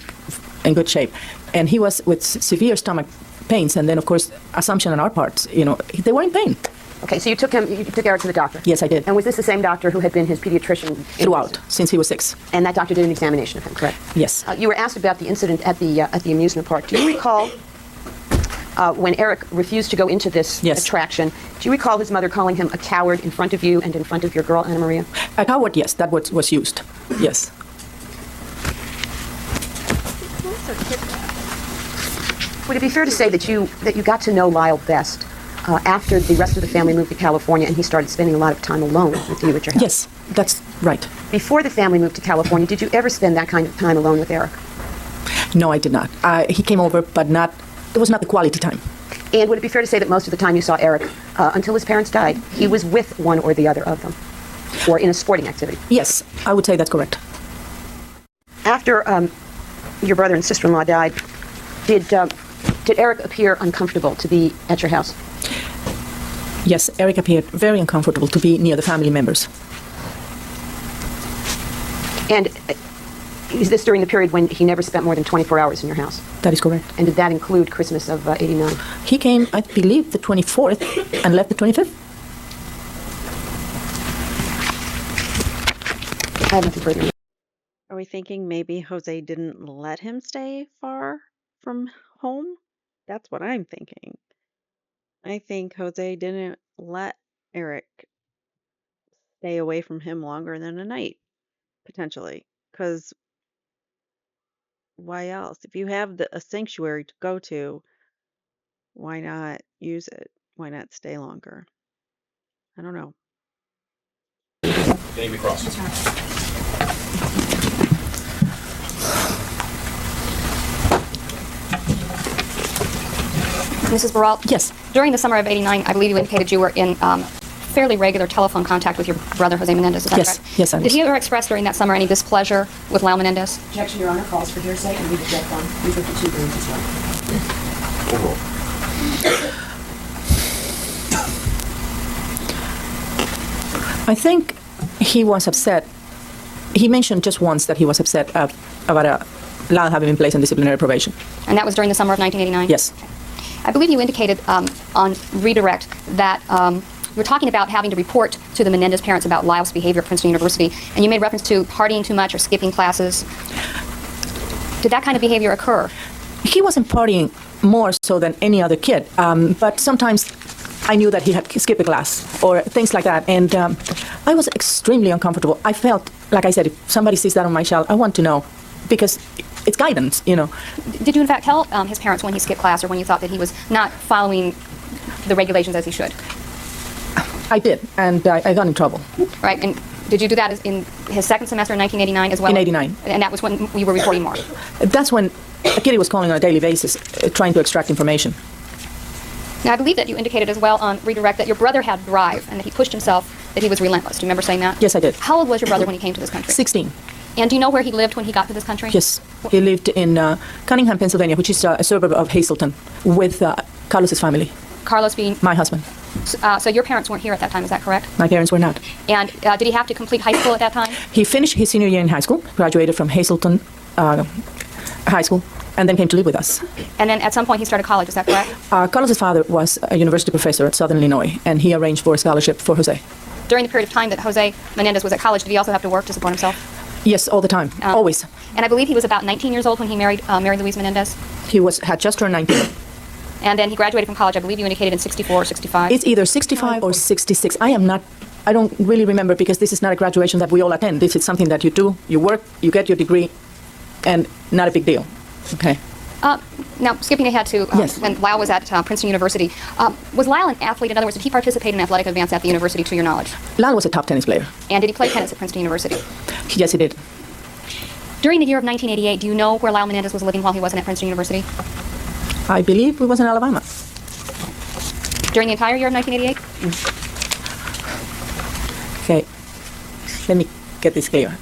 in good shape. And he was with severe stomach pains. And then, of course, assumption on our part, they were in pain. Okay, so you took Eric to the doctor? Yes, I did. And was this the same doctor who had been his pediatrician? Throughout, since he was 6. And that doctor did an examination of him, correct? Yes. You were asked about the incident at the amusement park. Do you recall when Eric refused to go into this attraction, do you recall his mother calling him a coward in front of you and in front of your girl, Anna Maria? A coward, yes, that was used, yes. Would it be fair to say that you got to know Lyle best after the rest of the family moved to California and he started spending a lot of time alone with you at your house? Yes, that's right. Before the family moved to California, did you ever spend that kind of time alone with Eric? No, I did not. He came over, but it was not the quality time. And would it be fair to say that most of the time you saw Eric, until his parents died, he was with one or the other of them, or in a sporting activity? Yes, I would say that's correct. After your brother and sister-in-law died, did Eric appear uncomfortable to be at your house? Yes, Eric appeared very uncomfortable to be near the family members. And is this during the period when he never spent more than 24 hours in your house? That is correct. And did that include Christmas of '89? He came, I believe, the 24th and left the 25th. I have nothing further. Are we thinking maybe Jose didn't let him stay far from home? That's what I'm thinking. I think Jose didn't let Eric stay away from him longer than a night, potentially. Because why else? If you have a sanctuary to go to, why not use it? Why not stay longer? I don't know. Amy Cross. Mrs. Baralt? Yes. During the summer of '89, I believe you indicated you were in fairly regular telephone contact with your brother, Jose Menendez. Is that Yes. correct? Yes, I was. Did he ever express during that summer any displeasure with Lyle Menendez? Objection, Your Honor, calls for hearsay and we object on 352 grounds as well. I think he was upset. He mentioned just once that he was upset about Lyle having been placed on disciplinary probation. And that was during the summer of 1989? Yes. I believe you indicated on redirect that you were talking about having to report to the Menendez parents about Lyle's behavior at Princeton University, and you made reference to partying too much or skipping classes. Did that kind of behavior occur? He wasn't partying more so than any other kid, but sometimes I knew that he had skipped a class or things like that, and I was extremely uncomfortable. I felt, like I said, if somebody sees that on my child, I want to know, because it's guidance, you know. Did you in fact tell his parents when he skipped class or when you thought that he was not following the regulations as he should? I did, and I got in trouble. Right, and did you do that in his second semester in 1989 as well? In '89. And that was when you were reporting more? That's when Kitty was calling on a daily basis, trying to extract information. Now, I believe that you indicated as well on redirect that your brother had drive and that he pushed himself that he was relentless. Do you remember saying that? Yes, I did. How old was your brother when he came to this country? 16. And do you know where he lived when he got to this country? Yes. He lived in Cunningham, Pennsylvania, which is a suburb of Hazleton, with Carlos's family, Carlos being... my husband. So your parents weren't here at that time, is that correct? My parents were not. And did he have to complete high school at that time? He finished his senior year in high school, graduated from Hazleton High School, and then came to live with us. And then at some point he started college, is that correct? Carlos's father was a university professor at Southern Illinois, and he arranged for a scholarship for Jose. During the period of time that Jose Menendez was at college, did he also have to work to support himself? Yes, all the time, always. And I believe he was about 19 years old when he married Mary Louise Menendez. He had just turned 19. And then he graduated from college, I believe you indicated in 64 or 65. It's either 65 or 66. I don't really remember, because this is not a graduation that we all attend. This is something that you do, you work, you get your degree, and not a big deal. Okay. Now, skipping ahead to Yes. when Lyle was at Princeton University, was Lyle an athlete? In other words, did he participate in athletic events at the university, to your knowledge? Lyle was a top tennis player. And did he play tennis at Princeton University? Yes, he did. During the year of 1988, do you know where Lyle Menendez was living while he wasn't at Princeton University? I believe it was in Alabama. During the entire year of 1988? Okay. Let me get this clear.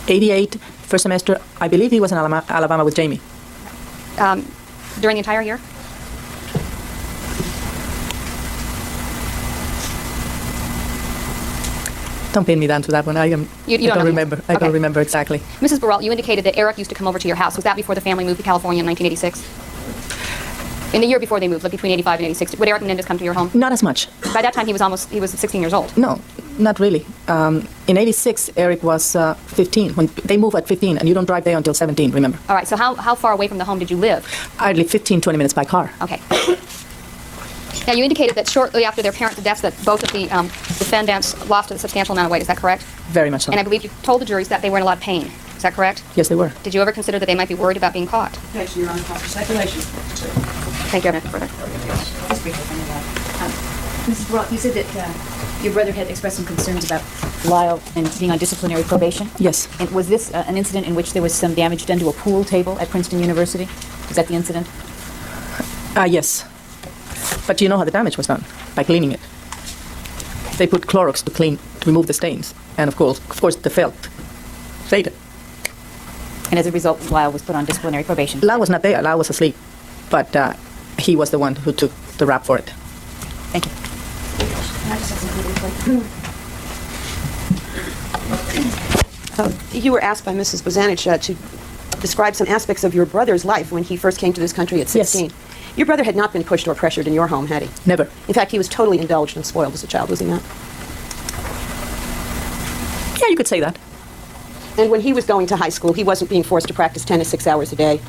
88, first semester, I believe he was in Alabama with Jamie. During the entire year? Don't pin me down to that one. I You don't know. remember. I Okay. don't remember exactly. Mrs. Burrell, you indicated that Eric used to come over to your house. Was that before the family moved to California in 1986? In the year before they moved, like between 85 and 86, would Eric Menendez come to your home? Not as much. By that time, he was 16 years old. No, not really. In 86, Eric was 15. When they move at 15, and you don't drive there until 17, remember? All right, so how far away from the home did you live? I lived 15, 20 minutes by car. Okay. Now, you indicated that shortly after their parents' deaths that both of the defendants lost a substantial amount of weight. Is that correct? Very much so. And I believe you told the juries that they were in a lot of pain. Is that correct? Yes, they were. Did you ever consider that they might be worried about being caught? Objection, Your Honor, call for speculation. Thank you, Evan. Further. Mrs. Brock, you said that your brother had expressed some concerns about Lyle and being on disciplinary probation. Yes. And was this an incident in which there was some damage done to a pool table at Princeton University? Is that the incident? Yes. But you know how the damage was done? By cleaning it. They put Clorox to remove the stains. And of course, the felt faded. And as a result, Lyle was put on disciplinary probation. Lyle was not there. Lyle was asleep. But he was the one who took the rap for it. Thank you. You were asked by Mrs. Bozanich to describe some aspects of your brother's life when he first came to this country at 16. Yes. Your brother had not been pushed or pressured in your home, had he? Never. In fact, he was totally indulged and spoiled as a child, was he not? Yeah, you could say that. And when he was going to high school, he wasn't being forced to practice tennis 6 hours a day.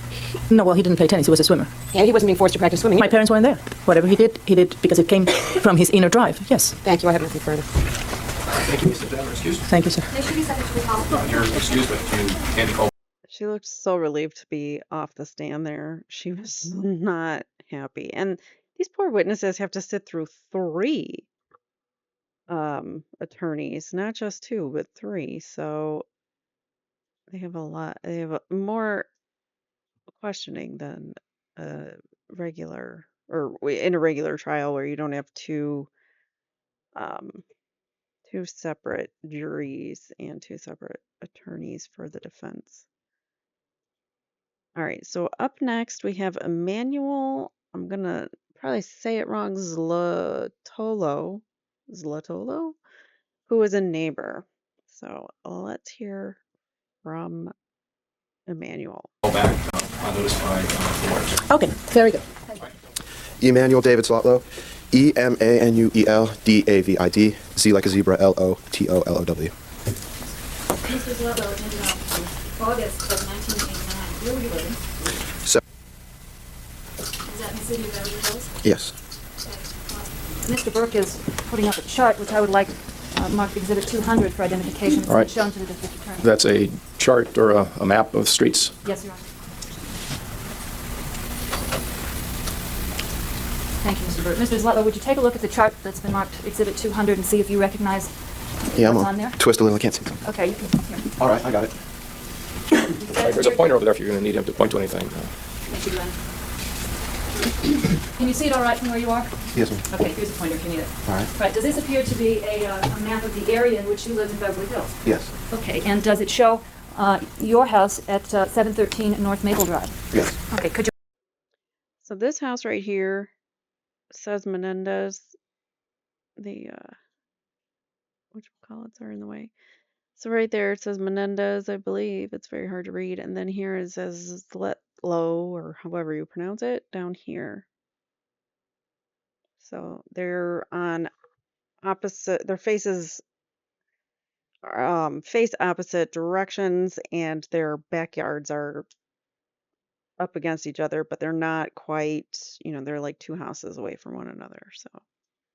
No, well, he didn't play tennis. He was a swimmer. And he wasn't being forced to practice swimming. My parents weren't there. Whatever he did because it came from his inner drive. Yes. Thank you. I have nothing further. Thank you, Mr. Denver. Excuse me. Thank you, sir. You're excused, but you can't be called. She looked so relieved to be off the stand there. She was not happy. And these poor witnesses have to sit through 3 attorneys, not just 2, but 3. So they have more questioning than a regular or in a regular trial where you don't have 2 separate juries and 2 separate attorneys for the defense. All right, so up next we have Emmanuel, I'm gonna probably say it wrong, Zlatolo, who is a neighbor. So let's hear from Emmanuel. Back unnotified for Okay, very good. Emmanuel David Zlotlow, Emanuel David, Z like a zebra, Lotollow. Mr. Zlotlow, in August of 1989, where were you living? So, Is that in the city of Beverly Hills? yes. Mr. Burke is putting up a chart, which I would like marked Exhibit 200 for identification. All right. Shown to the district attorney. That's a chart or a map of streets. Yes, Your Honor. Thank you, Mr. Burke. Mr. Zlotlow, would you take a look at the chart that's been marked Exhibit 200 and see if you recognize Yeah, I'm what's on on there? Twist a little, I can't see something. Okay, you can. Here. All right, I got it. There's a pointer over there if you're going to need him to point to anything. Thank you, Your Honor. Can you see it all right from where you are? Yes, ma'am. Okay, here's a pointer if you need it. All right. Right, does this appear to be a map of the area in which you live in Beverly Hills? Yes. Okay, and does it show your house at 713 North Maple Drive? Yes. Okay, could you... So this house right here says Menendez. The whatchamacallits are in the way. So right there it says Menendez, I believe. It's very hard to read. And then here it says Letlow, or however you pronounce it, down here. So they're on opposite, their faces face opposite directions, and their backyards are up against each other, but they're not quite, they're like two houses away from one another. So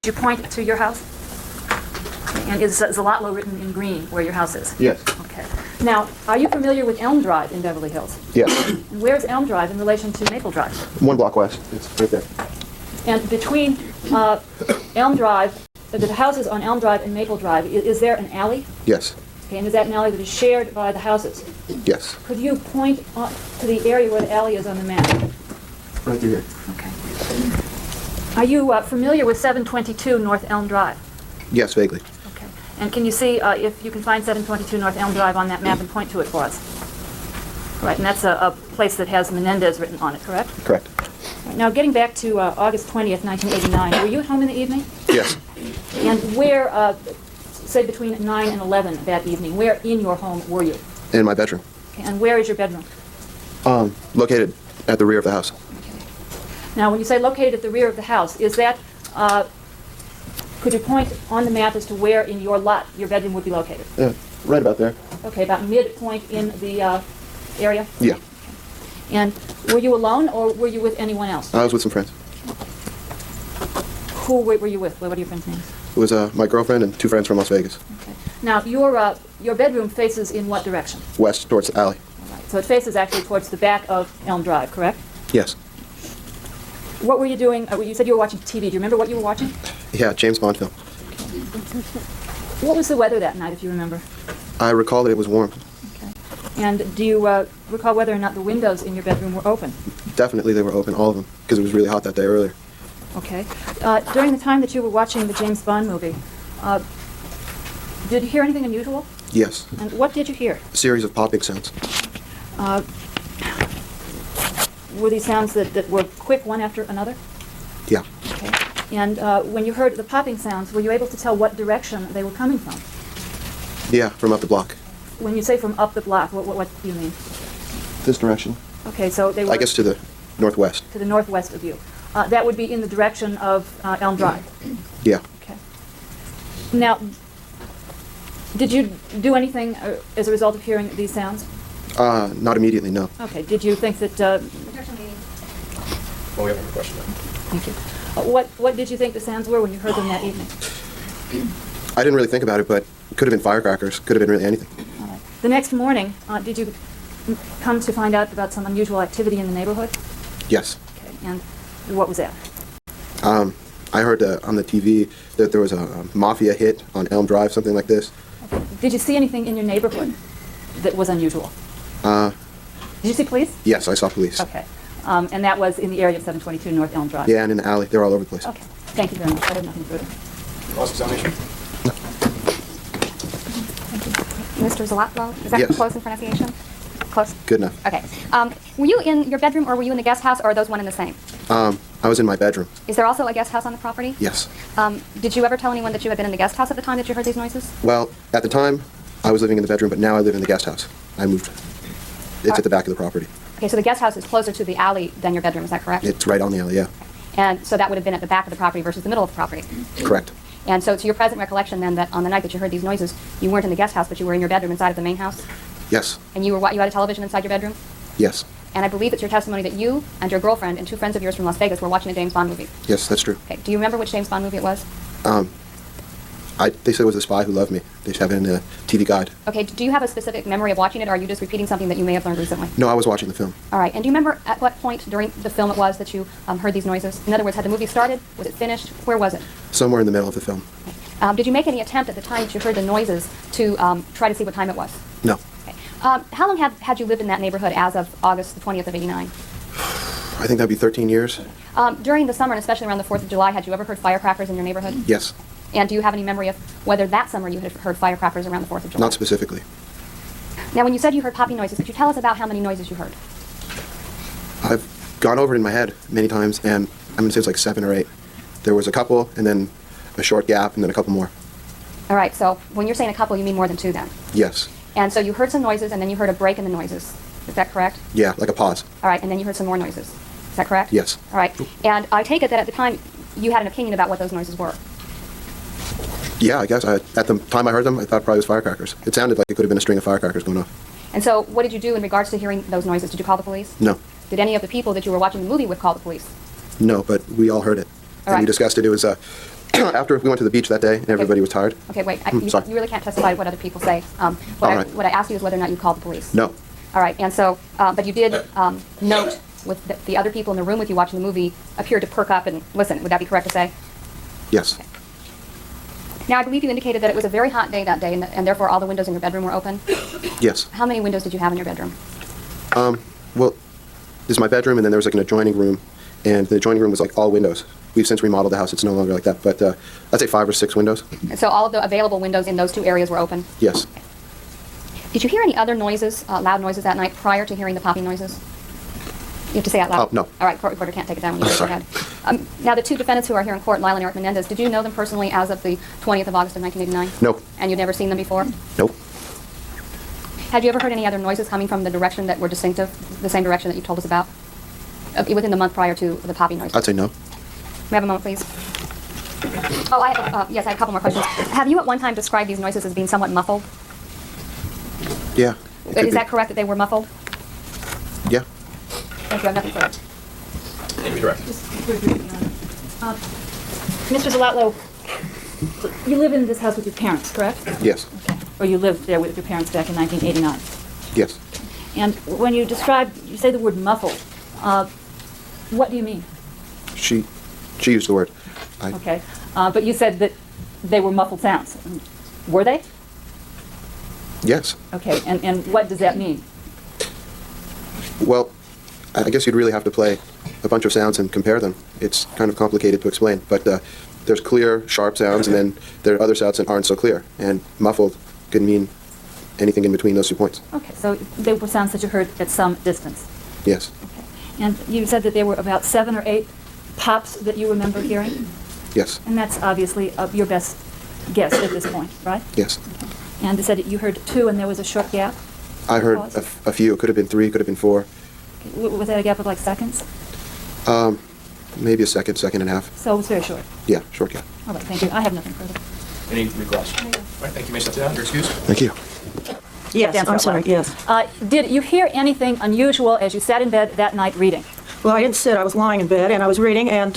Could you point to your house? And is Zalotlo written in green where your house is? Yes. Okay. Now, are you familiar with Elm Drive in Beverly Hills? Yes. And where's Elm Drive in relation to Maple Drive? 1 block west. It's right there. And between Elm Drive, the houses on Elm Drive and Maple Drive, is there an alley? Yes. Okay, and is that an alley that is shared by the houses? Yes. Could you point to the area where the alley is on the map? Right through here. Okay. Are you familiar with 722 North Elm Drive? Yes, vaguely. Okay. And can you see if you can find 722 North Elm Drive on that map and point to it for us? Right, and that's a place that has Menendez written on it, correct? Correct. Right, now, getting back to August 20th, 1989, were you at home in the evening? Yes. And where, say between 9 and 11 that evening, where in your home were you? In my bedroom. Okay, and where is your bedroom? Located at the rear of the house. Now, when you say located at the rear of the house, is that, could you point on the map as to where in your lot your bedroom would be located? Right about there. Okay, about midpoint in the area? Yeah. And were you alone or were you with anyone else? I was with some friends. Who were you with? What are your friends' names? It was my girlfriend and 2 friends from Las Vegas. Okay. Now, your bedroom faces in what direction? West towards the alley. All right. So it faces actually towards the back of Elm Drive, correct? Yes. What were you doing? You said you were watching TV. Do you remember what you were watching? Yeah, James Bond film. What was the weather that night, if you remember? I recall that it was warm. Okay. And do you recall whether or not the windows in your bedroom were open? Definitely they were open, all of them, because it was really hot that day earlier. Okay. During the time that you were watching the James Bond movie, did you hear anything unusual? Yes. And what did you hear? A series of popping sounds. Were these sounds that were quick one after another? Yeah. Okay. And when you heard the popping sounds, were you able to tell what direction they were coming from? Yeah, from up the block. When you say from up the block, what do you mean? This direction. Okay, so they were... I guess to the northwest. To the northwest of you. That would be in the direction of Elm Drive. Yeah. Okay. Now, did you do anything as a result of hearing these sounds? Not immediately, no. Okay. Did you think that... Oh, we have another question. Thank you. What did you think the sounds were when you heard them that evening? I didn't really think about it, but it could have been firecrackers. Could have been really anything. All right. The next morning, did you come to find out about some unusual activity in the neighborhood? Yes. Okay. And what was that? I heard on the TV that there was a mafia hit on Elm Drive, something like this. Okay. Did you see anything in your neighborhood that was unusual? Did you see police? Yes, I saw police. Okay. And that was in the area of 722 North Elm Drive? Yeah, and in the alley. They're all over the place. Okay. Thank you very much. I have nothing further. Cross-examination. Mr. Zalotlo, is that Yes. close in pronunciation? Close? Good enough. Okay. Were you in your bedroom or were you in the guest house, or are those one and the same? I was in my bedroom. Is there also a guest house on the property? Yes. Did you ever tell anyone that you had been in the guest house at the time that you heard these noises? Well, at the time, I was living in the bedroom, but now I live in the guest house. I moved. It's at the back of the property. Okay, so the guest house is closer to the alley than your bedroom, is that correct? It's right on the alley, yeah. And so that would have been at the back of the property versus the middle of the property. Correct. And so it's your present recollection then that on the night that you heard these noises, you weren't in the guest house, but you were in your bedroom inside of the main house? Yes. And you had a television inside your bedroom? Yes. And I believe it's your testimony that you and your girlfriend and two friends of yours from Las Vegas were watching a James Bond movie. Yes, that's true. Okay, do you remember which James Bond movie it was? They said it was The Spy Who Loved Me. They just have it in the TV guide. Okay, do you have a specific memory of watching it, or are you just repeating something that you may have learned recently? No, I was watching the film. All right, and do you remember at what point during the film it was that you heard these noises? In other words, had the movie started? Was it finished? Where was it? Somewhere in the middle of the film. Did you make any attempt at the time that you heard the noises to try to see what time it was? No. Okay. How long had you lived in that neighborhood as of August the 20th of '89? I think that'd be 13 years. During the summer, and especially around the 4th of July, had you ever heard firecrackers in your neighborhood? Yes. And do you have any memory of whether that summer you had heard firecrackers around the 4th of July? Not specifically. Now, when you said you heard popping noises, could you tell us about how many noises you heard? I've gone over it in my head many times, and I'm going to say it's like 7 or 8. There was a couple, and then a short gap, and then a couple more. All right, so when you're saying a couple, you mean more than 2 then? Yes. And so you heard some noises, and then you heard a break in the noises. Is that correct? Yeah, like a pause. All right, and then you heard some more noises. Is that correct? Yes. All right, and I take it that at the time you had an opinion about what those noises were. Yeah, I guess. At the time I heard them, I thought probably it was firecrackers. It sounded like it could have been a string of firecrackers going off. And so what did you do in regards to hearing those noises? Did you call the police? No. Did any of the people that you were watching the movie with call the police? No, but we all heard it. And right. we discussed it. It was after we went to the beach that day, and everybody was tired. Okay, wait. Sorry. You really can't testify to what other people say. What I asked you is whether or not you called the police. No. All right, and so, but you did note with the other people in the room with you watching the movie appeared to perk up and listen. Would that be correct to say? Yes. Now, I believe you indicated that it was a very hot day that day, and therefore all the windows in your bedroom were open. Yes. How many windows did you have in your bedroom? Well, this is my bedroom, and then there was like an adjoining room, and the adjoining room was like all windows. We've since remodeled the house. It's no longer like that, but I'd say 5 or 6 windows. And so all of the available windows in those 2 areas were open? Yes. Did you hear any other noises, loud noises that night prior to hearing the popping noises? You have to say out loud. Oh, no. All right, court reporter can't take it down when you raise your head. Now, the 2 defendants who are here in court, Lyle and Eric Menendez, did you know them personally as of the 20th of August of 1989? No. And you'd never seen them before? Nope. Had you ever heard any other noises coming from the direction that were distinctive, the same direction that you told us about, within the month prior to the popping noises? I'd say no. May I have a moment, please? Oh, yes, I have a couple more questions. Have you at one time described these noises as being somewhat muffled? Yeah. Is that correct that they were muffled? Yeah. Thank you, I have nothing further. Redirect. Mr. Zalatlo, you live in this house with your parents, correct? Yes. Or you lived there with your parents back in 1989? Yes. And when you say the word muffled, what do you mean? She used the word. Okay. But you said that they were muffled sounds. Were they? Yes. Okay. And what does that mean? Well, I guess you'd really have to play a bunch of sounds and compare them. It's kind of complicated to explain, but there's clear, sharp sounds, and then there are other sounds that aren't so clear. And muffled could mean anything in between those 2 points. Okay. So they were sounds that you heard at some distance. Yes. Okay. And you said that there were about 7 or 8 pops that you remember hearing? Yes. And that's obviously your best guess at this point, right? Yes. And you said that you heard 2 and there was a short gap? I heard Pause. a few. It could have been 3, could have been 4. Okay. Was that a gap of like seconds? Maybe a second and a half. So it was very short. Yeah, short gap. All right, thank you. I have nothing further. Any requests? All right, thank you. May I sit down? You're excused. Thank you. Yes, Dance I'm out sorry, loud. yes. Did you hear anything unusual as you sat in bed that night reading? Well, I didn't sit. I was lying in bed, and I was reading, and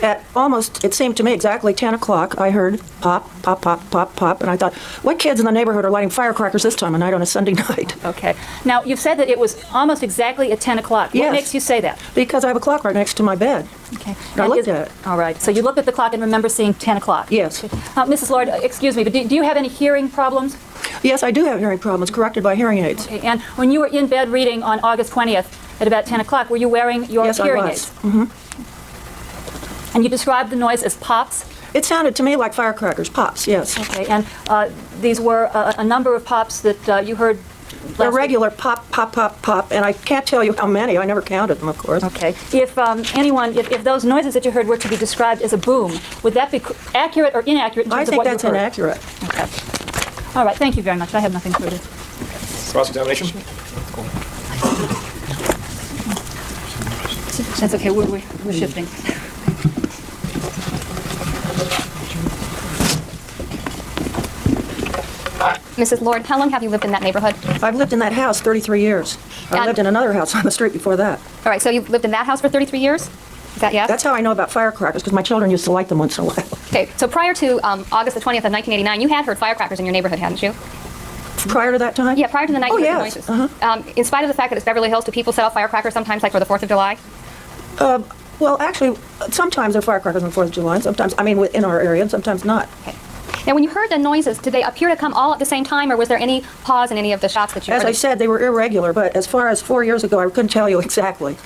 at almost, it seemed to me, exactly 10 o'clock, I heard pop, pop, pop, pop, pop, and I thought, what kids in the neighborhood are lighting firecrackers this time of night on a Sunday night? Okay. Now, you've said that it was almost exactly at 10 o'clock. What Yes. makes you say that? Because I have a clock right next to my bed. Okay. And I looked at it. All right. So you looked at the clock and remember seeing 10 o'clock? Yes. Mrs. Lord, excuse me, but do you have any hearing problems? Yes, I do have hearing problems, corrected by hearing aids. Okay. And when you were in bed reading on August 20th at about 10 o'clock, were you wearing your Yes, I hearing was. aids? Mm-hmm. And you described the noise as pops? It sounded to me like firecrackers, pops, yes. Okay. And these were a number of pops that you heard A last regular pop, pop, pop, pop, and I can't tell you how many. I never counted them, of course. Okay. If if those noises that you heard were to be described as a boom, would that be accurate or inaccurate in terms I of think what that's you heard? inaccurate. Okay. All right. Thank you very much. I have nothing further. Cross-examination? That's okay. We're shifting. Mrs. Lord, how long have you lived in that neighborhood? I've lived in that house 33 years. I And- lived in another house on the street before that. All right, so you've lived in that house for 33 years? Is that yes? That's how I know about firecrackers, because my children used to light them once in a while. Okay, so prior to August the 20th of 1989, you had heard firecrackers in your neighborhood, hadn't you? Prior to that time? Yeah, prior to the night Oh, you heard the yes. noises. In spite of the fact that it's Beverly Hills, do people set off firecrackers sometimes, like for the 4th of July? Well, actually, sometimes there are firecrackers on the 4th of July, and sometimes, I mean, in our area, and sometimes not. Okay. Now, when you heard the noises, did they appear to come all at the same time, or was there any pause in any of the shots that you As heard? I said, they were irregular, but as far as 4 years ago, I couldn't tell you exactly.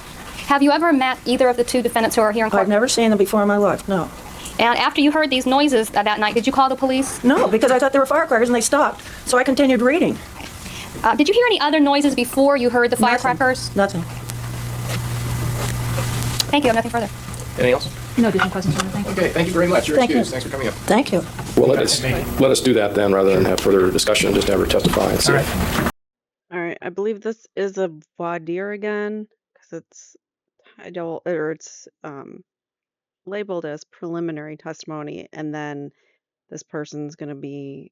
Have you ever met either of the two defendants who are here in court? I've never seen them before in my life, no. And after you heard these noises that night, did you call the police? No, because I thought they were firecrackers and they stopped. So I continued reading. Did you hear any other noises before you heard the firecrackers? Nothing. Thank you. I have nothing further. Anything else? No additional questions, Your Honor. Thank you. Okay, thank you very much. You're Thank you. excused. Thanks for coming up. Thank you. Well, let us do that then, rather than have further discussion, just have her testify and see. All right, I believe this is a voir dire again because it's titled or it's labeled as preliminary testimony, and then this person's going to be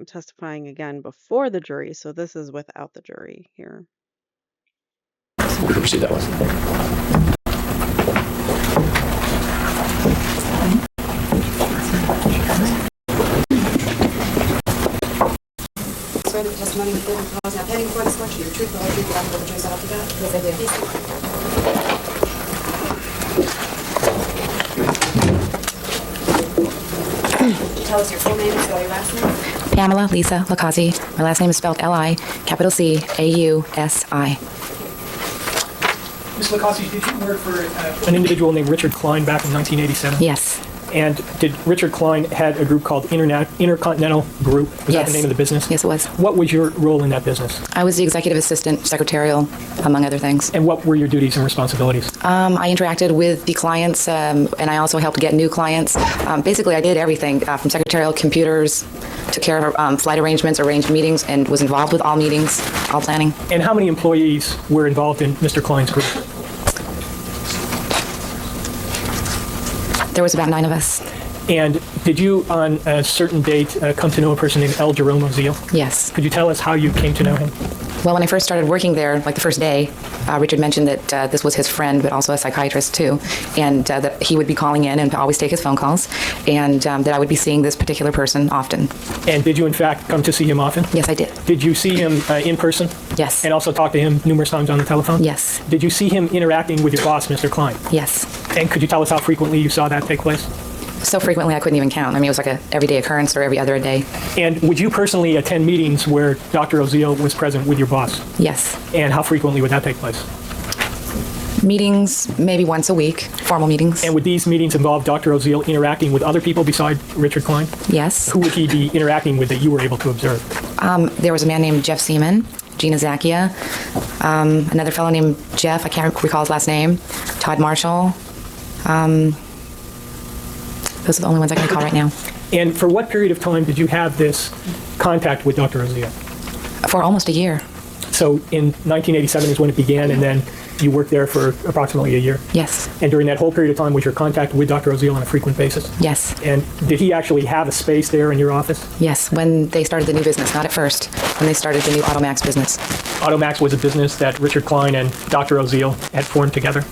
testifying again before the jury. So this is without the jury here. We can proceed that way. Swear that the testimony before the cause now pending before this court should be the truth, the whole truth, without the choice after that? Yes, I do. Could you tell us your full name and spell your last name? Pamela Lisa Lacazzi. My last name is spelled L-I, capital C-A-U-S-I. Ms. Lacazzi, did you work for an individual named Richard Klein back in 1987? Yes. And did Richard Klein had a group called Intercontinental Group? Was that the name of the business? Yes, it was. What was your role in that business? I was the executive assistant, secretarial, among other things. And what were your duties and responsibilities? I interacted with the clients, and I also helped get new clients. Basically, I did everything, from secretarial, computers, took care of flight arrangements, arranged meetings, and was involved with all meetings, all planning. And how many employees were involved in Mr. Klein's group? There was about 9 of us. And did you, on a certain date, come to know a person named L. Jerome Oziel? Yes. Could you tell us how you came to know him? Well, when I first started working there, like the first day, Richard mentioned that this was his friend, but also a psychiatrist too, and that he would be calling in and always take his phone calls, and that I would be seeing this particular person often. And did you, in fact, come to see him often? Yes, I did. Did you see him in person? Yes. And also talk to him numerous times on the telephone? Yes. Did you see him interacting with your boss, Mr. Klein? Yes. And could you tell us how frequently you saw that take place? So frequently I couldn't even count. I mean, it was like a everyday occurrence or every other day. And would you personally attend meetings where Dr. Oziel was present with your boss? Yes. And how frequently would that take place? Meetings, maybe once a week, formal meetings. And would these meetings involve Dr. Oziel interacting with other people beside Richard Klein? Yes. Who would he be interacting with that you were able to observe? There was a man named Jeff Seaman, Gina Zakia, another fellow named Jeff, I can't recall his last name, Todd Marshall. Those are the only ones I can recall right now. And for what period of time did you have this contact with Dr. Oziel? For almost a year. So in 1987 is when it began, and then you worked there for approximately a year? Yes. And during that whole period of time, was your contact with Dr. Oziel on a frequent basis? Yes. And did he actually have a space there in your office? Yes, when they started the new business, not at first, when they started the new Automax business. Automax was a business that Richard Klein and Dr. Oziel had formed together?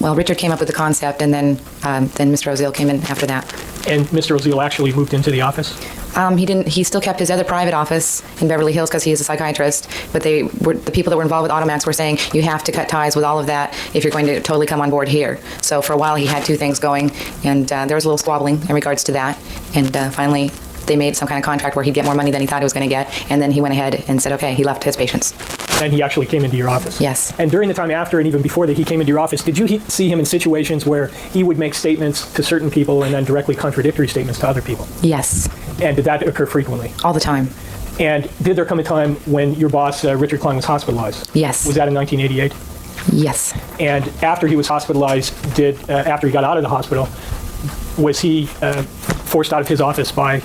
Well, Richard came up with the concept, and then Mr. Oziel came in after that. And Mr. Oziel actually moved into the office? He didn't. He still kept his other private office in Beverly Hills because he is a psychiatrist. But the people that were involved with Automax were saying you have to cut ties with all of that if you're going to totally come on board here. So for a while he had 2 things going, and there was a little squabbling in regards to that. And finally they made some kind of contract where he'd get more money than he thought he was going to get. And then he went ahead and said, okay, he left his patients. And he actually came into your office? Yes. And during the time after and even before that he came into your office, did you see him in situations where he would make statements to certain people and then directly contradictory statements to other people? Yes. And did that occur frequently? All the time. And did there come a time when your boss, Richard Klein, was hospitalized? Yes. Was that in 1988? Yes. And after he was hospitalized, after he got out of the hospital, was he forced out of his office by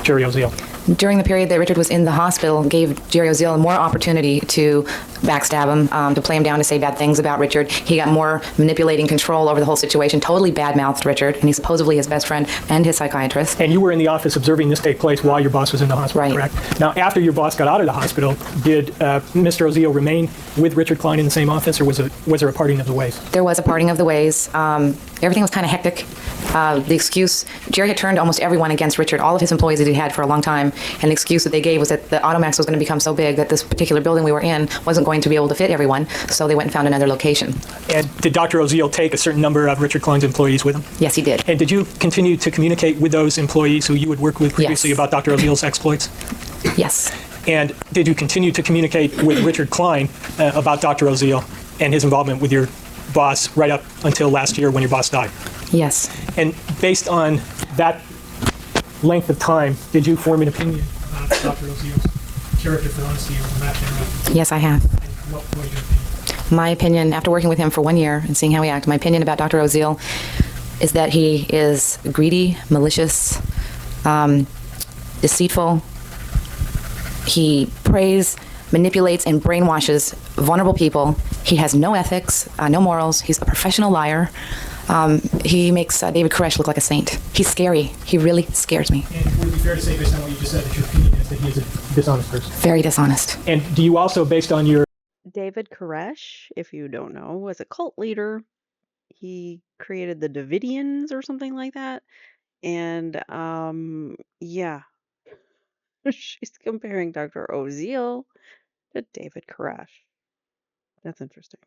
Jerry Oziel? During the period that Richard was in the hospital, gave Jerry Oziel more opportunity to backstab him, to play him down, to say bad things about Richard. He got more manipulating control over the whole situation, totally badmouthed Richard, and he's supposedly his best friend and his psychiatrist. And you were in the office observing this take place while your boss was in the hospital, right. Correct? Now, after your boss got out of the hospital, did Mr. Oziel remain with Richard Klein in the same office, or was there a parting of the ways? There was a parting of the ways. Everything was kind of hectic. The excuse, Jerry had turned almost everyone against Richard, all of his employees that he had for a long time, and the excuse that they gave was that the Automax was going to become so big that this particular building we were in wasn't going to be able to fit everyone, so they went and found another location. And did Dr. Oziel take a certain number of Richard Klein's employees with him? Yes, he did. And did you continue to communicate with those employees who you had worked with previously Yes. about Dr. Oziel's exploits? Yes. And did you continue to communicate with Richard Klein about Dr. Oziel and his involvement with your boss right up until last year when your boss died. Yes. And based on that length of time, did you form an opinion about Dr. Oziel's character for honesty or lack thereof? Yes, I have. And what was your opinion? My opinion, after working with him for 1 year and seeing how he acted, my opinion about Dr. Oziel is that he is greedy, malicious, deceitful. He preys, manipulates, and brainwashes vulnerable people. He has no ethics, no morals. He's a professional liar. He makes David Koresh look like a saint. He's scary. He really scares me. And would it be fair to say, based on what you just said, that your opinion is that he is a dishonest person? Very dishonest. And do you also, based on your David Koresh, if you don't know, was a cult leader. He created the Davidians or something like that. And yeah, she's comparing Dr. Oziel to David Koresh. That's interesting.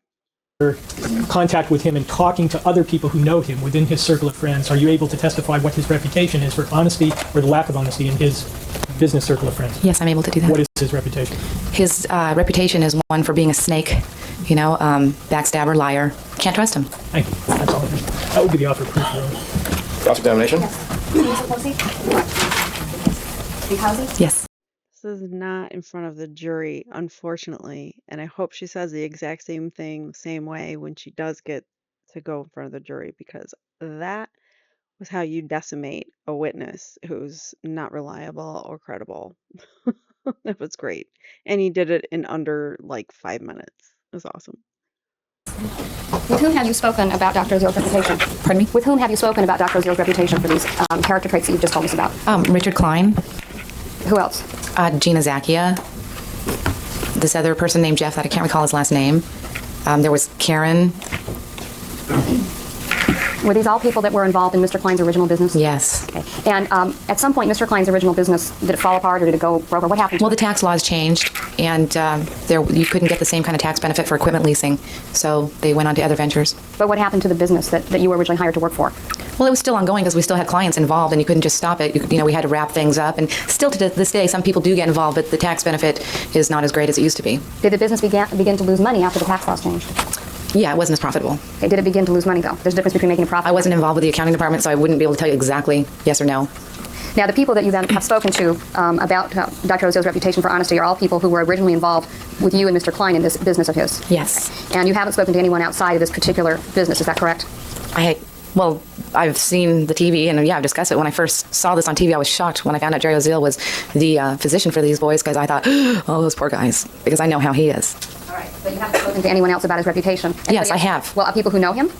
contact with him and talking to other people who know him within his circle of friends, are you able to testify what his reputation is for honesty or the lack of honesty in his business circle of friends? Yes, I'm able to do that. What is his reputation? His reputation is one for being a snake, backstabber, liar. Can't trust him. Thank you. That's all. That would be the offer of proof. Really. Cross-examination? Yes. This is not in front of the jury, unfortunately, and I hope she says the exact same thing the same way when she does get to go in front of the jury, because that was how you decimate a witness who's not reliable or credible. That was great. And he did it in under like 5 minutes. It was awesome. With whom have you spoken about Dr. Oziel's reputation? Pardon me? With whom have you spoken about Dr. Oziel's reputation for these character traits that you've just told us about? Richard Klein, Who else? Gina Zacchia, this other person named Jeff that I can't recall his last name. There was Karen. Were these all people that were involved in Mr. Klein's original business? Yes. Okay. And at some point, Mr. Klein's original business, did it fall apart or did it go broke? Or what happened to Well, the it? tax laws changed, and you couldn't get the same kind of tax benefit for equipment leasing, so they went on to other ventures. But what happened to the business that you were originally hired to work for? Well, it was still ongoing because we still had clients involved, and you couldn't just stop it. We had to wrap things up, and still to this day, some people do get involved, but the tax benefit is not as great as it used to be. Did the business begin to lose money after the tax laws changed? Yeah, it wasn't as profitable. Okay, did it begin to lose money, though? There's a difference between making a profit. I wasn't involved with the accounting department, so I wouldn't be able to tell you exactly yes or no. Now, the people that you then have spoken to about Dr. Oziel's reputation for honesty are all people who were originally involved with you and Mr. Klein in this business of his. Yes. And you haven't spoken to anyone outside of this particular business, is that correct? Well, I've seen the TV, and I've discussed it. When I first saw this on TV, I was shocked when I found out Jerry Oziel was the physician for these boys, because I thought, oh, those poor guys, because I know how he is. All right, but you haven't spoken to anyone else about his reputation? Yes, I have. Well, people who know him?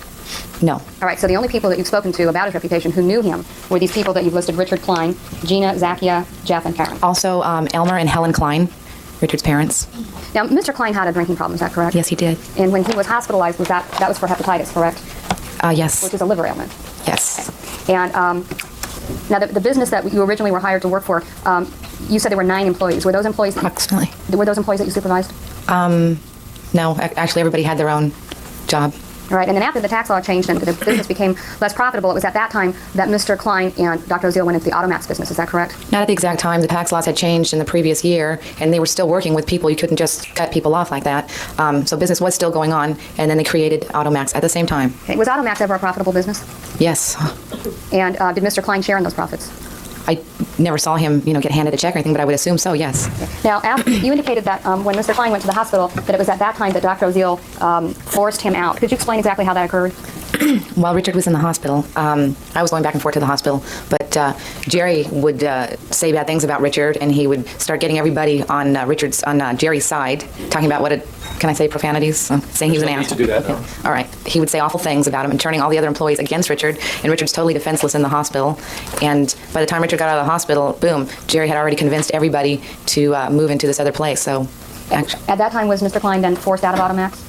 No. All right, so the only people that you've spoken to about his reputation who knew him were these people that you've listed: Richard Klein, Gina, Zacchia, Jeff, and Karen. Also, Elmer and Helen Klein, Richard's parents. Now, Mr. Klein had a drinking problem, is that correct? Yes, he did. And when he was hospitalized, that was for hepatitis, correct? Yes. Which is a liver ailment. Yes. And now the business that you originally were hired to work for, you said there were 9 employees. Were those employees? Approximately. Were those employees that you supervised? No, actually, everybody had their own job. All right, and then after the tax law changed and the business became less profitable, it was at that time that Mr. Klein and Dr. Oziel went into the Automax business. Is that correct? Not at the exact time. The tax laws had changed in the previous year, and they were still working with people. You couldn't just cut people off like that. So business was still going on, and then they created Automax at the same time. Okay. Was Automax ever a profitable business? Yes. And did Mr. Klein share in those profits? I never saw him, get handed a check or anything, but I would assume so, yes. Okay. Now, you indicated that when Mr. Klein went to the hospital, that it was at that time that Dr. Oziel forced him out. Could you explain exactly how that occurred? While Richard was in the hospital, I was going back and forth to the hospital, but Jerry would say bad things about Richard, and he would start getting everybody on Jerry's side, talking about can I say profanities? Saying he was an asshole. You need to do that. Yeah. All right. He would say awful things about him and turning all the other employees against Richard, and Richard's totally defenseless in the hospital. And by the time Richard got out of the hospital, boom, Jerry had already convinced everybody to move into this other place. So, actually, At that time, was Mr. Klein then forced out of Automax?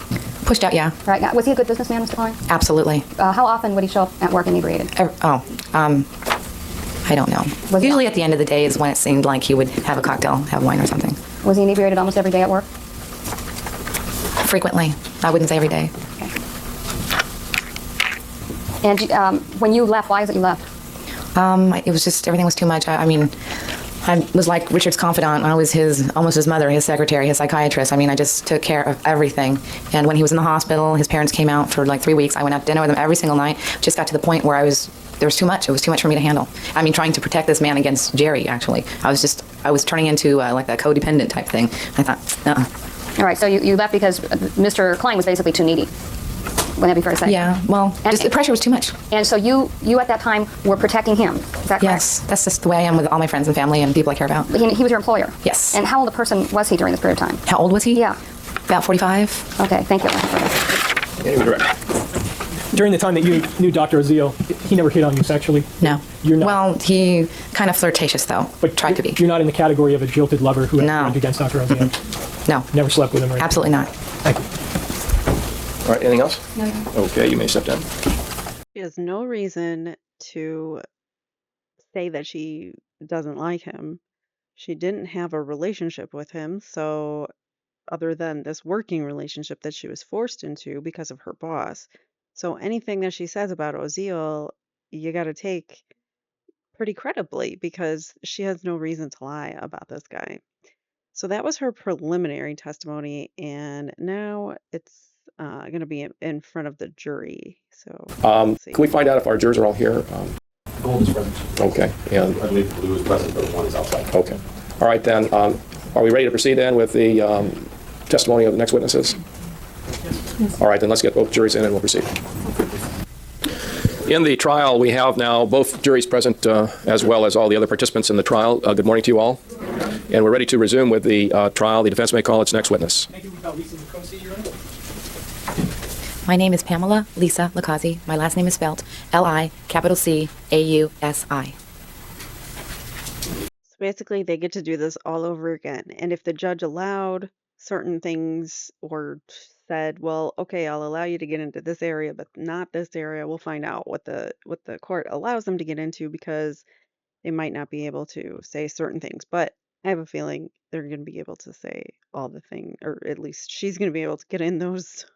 pushed out, yeah. Right. Now, was he a good businessman, Mr. Klein? Absolutely. How often would he show up at work inebriated? I don't know. Was he- Usually at the end of the day is when it seemed like he would have a cocktail, have wine or something. Was he inebriated almost every day at work? Frequently. I wouldn't say every day. And when you left, why is it you left? It was just, everything was too much. I mean, I was like Richard's confidant. I was almost his mother, his secretary, his psychiatrist. I mean, I just took care of everything. And when he was in the hospital, his parents came out for like 3 weeks. I went out to dinner with him every single night. Just got to the point where there was too much. It was too much for me to handle. I mean, trying to protect this man against Jerry, actually. I was turning into like that codependent type thing. I thought, All right, so you left because Mr. Klein was basically too needy. Wouldn't that be fair to say? Yeah, well, just the pressure was too much. And so you at that time were protecting him. Is that correct? Yes, that's just the way I am with all my friends and family and people I care about. But he was your employer? Yes. And how old a person was he during this period of time? How old was he? Yeah. About 45. Okay, thank you. Anyway, direct. During the time that you knew Dr. Oziel, he never hit on you sexually? No. You're not? Well, he kind of flirtatious, though. But tried to be. You're not in the category of a jilted lover who No. went against Dr. Oziel? No. Never slept with him or anything? Absolutely not. Thank you. All right, anything else? No. Okay, you may step down. She has no reason to say that she doesn't like him. She didn't have a relationship with him, so other than this working relationship that she was forced into because of her boss. So anything that she says about Oziel, you got to take pretty credibly because she has no reason to lie about this guy. So that was her preliminary testimony, and now it's going to be in front of the jury. So let's see. Can we find out if our jurors are all here? Gold is present. Okay. And I believe blue is present, but one is outside. okay. All right then. Are we ready to proceed then with the testimony of the next witnesses? Yes. All right, then let's get both juries in and we'll proceed. In the trial, we have now both juries present as well as all the other participants in the trial. Good morning to you all. And we're ready to resume with the trial. The defense may call its next witness. Thank you. We've got Lisa Lucosi, Your Honor. My name is Pamela Lisa Lacazzi. My last name is spelled L-I-C-A-U-S-I. So basically, they get to do this all over again. And if the judge allowed certain things or said, well, okay, I'll allow you to get into this area, but not this area, we'll find out what the court allows them to get into because they might not be able to say certain things. But I have a feeling they're going to be able to say all the things, or at least she's going to be able to get in those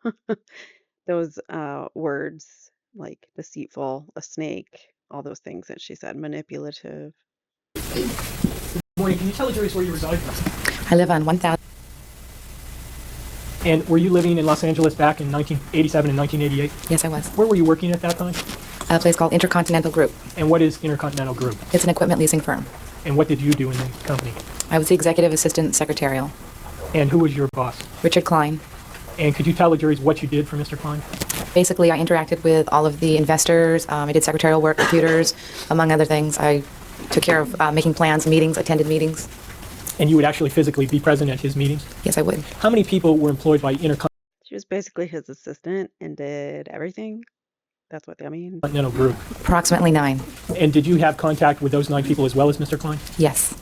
those words like deceitful, a snake, all those things that she said, manipulative. Good morning. Can you tell the juries where you reside? I live on 1000. And were you living in Los Angeles back in 1987 and 1988? Yes, I was. Where were you working at that time? A place called Intercontinental Group. And what is Intercontinental Group? It's an equipment leasing firm. And what did you do in the company? I was the executive assistant secretarial. And who was your boss? Richard Klein. And could you tell the juries what you did for Mr. Klein? Basically, I interacted with all of the investors. I did secretarial work, computers, among other things. I took care of making plans, meetings, attended meetings. And you would actually physically be present at his meetings? Yes, I would. How many people were employed by She was basically his assistant and did everything. That's what I mean. Intercontinental Group? Approximately 9. And did you have contact with those 9 people as well as Mr. Klein? Yes.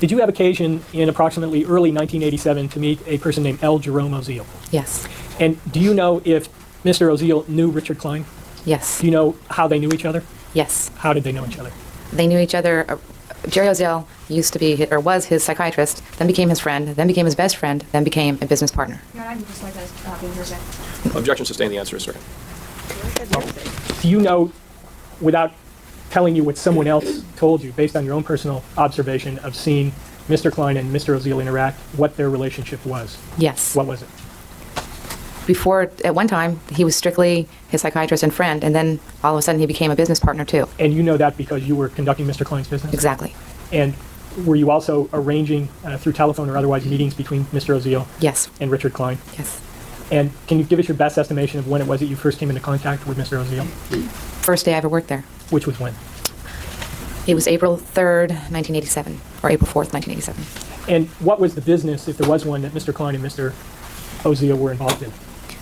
Did you have occasion in approximately early 1987 to meet a person named L. Jerome Oziel? Yes. And do you know if Mr. Oziel knew Richard Klein? Yes. Do you know how they knew each other? Yes. How did they know each other? They knew each other. Jerry Oziel used to be, or was his psychiatrist, then became his friend, then became his best friend, then became a business partner. Your Honor, I would just like to being here, sir. Objection sustained. The answer is certain. Do you know, without telling you what someone else told you, based on your own personal observation of seeing Mr. Klein and Mr. Oziel interact, what their relationship was? Yes. What was it? Before, at one time, he was strictly his psychiatrist and friend, and then all of a sudden he became a business partner too. And you know that because you were conducting Mr. Klein's business? Exactly. And were you also arranging through telephone or otherwise meetings between Mr. Oziel Yes. and Richard Klein? Yes. And can you give us your best estimation of when it was that you first came into contact with Mr. Oziel? First day I ever worked there. Which was when? It was April 3rd, 1987, or April 4th, 1987. And what was the business, if there was one, that Mr. Klein and Mr. Oziel were involved in?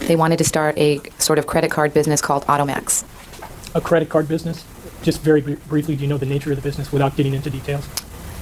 They wanted to start a sort of credit card business called Automax. A credit card business? Just very briefly, do you know the nature of the business without getting into details?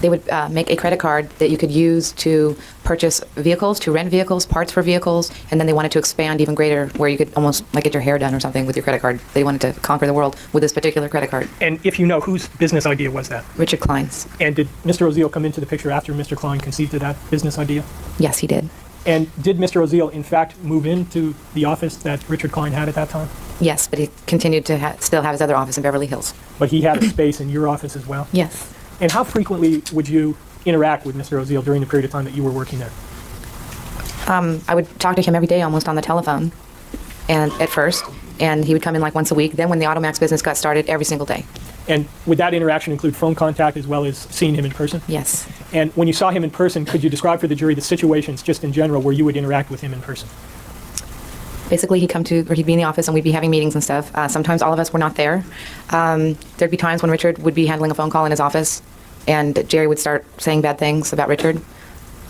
They would make a credit card that you could use to purchase vehicles, to rent vehicles, parts for vehicles, and then they wanted to expand even greater where you could almost like get your hair done or something with your credit card. They wanted to conquer the world with this particular credit card. And if you know, whose business idea was that? Richard Klein's. And did Mr. Oziel come into the picture after Mr. Klein conceived of that business idea? Yes, he did. And did Mr. Oziel, in fact, move into the office that Richard Klein had at that time? Yes, but he continued to still have his other office in Beverly Hills. But he had a space in your office as well? Yes. And how frequently would you interact with Mr. Oziel during the period of time that you were working there? I would talk to him every day almost on the telephone, and at first, and he would come in like once a week. Then when the Automax business got started, every single day. And would that interaction include phone contact as well as seeing him in person? Yes. And when you saw him in person, could you describe for the jury the situations just in general where you would interact with him in person? Basically, he'd be in the office and we'd be having meetings and stuff. Sometimes all of us were not there. There'd be times when Richard would be handling a phone call in his office, and Jerry would start saying bad things about Richard.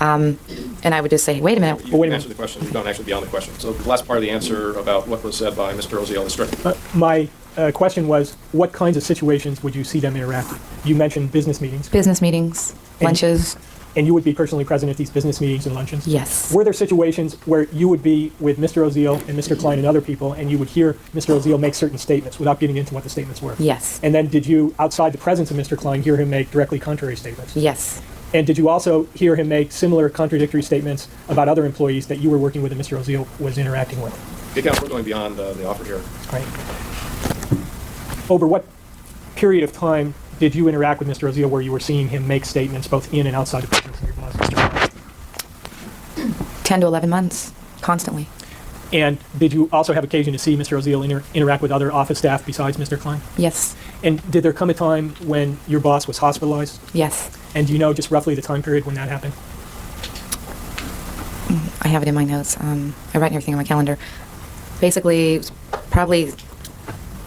And I would just say, wait a minute. You answer the question. You don't actually be on the question. So the last part of the answer about what was said by Mr. Oziel is strict. My question was, what kinds of situations would you see them interacting? You mentioned business meetings. Business meetings, lunches. And you would be personally present at these business meetings and luncheons? Yes. Were there situations where you would be with Mr. Oziel and Mr. Klein and other people, and you would hear Mr. Oziel make certain statements without getting into what the statements were? Yes. And then did you, outside the presence of Mr. Klein, hear him make directly contrary statements? Yes. And did you also hear him make similar contradictory statements about other employees that you were working with and Mr. Oziel was interacting with? Okay, counsel, we're going beyond the offer here. Right. Over what period of time did you interact with Mr. Oziel where you were seeing him make statements both in and outside the presence of your boss, Mr. Klein? 10 to 11 months, constantly. And did you also have occasion to see Mr. Oziel interact with other office staff besides Mr. Klein? Yes. And did there come a time when your boss was hospitalized? Yes. And do you know just roughly the time period when that happened? I have it in my notes. I write everything on my calendar. Basically, it was probably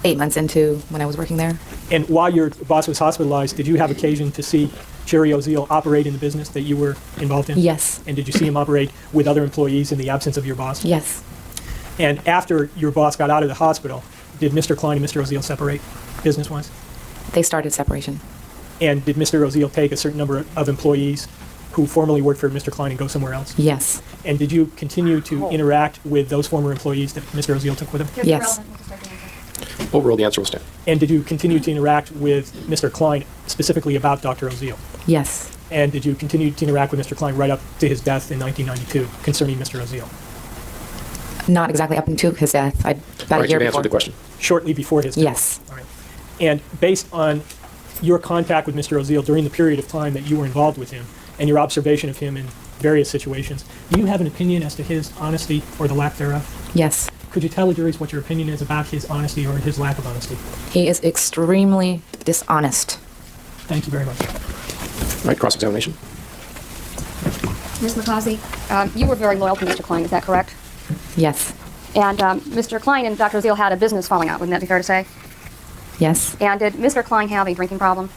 8 months into when I was working there. And while your boss was hospitalized, did you have occasion to see Jerry Oziel operate in the business that you were involved in? Yes. And did you see him operate with other employees in the absence of your boss? Yes. And after your boss got out of the hospital, did Mr. Klein and Mr. Oziel separate business-wise? They started separation. And did Mr. Oziel take a certain number of employees who formerly worked for Mr. Klein and go somewhere else? Yes. And did you continue to interact with those former employees that Mr. Oziel took with him? Yes. Overall, the answer will stand. And did you continue to interact with Mr. Klein specifically about Dr. Oziel? Yes. And did you continue to interact with Mr. Klein right up to his death in 1992 concerning Mr. Oziel? Not exactly up until his death. About All a right, year you've before. answered the question. Shortly before his death? Yes. All right. And based on your contact with Mr. Oziel during the period of time that you were involved with him and your observation of him in various situations, do you have an opinion as to his honesty or the lack thereof? Yes. Could you tell the juries what your opinion is about his honesty or his lack of honesty? He is extremely dishonest. Thank you very much. All right, cross-examination. Ms. McCausey, you were very loyal to Mr. Klein, is that correct? Yes. And Mr. Klein and Dr. Oziel had a business falling out, wouldn't that be fair to say? Yes. And did Mr. Klein have a drinking problem?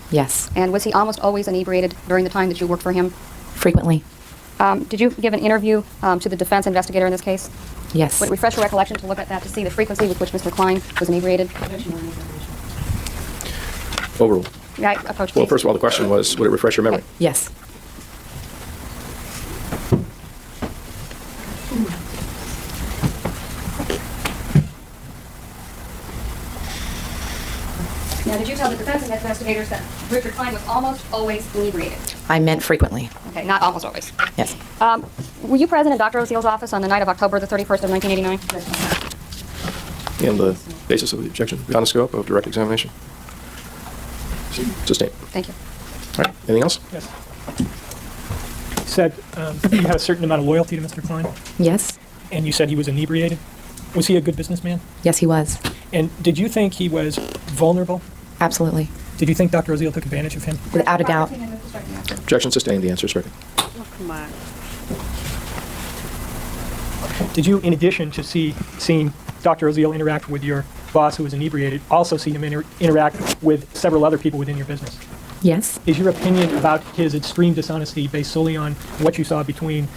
Yes. And was he almost always inebriated during the time that you worked for him? Frequently. Did you give an interview to the defense investigator in this case? Yes. Would it refresh your recollection to look at that to see the frequency with which Mr. Klein was inebriated? Overruled. May I approach, Well, please? first of all, the question was, would it refresh your memory? Yes. Now, did you tell the defense investigators that Richard Klein was almost always inebriated? I meant frequently. Okay, not almost always. Yes. Were you present in Dr. Oziel's office on the night of October the 31st of 1989? And the basis of the objection beyond the scope of direct examination? Sustained. Thank you. All right, anything else? Yes. You said you had a certain amount of loyalty to Mr. Klein, Yes. and you said he was inebriated. Was he a good businessman? Yes, he was. And did you think he was vulnerable? Absolutely. Did you think Dr. Oziel took advantage of him? Without a doubt. Objection sustained. The answer is stricken. Come on. Did you, in addition to seeing Dr. Oziel interact with your boss who was inebriated, also see him interact with several other people within your business? Yes. Is your opinion about his extreme dishonesty based solely on what you saw between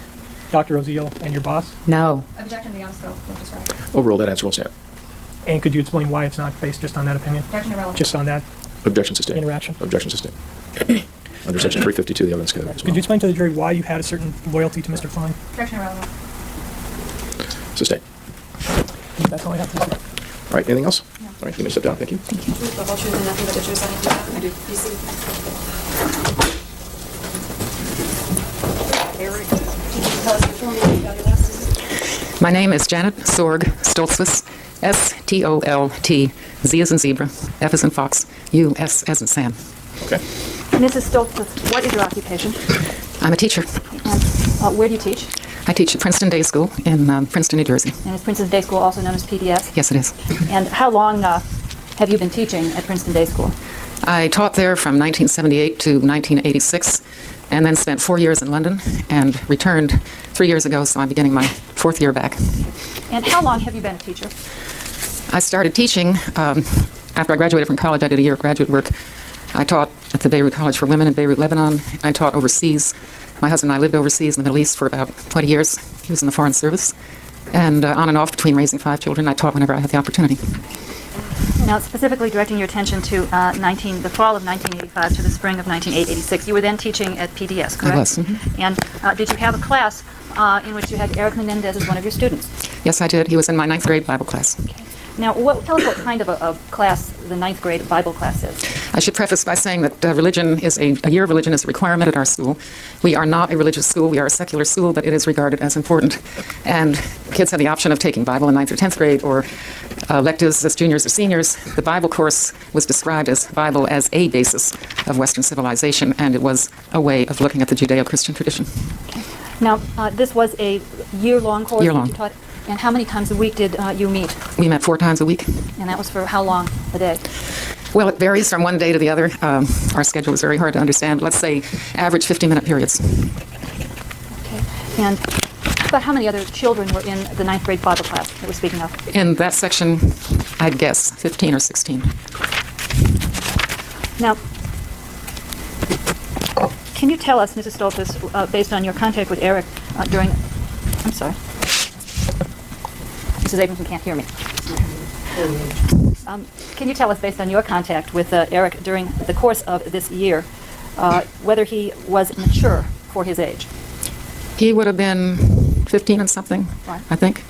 Dr. Oziel and your boss? No. Objection beyond scope. Overruled. That answer will stand. And could you explain why it's not based just on that opinion? Objection irrelevant. Just on that Objection sustained. interaction? Objection sustained. Under section 352 of the evidence code as Could well. you explain to the jury why you had a certain loyalty to Mr. Klein? Objection irrelevant. Sustained. That's all I have to say. All right, anything else? No. All right, you may sit down. Thank you. My name is Janet Sorg Stoltzfus, S-T-O-L-T, Z as in zebra, F as in fox, U, S as in Sam. Okay. Mrs. Stoltzfus, what is your occupation? I'm a teacher. And where do you teach? I teach at Princeton Day School in Princeton, New Jersey. And is Princeton Day School also known as PDS? Yes, it is. And how long have you been teaching at Princeton Day School? I taught there from 1978 to 1986, and then spent 4 years in London, and returned 3 years ago, so I'm beginning my 4th year back. And how long have you been a teacher? I started teaching after I graduated from college. I did a year of graduate work. I taught at the Beirut College for Women in Beirut, Lebanon. I taught overseas. My husband and I lived overseas in the Middle East for about 20 years. He was in the Foreign Service. And on and off between raising 5 children, I taught whenever I had the opportunity. Now, specifically directing your attention to the fall of 1985 to the spring of 1986, you were then teaching at PDS, correct? I was. Mm-hmm. And did you have a class in which you had Eric Menendez as one of your students? Yes, I did. He was in my 9th grade Bible class. Okay. Now, tell us what kind of a class the 9th grade Bible class is. I should preface by saying that a year of religion is a requirement at our school. We are not a religious school. We are a secular school, but it is regarded as important. And kids have the option of taking Bible in 9th or 10th grade, or electives as juniors or seniors. The Bible course was described as Bible as a basis of Western civilization, and it was a way of looking at the Judeo-Christian tradition. Okay. Now, this was a year-long course Year-long. that you taught. And how many times a week did you meet? We met 4 times a week. And that was for how long a day? Well, it varies from one day to the other. Our schedule is very hard to understand. Let's say average 50-minute periods. Okay. And about how many other children were in the 9th grade Bible class that we're speaking of? In that section, I'd guess 15 or 16. Now, can you tell us, Mrs. Stoltzfus, based on your contact with Eric during... I'm sorry. Mrs. Abramson can't hear me. Can you tell us, based on your contact with Eric during the course of this year, whether he was mature for his age? He would have been 15 and something, Right. I think.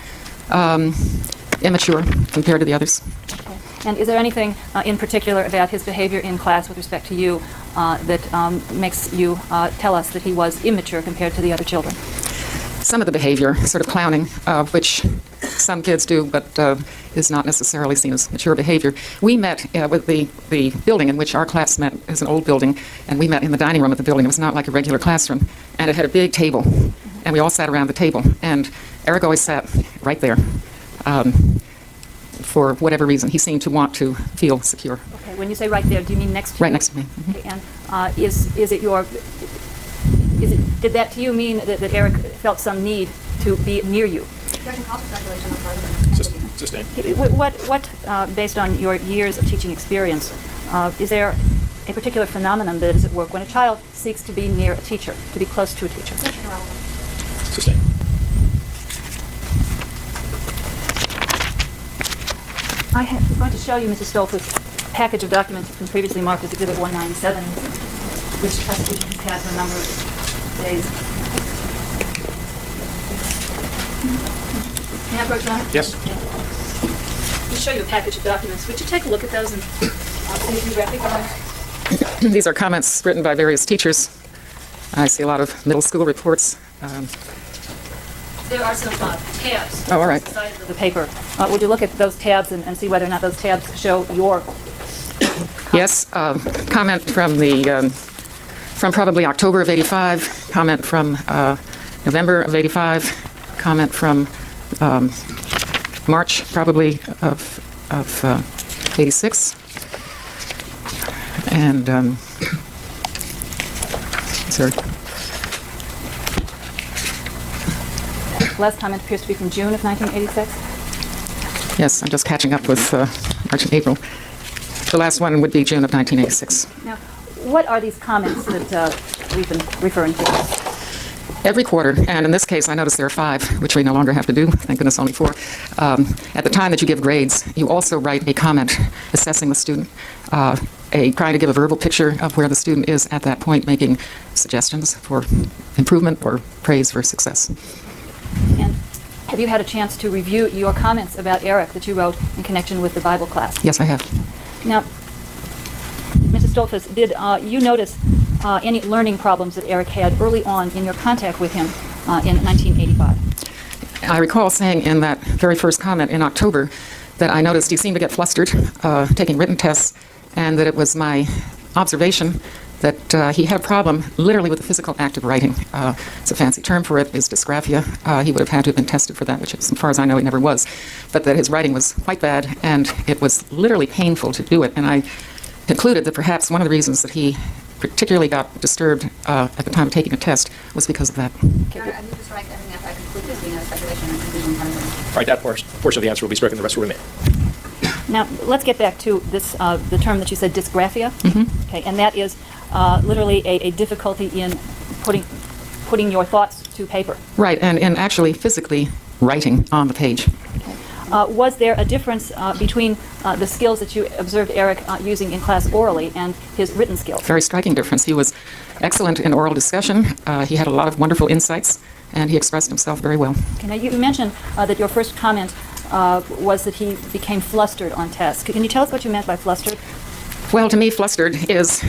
Immature compared to the others. Okay. And is there anything in particular about his behavior in class with respect to you that makes you tell us that he was immature compared to the other children? Some of the behavior, sort of clowning, which some kids do, but is not necessarily seen as mature behavior. We met with the building in which our class met is an old building, and we met in the dining room of the building. It was not like a regular classroom, and it had a big table, and we all sat around the table, and Eric always sat right there. For whatever reason, he seemed to want to feel secure. Okay, when you say right there, do you mean next to you? Right next to me. Mm-hmm. Okay, and did that to you mean that Eric felt some need to be near you? Sustained. What based on your years of teaching experience, is there a particular phenomenon that is at work when a child seeks to be near a teacher, to be close to a teacher? Sustained. I'm going to show you, Mrs. Stoltzfus, a package of documents that's been previously marked as Exhibit 197, which prosecution has had for a number of days. May I approach now? Yes. I'll show you a package of documents. Would you take a look at those and see if you recognize? These are comments written by various teachers. I see a lot of middle school reports. There are some tabs Oh, all right. on the side of the paper. Would you look at those tabs and see whether or not those tabs show your... Yes, comment from from probably October of '85, comment from November of '85, comment from March probably of '86, and sorry. Last comment appears to be from June of 1986. Yes, I'm just catching up with March and April. The last one would be June of 1986. Now, what are these comments that we've been referring to? Every quarter, and in this case, I notice there are 5, which we no longer have to do. Thank goodness, only 4. At the time that you give grades, you also write a comment assessing the student, trying to give a verbal picture of where the student is at that point, making suggestions for improvement or praise for success. And have you had a chance to review your comments about Eric that you wrote in connection with the Bible class? Yes, I have. Now, Mrs. Stoltzfus, did you notice any learning problems that Eric had early on in your contact with him in 1985? I recall saying in that very first comment in October that I noticed he seemed to get flustered taking written tests, and that it was my observation that he had a problem literally with the physical act of writing. It's a fancy term for it, is dysgraphia. He would have had to have been tested for that, which, as far as I know, he never was. But that his writing was quite bad, and it was literally painful to do it. And I concluded that perhaps one of the reasons that he particularly got disturbed at the time of taking a test was because of that. I need to strike everything after I conclude this being a speculation and conclusion part of All right, that portion of the answer will be stricken, the rest will remain. Now, let's get back to this, the term that you said, dysgraphia. Okay, and that is literally a difficulty in putting your thoughts to paper. Right, and actually physically writing on the page. Was there a difference between the skills that you observed Eric using in class orally and his written skills? Very striking difference. He was excellent in oral discussion. He had a lot of wonderful insights, and he expressed himself very well. Okay, now you mentioned that your first comment was that he became flustered on tests. Can you tell us what you meant by flustered? Well, to me, flustered is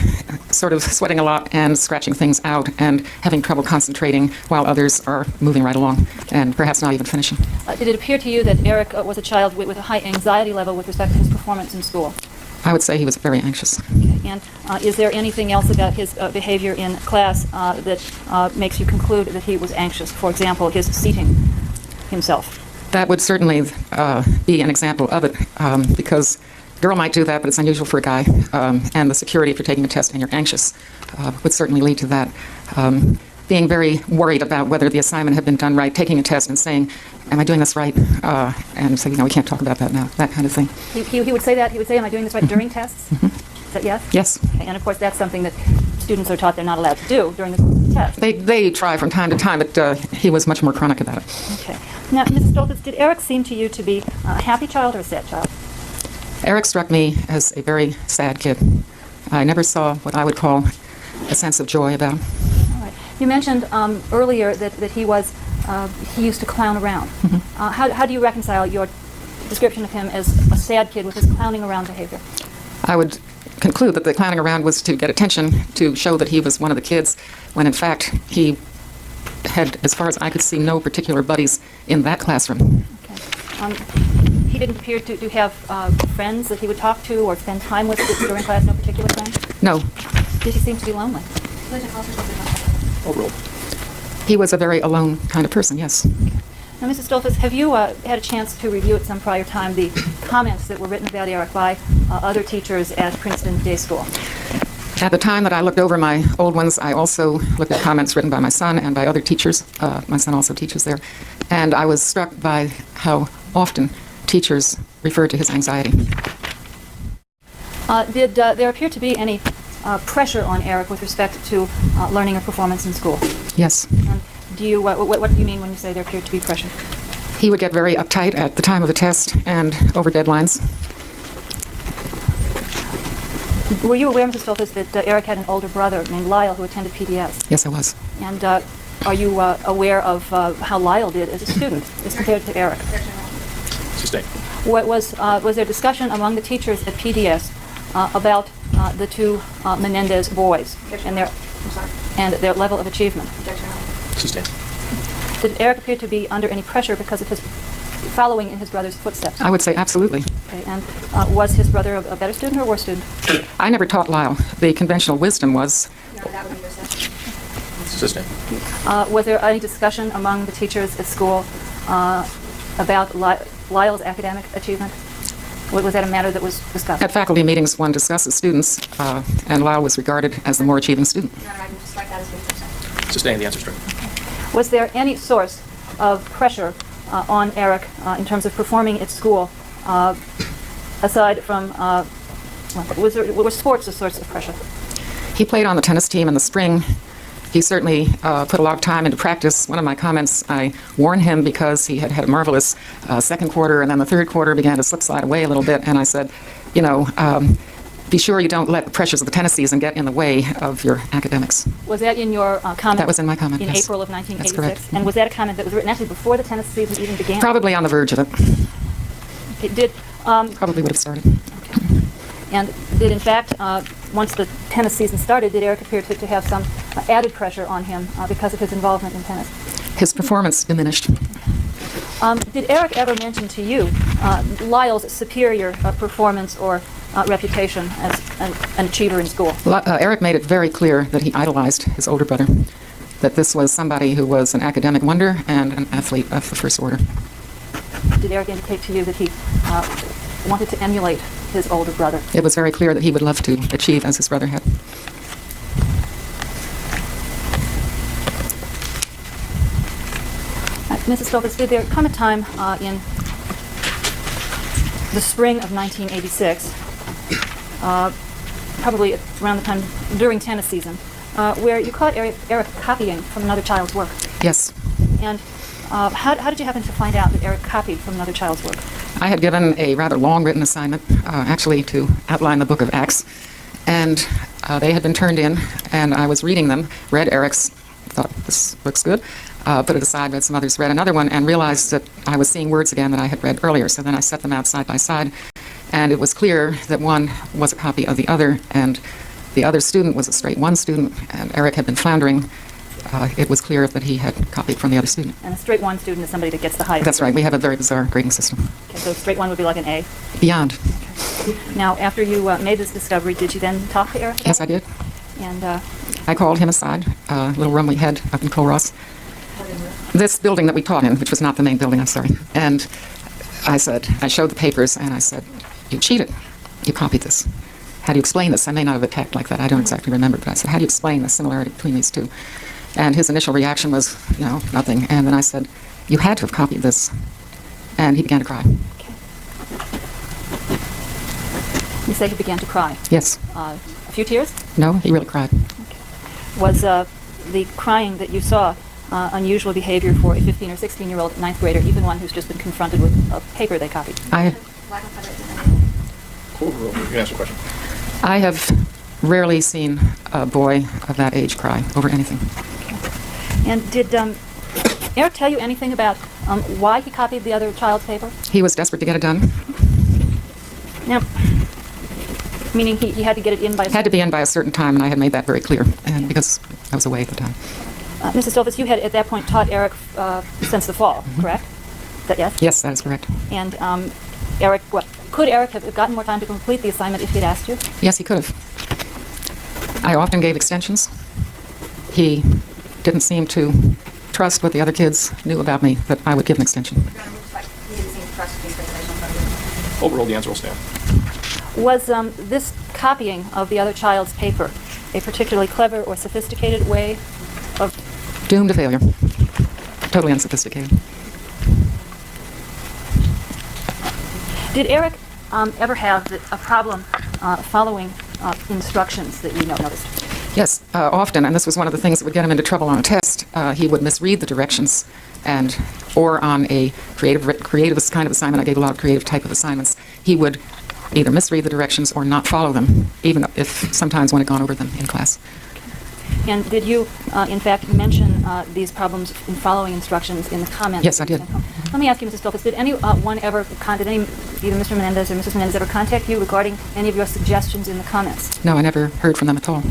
sort of sweating a lot and scratching things out and having trouble concentrating while others are moving right along and perhaps not even finishing. Did it appear to you that Eric was a child with a high anxiety level with respect to his performance in school? I would say he was very anxious. Okay. And is there anything else about his behavior in class that makes you conclude that he was anxious? For example, his seating himself. That would certainly be an example of it because a girl might do that, but it's unusual for a guy. And the security if you're taking a test and you're anxious would certainly lead to that. Being very worried about whether the assignment had been done right, taking a test and saying, am I doing this right? And saying, no, we can't talk about that now, that kind of thing. He would say that? He would say, am I doing this right during tests? Is that yes? Yes. Okay. And of course, that's something that students are taught they're not allowed to do during the test. They try from time to time, but he was much more chronic about it. Okay. Now, Mrs. Stoltz, did Eric seem to you to be a happy child or a sad child? Eric struck me as a very sad kid. I never saw what I would call a sense of joy about him. All right. You mentioned earlier that he used to clown around. How do you reconcile your description of him as a sad kid with his clowning around behavior? I would conclude that the clowning around was to get attention, to show that he was one of the kids, when in fact he had, as far as I could see, no particular buddies in that classroom. Okay. He didn't appear to have friends that he would talk to or spend time with during class, no particular friends? No. Did he seem to be lonely? Overruled. He was a very alone kind of person, yes. Now, Mrs. Stoltz, have you had a chance to review at some prior time the comments that were written about Eric by other teachers at Princeton Day School? At the time that I looked over my old ones, I also looked at comments written by my son and by other teachers. My son also teaches there. And I was struck by how often teachers referred to his anxiety. Did there appear to be any pressure on Eric with respect to learning or performance in school? Yes. Do you, what do you mean when you say there appeared to be pressure? He would get very uptight at the time of the test and over deadlines. Were you aware, Mrs. Stoltz, that Eric had an older brother named Lyle who attended PDS? Yes, I was. And are you aware of how Lyle did as a student as compared to Eric? Sustained. Was there discussion among the teachers at PDS about the two Menendez boys and their level of achievement? Sustained. Did Eric appear to be under any pressure because of his following in his brother's footsteps? I would say absolutely. Okay, and was his brother a better student or a worse student? I never taught Lyle. The conventional wisdom was... No, that would be your assessment. Sustained. Was there any discussion among the teachers at school about Lyle's academic achievement? Was that a matter that was discussed? At faculty meetings, one discusses students, and Lyle was regarded as the more achieving student. No, I can strike that as 50%. Sustained. The answer is true. Was there any source of pressure on Eric in terms of performing at school, aside from, were sports a source of pressure? He played on the tennis team in the spring. He certainly put a lot of time into practice. One of my comments, I warned him because he had had a marvelous second quarter, and then the third quarter began to slide away a little bit, and I said, you know, be sure you don't let the pressures of the tennis season get in the way of your academics. Was that in your comment? That was in my comment, in yes. April of 1986? That's correct. And was that a comment that was written actually before the tennis season even began? Probably on the verge of it. Okay, Probably would have started. Okay. And did, in fact, once the tennis season started, did Eric appear to have some added pressure on him because of his involvement in tennis? His performance diminished. Did Eric ever mention to you Lyle's superior performance or reputation as an achiever in school? Eric made it very clear that he idolized his older brother, that this was somebody who was an academic wonder and an athlete of the first order. Did Eric indicate to you that he wanted to emulate his older brother? It was very clear that he would love to achieve as his brother had. Mrs. Stoltz, did there come a time in the spring of 1986, probably around the time during tennis season, where you caught Eric copying from another child's work? Yes. And how did you happen to find out that Eric copied from another child's work? I had given a rather long written assignment, actually to outline the book of Acts, and they had been turned in, and I was reading them, read Eric's, thought this looks good, put it aside, read some others, read another one, and realized that I was seeing words again that I had read earlier. So then I set them out side by side, and it was clear that one was a copy of the other, and the other student was a straight one student, and Eric had been floundering. It was clear that he had copied from the other student. And a straight one student is somebody that gets the highest. That's right. We have a very bizarre grading system. Okay, so straight one would be like an A? Beyond. Okay. Now, after you made this discovery, did you then talk to Eric? Yes, I did. And I called him aside, a little room we had up in Colross. This building that we taught in, which was not the main building, I'm sorry. And I showed the papers, and I said, you cheated. You copied this. How do you explain this? I may not have attacked like that. I don't exactly remember, but I said, how do you explain the similarity between these two? And his initial reaction was, nothing. And then I said, you had to have copied this. And he began to cry. Okay. You say he began to cry? Yes. A few tears? No, he really cried. Okay. Was the crying that you saw unusual behavior for a 15 or 16-year-old ninth grader, even one who's just been confronted with a paper they copied? You can ask a question. I have rarely seen a boy of that age cry over anything. Okay. And did Eric tell you anything about why he copied the other child's paper? He was desperate to get it done. Now, meaning he had to get it in by a had to be in by a certain time, and I had made that very clear, and because I was away at the time. Mrs. Stoltz, you had at that point taught Eric since the fall, correct? Yes? Yes, that is correct. And Eric, could Eric have gotten more time to complete the assignment if he had asked you? Yes, he could have. I often gave extensions. He didn't seem to trust what the other kids knew about me, that I would give an extension. Overall, the answer will stand. Was this copying of the other child's paper a particularly clever or sophisticated way of... Doomed to failure. Totally unsophisticated. Did Eric ever have a problem following instructions that you noticed? Yes, often, and this was one of the things that would get him into trouble on a test. He would misread the directions, or on a creative kind of assignment, I gave a lot of creative type of assignments, he would either misread the directions or not follow them, even if sometimes one had gone over them in class. And did you, in fact, mention these problems in following instructions in the comments? Yes, I did. Let me ask you, Mrs. Stoltz, did anyone ever, either Mr. Menendez or Mrs. Menendez ever contact you regarding any of your suggestions in the comments? No, I never heard from them at all.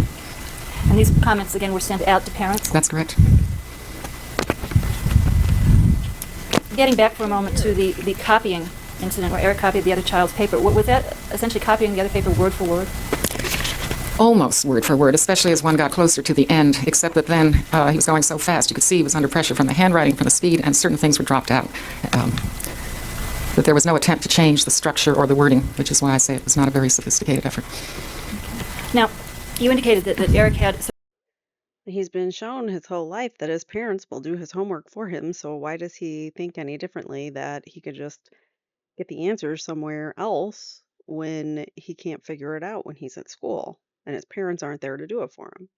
And these comments, again, were sent out to parents? That's correct. Getting back for a moment to the copying incident where Eric copied the other child's paper, was that essentially copying the other paper word for word? Almost word for word, especially as one got closer to the end, except that then he was going so fast, you could see he was under pressure from the handwriting, from the speed, and certain things were dropped out. That there was no attempt to change the structure or the wording, which is why I say it was not a very sophisticated effort. Okay. Now, you indicated that Eric had... He's been shown his whole life that his parents will do his homework for him, so why does he think any differently that he could just get the answers somewhere else when he can't figure it out when he's at school and his parents aren't there to do it for him?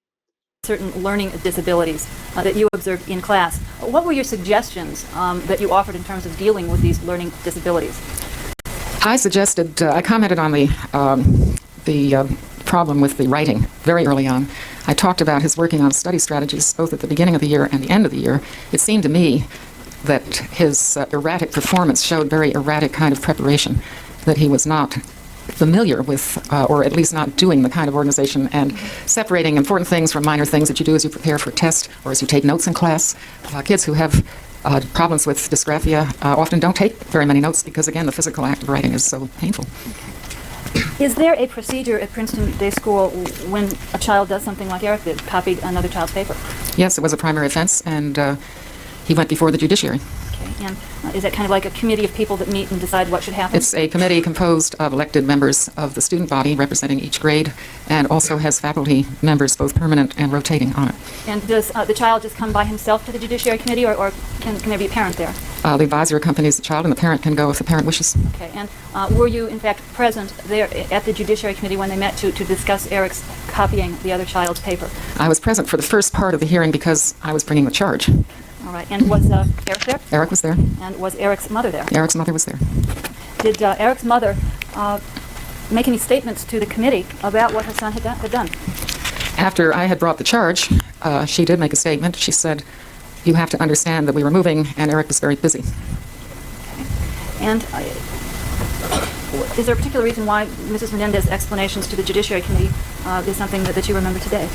Certain learning disabilities that you observed in class. What were your suggestions that you offered in terms of dealing with these learning disabilities? I suggested, I commented on the problem with the writing very early on. I talked about his working on study strategies both at the beginning of the year and the end of the year. It seemed to me that his erratic performance showed very erratic kind of preparation, that he was not familiar with, or at least not doing the kind of organization and separating important things from minor things that you do as you prepare for a test or as you take notes in class. Kids who have problems with dysgraphia often don't take very many notes because, again, the physical act of writing is so painful. Okay. Is there a procedure at Princeton Day School when a child does something like Eric did, copied another child's paper? Yes, it was a primary offense, and he went before the judiciary. Okay, and is that kind of like a committee of people that meet and decide what should happen? It's a committee composed of elected members of the student body representing each grade, and also has faculty members, both permanent and rotating, on it. And does the child just come by himself to the Judiciary Committee, or can there be a parent there? The advisor accompanies the child, and the parent can go if the parent wishes. Okay, and were you, in fact, present there at the Judiciary Committee when they met to discuss Eric's copying the other child's paper? I was present for the first part of the hearing because I was bringing the charge. All right, and was Eric there? Eric was there. And was Eric's mother there? Eric's mother was there. Did Eric's mother make any statements to the committee about what her son had done? After I had brought the charge, she did make a statement. She said, "You have to understand that we were moving, and Eric was very busy." Okay. And is there a particular reason why Mrs. Menendez's explanations to the Judiciary Committee is something that you remember today?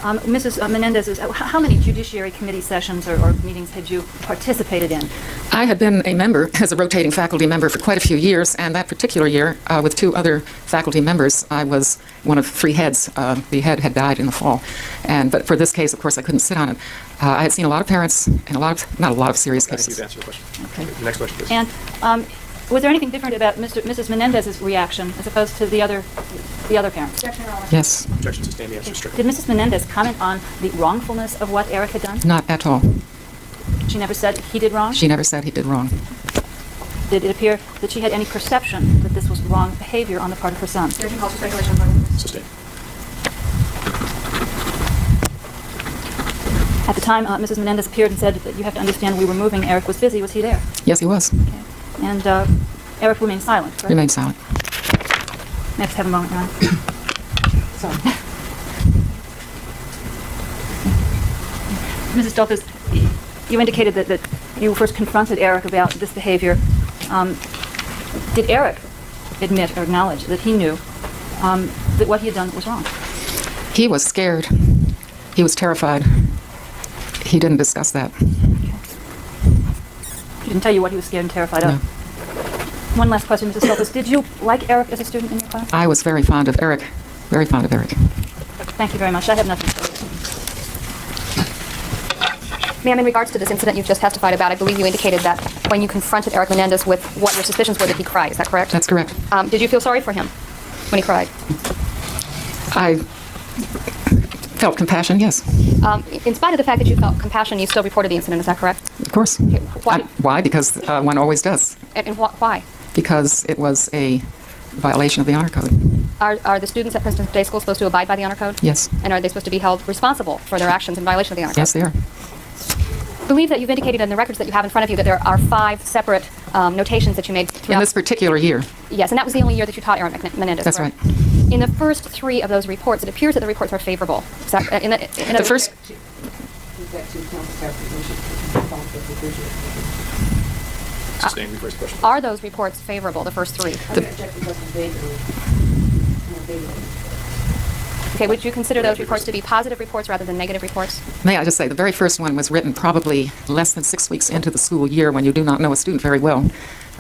Mrs. Menendez, how many Judiciary Committee sessions or meetings had you participated in? I had been a member, as a rotating faculty member, for quite a few years, and that particular year, with 2 other faculty members, I was one of 3 heads. The head had died in the fall, but for this case, of course, I couldn't sit on it. I had seen a lot of parents and not a lot of serious cases. You've answered the question. Okay. The next question, please. And was there anything different about Mrs. Menendez's reaction as opposed to the other parents? Yes. Objection, sustained. The answer is strict. Did Mrs. Menendez comment on the wrongfulness of what Eric had done? Not at all. She never said he did wrong? She never said he did wrong. Did it appear that she had any perception that this was wrong behavior on the part of her son? Objection calls for speculation. Sustained. At the time Mrs. Menendez appeared and said that you have to understand we were moving, Eric was busy. Was he there? Yes, he was. Okay. And Eric remained silent, correct? Remained silent. Next, have a moment, Your Honor. Sorry. Mrs. Stolfus, you indicated that you first confronted Eric about this behavior. Did Eric admit or acknowledge that he knew that what he had done was wrong? He was scared. He was terrified. He didn't discuss that. He didn't tell you what he was scared and terrified of? No. One last question, Mrs. Stolfus. Did you like Eric as a student in your class? I was very fond of Eric. Very fond of Eric. Thank you very much. I have nothing to say. Ma'am, in regards to this incident you've just testified about, I believe you indicated that when you confronted Eric Menendez with what your suspicions were that he cried. Is that correct? That's correct. Did you feel sorry for him when he cried? I felt compassion, yes. In spite of the fact that you felt compassion, you still reported the incident. Is that correct? Of course. Why? Why? Because one always does. And why? Because it was a violation of the honor code. Are the students at Princeton Day School supposed to abide by the honor code? Yes. And are they supposed to be held responsible for their actions in violation of the honor code? Yes, they are. I believe that you've indicated in the records that you have in front of you that there are 5 separate notations that you made throughout. In this particular year. Yes, and that was the only year that you taught Eric Menendez. That's correct? right. In the first 3 of those reports, it appears that the reports are favorable. Is that, The first. Sustained. Rephrase the question. Are those reports favorable, the first 3? Okay, would you consider those reports to be positive reports rather than negative reports? May I just say, the very first one was written probably less than 6 weeks into the school year when you do not know a student very well.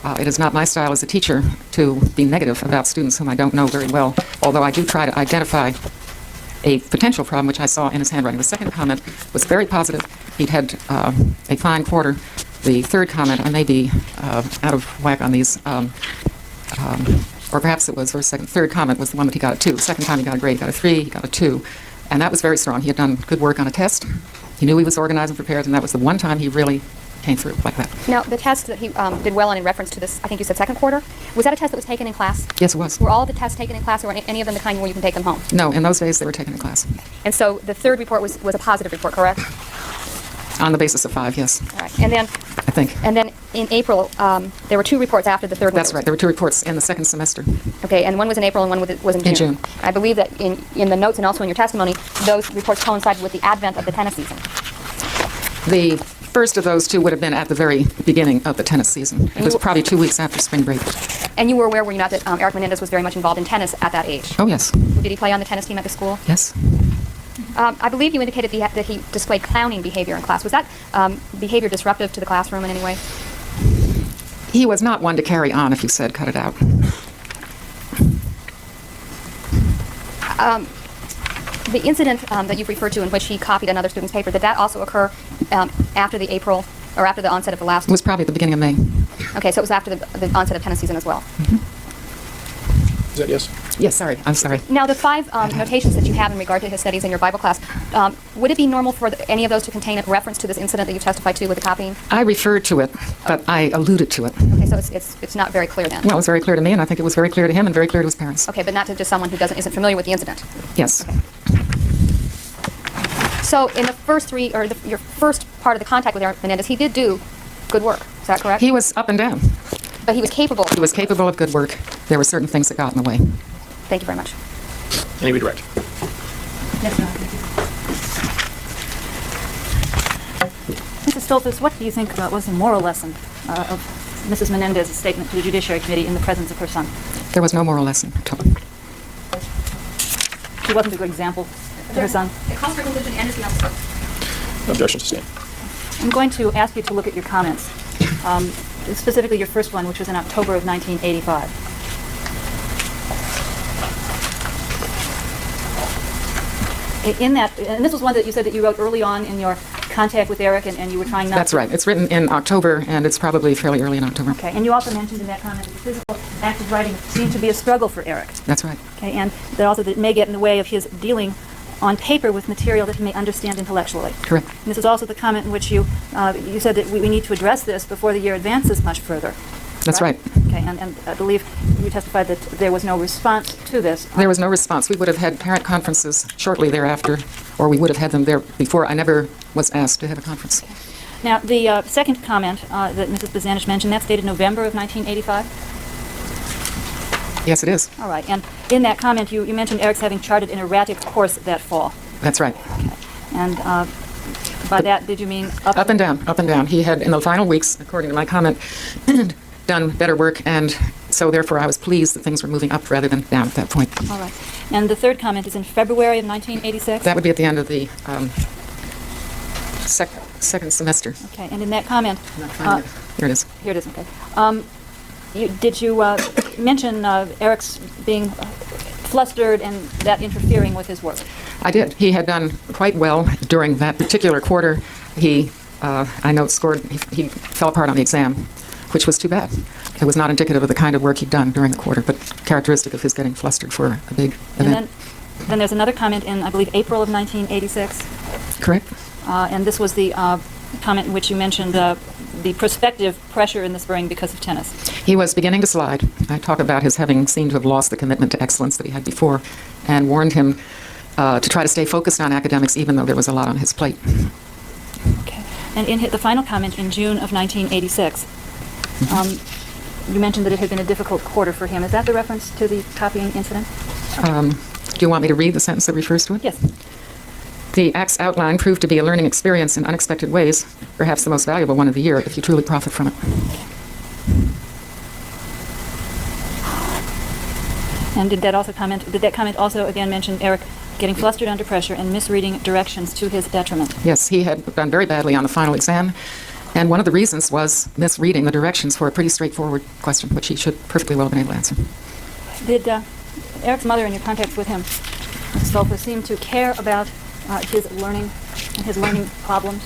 It is not my style as a teacher to be negative about students whom I don't know very well, although I do try to identify a potential problem which I saw in his handwriting. The second comment was very positive. He'd had a fine quarter. The third comment, I may be out of whack on these, or perhaps it was first, second, third comment was the one that he got a 2. The second time he got a grade, he got a 3, he got a 2. And that was very strong. He had done good work on a test. He knew he was organized and prepared, and that was the one time he really came through like that. Now, the test that he did well on in reference to this, I think you said second quarter, was that a test that was taken in class? Yes, it was. Were all of the tests taken in class, or were any of them the kind where you can take them home? No, in those days they were taken in class. And so the third report was a positive report, correct? On the basis of 5, yes. All right. And then, I think. And then in April, there were 2 reports after the third one. That's right. There were 2 reports in the second semester. Okay, and one was in April and one was in June. In June. I believe that in the notes and also in your testimony, those reports coincided with the advent of the tennis season. The first of those 2 would have been at the very beginning of the tennis season. It was probably 2 weeks after spring break. And you were aware, were you not, that Eric Menendez was very much involved in tennis at that age? Oh, yes. Did he play on the tennis team at the school? Yes. I believe you indicated that he displayed clowning behavior in class. Was that behavior disruptive to the classroom in any way? He was not one to carry on if you said cut it out. The incident that you've referred to in which he copied another student's paper, did that also occur after the April, or after the onset of the last? It was probably at the beginning of May. Okay, so it was after the onset of tennis season as well. Is that yes? Yes, sorry, I'm sorry. Now, the 5 notations that you have in regard to his studies in your Bible class, would it be normal for any of those to contain a reference to this incident that you testified to with the copying? I referred to it, but I alluded to it. Okay, so it's not very clear then? Well, it was very clear to me, and I think it was very clear to him and very clear to his parents. Okay, but not to just someone who isn't familiar with the incident? Yes. Okay. So in the first 3, or your first part of the contact with Eric Menendez, he did do good work. Is that correct? He was up and down. But he was capable. He was capable of good work. There were certain things that got in the way. Thank you very much. Any redirect? Yes, ma'am. Mrs. Stoltzfus, what do you think was the moral lesson of Mrs. Menendez's statement to the Judiciary Committee in the presence of her son? There was no moral lesson at all. She wasn't a good example to her son. It calls for religion and is beyond scope. Objection sustained. I'm going to ask you to look at your comments, specifically your first one, which was in October of 1985. In that, and this was one that you said that you wrote early on in your contact with Eric, and you were trying not That's to... right. It's written in October, and it's probably fairly early in October. Okay, and you also mentioned in that comment that the physical act of writing seemed to be a struggle for Eric. That's right. Okay, and that also that it may get in the way of his dealing on paper with material that he may understand intellectually. Correct. And this is also the comment in which you said that we need to address this before the year advances much further. That's right. Okay, and I believe you testified that there was no response to this. There was no response. We would have had parent conferences shortly thereafter, or we would have had them there before. I never was asked to have a conference. Okay. Now, the second comment that Mrs. Bazanich mentioned, that's dated November of 1985? Yes, it is. All right, and in that comment, you mentioned Eric's having charted an erratic course that fall. That's right. Okay. And by that, did you mean Up and down, up and down. He had, in the final weeks, according to my comment, done better work, and so therefore I was pleased that things were moving up rather than down at that point. All right. And the third comment is in February of 1986? That would be at the end of the second semester. Okay, and in that comment... Here it is. Here it is, okay. Did you mention Eric's being flustered and that interfering with his work? I did. He had done quite well during that particular quarter. He, I note, he fell apart on the exam, which was too bad. It was not indicative of the kind of work he'd done during the quarter, but characteristic of his getting flustered for a big event. And then there's another comment in, I believe, April of 1986. Correct. And this was the comment in which you mentioned the prospective pressure in the spring because of tennis. He was beginning to slide. I talk about his having seemed to have lost the commitment to excellence that he had before, and warned him to try to stay focused on academics even though there was a lot on his plate. Okay. And in the final comment in June of 1986, you mentioned that it had been a difficult quarter for him. Is that the reference to the copying incident? Do you want me to read the sentence that refers to it? Yes. The act's outline proved to be a learning experience in unexpected ways, perhaps the most valuable one of the year if you truly profit from it. And did that comment also again mention Eric getting flustered under pressure and misreading directions to his detriment? Yes, he had done very badly on the final exam, and one of the reasons was misreading the directions for a pretty straightforward question, which he should perfectly well have been able to answer. Did Eric's mother, in your contact with him, Mrs. Stoltzfus, seem to care about his learning and his learning problems?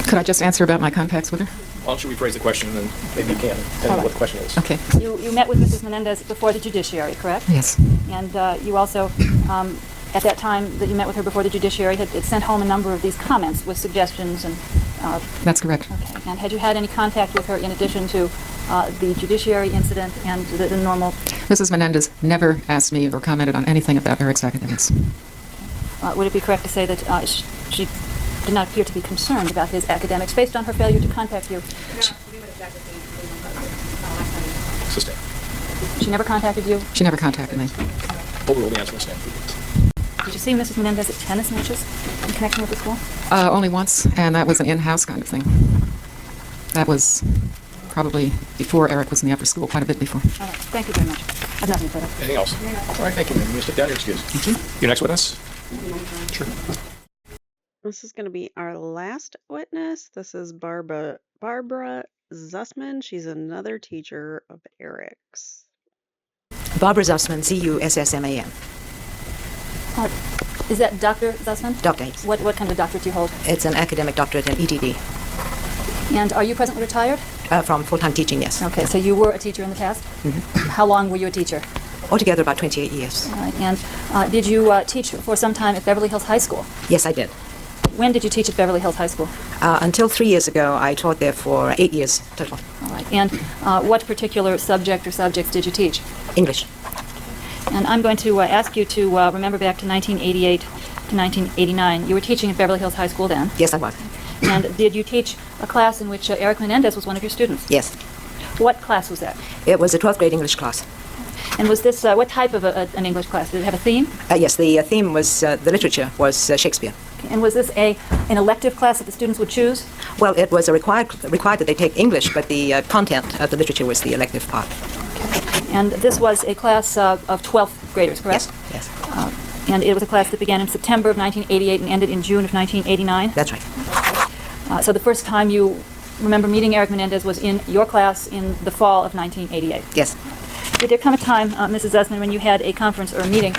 Could I just answer about my contacts with her? Why don't you rephrase the question, and then maybe you can, depending on what the question is. Okay. You met with Mrs. Menendez before the judiciary, correct? Yes. And you also, at that time that you met with her before the judiciary, had sent home a number of these comments with suggestions and... That's correct. Okay. And had you had any contact with her in addition to the judiciary incident and the normal... Mrs. Menendez never asked me or commented on anything about Eric's academics. Would it be correct to say that she did not appear to be concerned about his academics based on her failure to contact you? Sustained. She never contacted you? She never contacted me. Overrule the answer, stand. Did you see Mrs. Menendez at tennis matches in connection with the school? Only once, and that was an in-house kind of thing. That was probably before Eric was in the upper school, quite a bit before. All right. Thank you very much. I have nothing further. Anything else? All right, thank you. You step down, you're excused. Thank you. Your next witness? Sure. This is going to be our last witness. This is Barbara Zussman. She's another teacher of Eric's. Barbara Zussman, Zussman. Is that Dr. Zussman? Doctor. What kind of doctorate do you hold? It's an academic doctorate in EDD. And are you presently retired? From full-time teaching, yes. Okay, so you were a teacher in the past? How long were you a teacher? Altogether about 28 years. All right, and did you teach for some time at Beverly Hills High School? Yes, I did. When did you teach at Beverly Hills High School? Until 3 years ago, I taught there for 8 years total. All right, and what particular subject or subjects did you teach? English. And I'm going to ask you to remember back to 1988 to 1989. You were teaching at Beverly Hills High School then? Yes, I was. And did you teach a class in which Eric Menendez was one of your students? Yes. What class was that? It was a 12th grade English class. And was this, what type of an English class? Did it have a theme? Yes, the theme was, the literature was Shakespeare. And was this an elective class that the students would choose? Well, it was a required that they take English, but the content of the literature was the elective part. And this was a class of 12th graders, correct? Yes. And it was a class that began in September of 1988 and ended in June of 1989? That's right. So the first time you remember meeting Eric Menendez was in your class in the fall of 1988? Yes. Did there come a time, Mrs. Zussman, when you had a conference or a meeting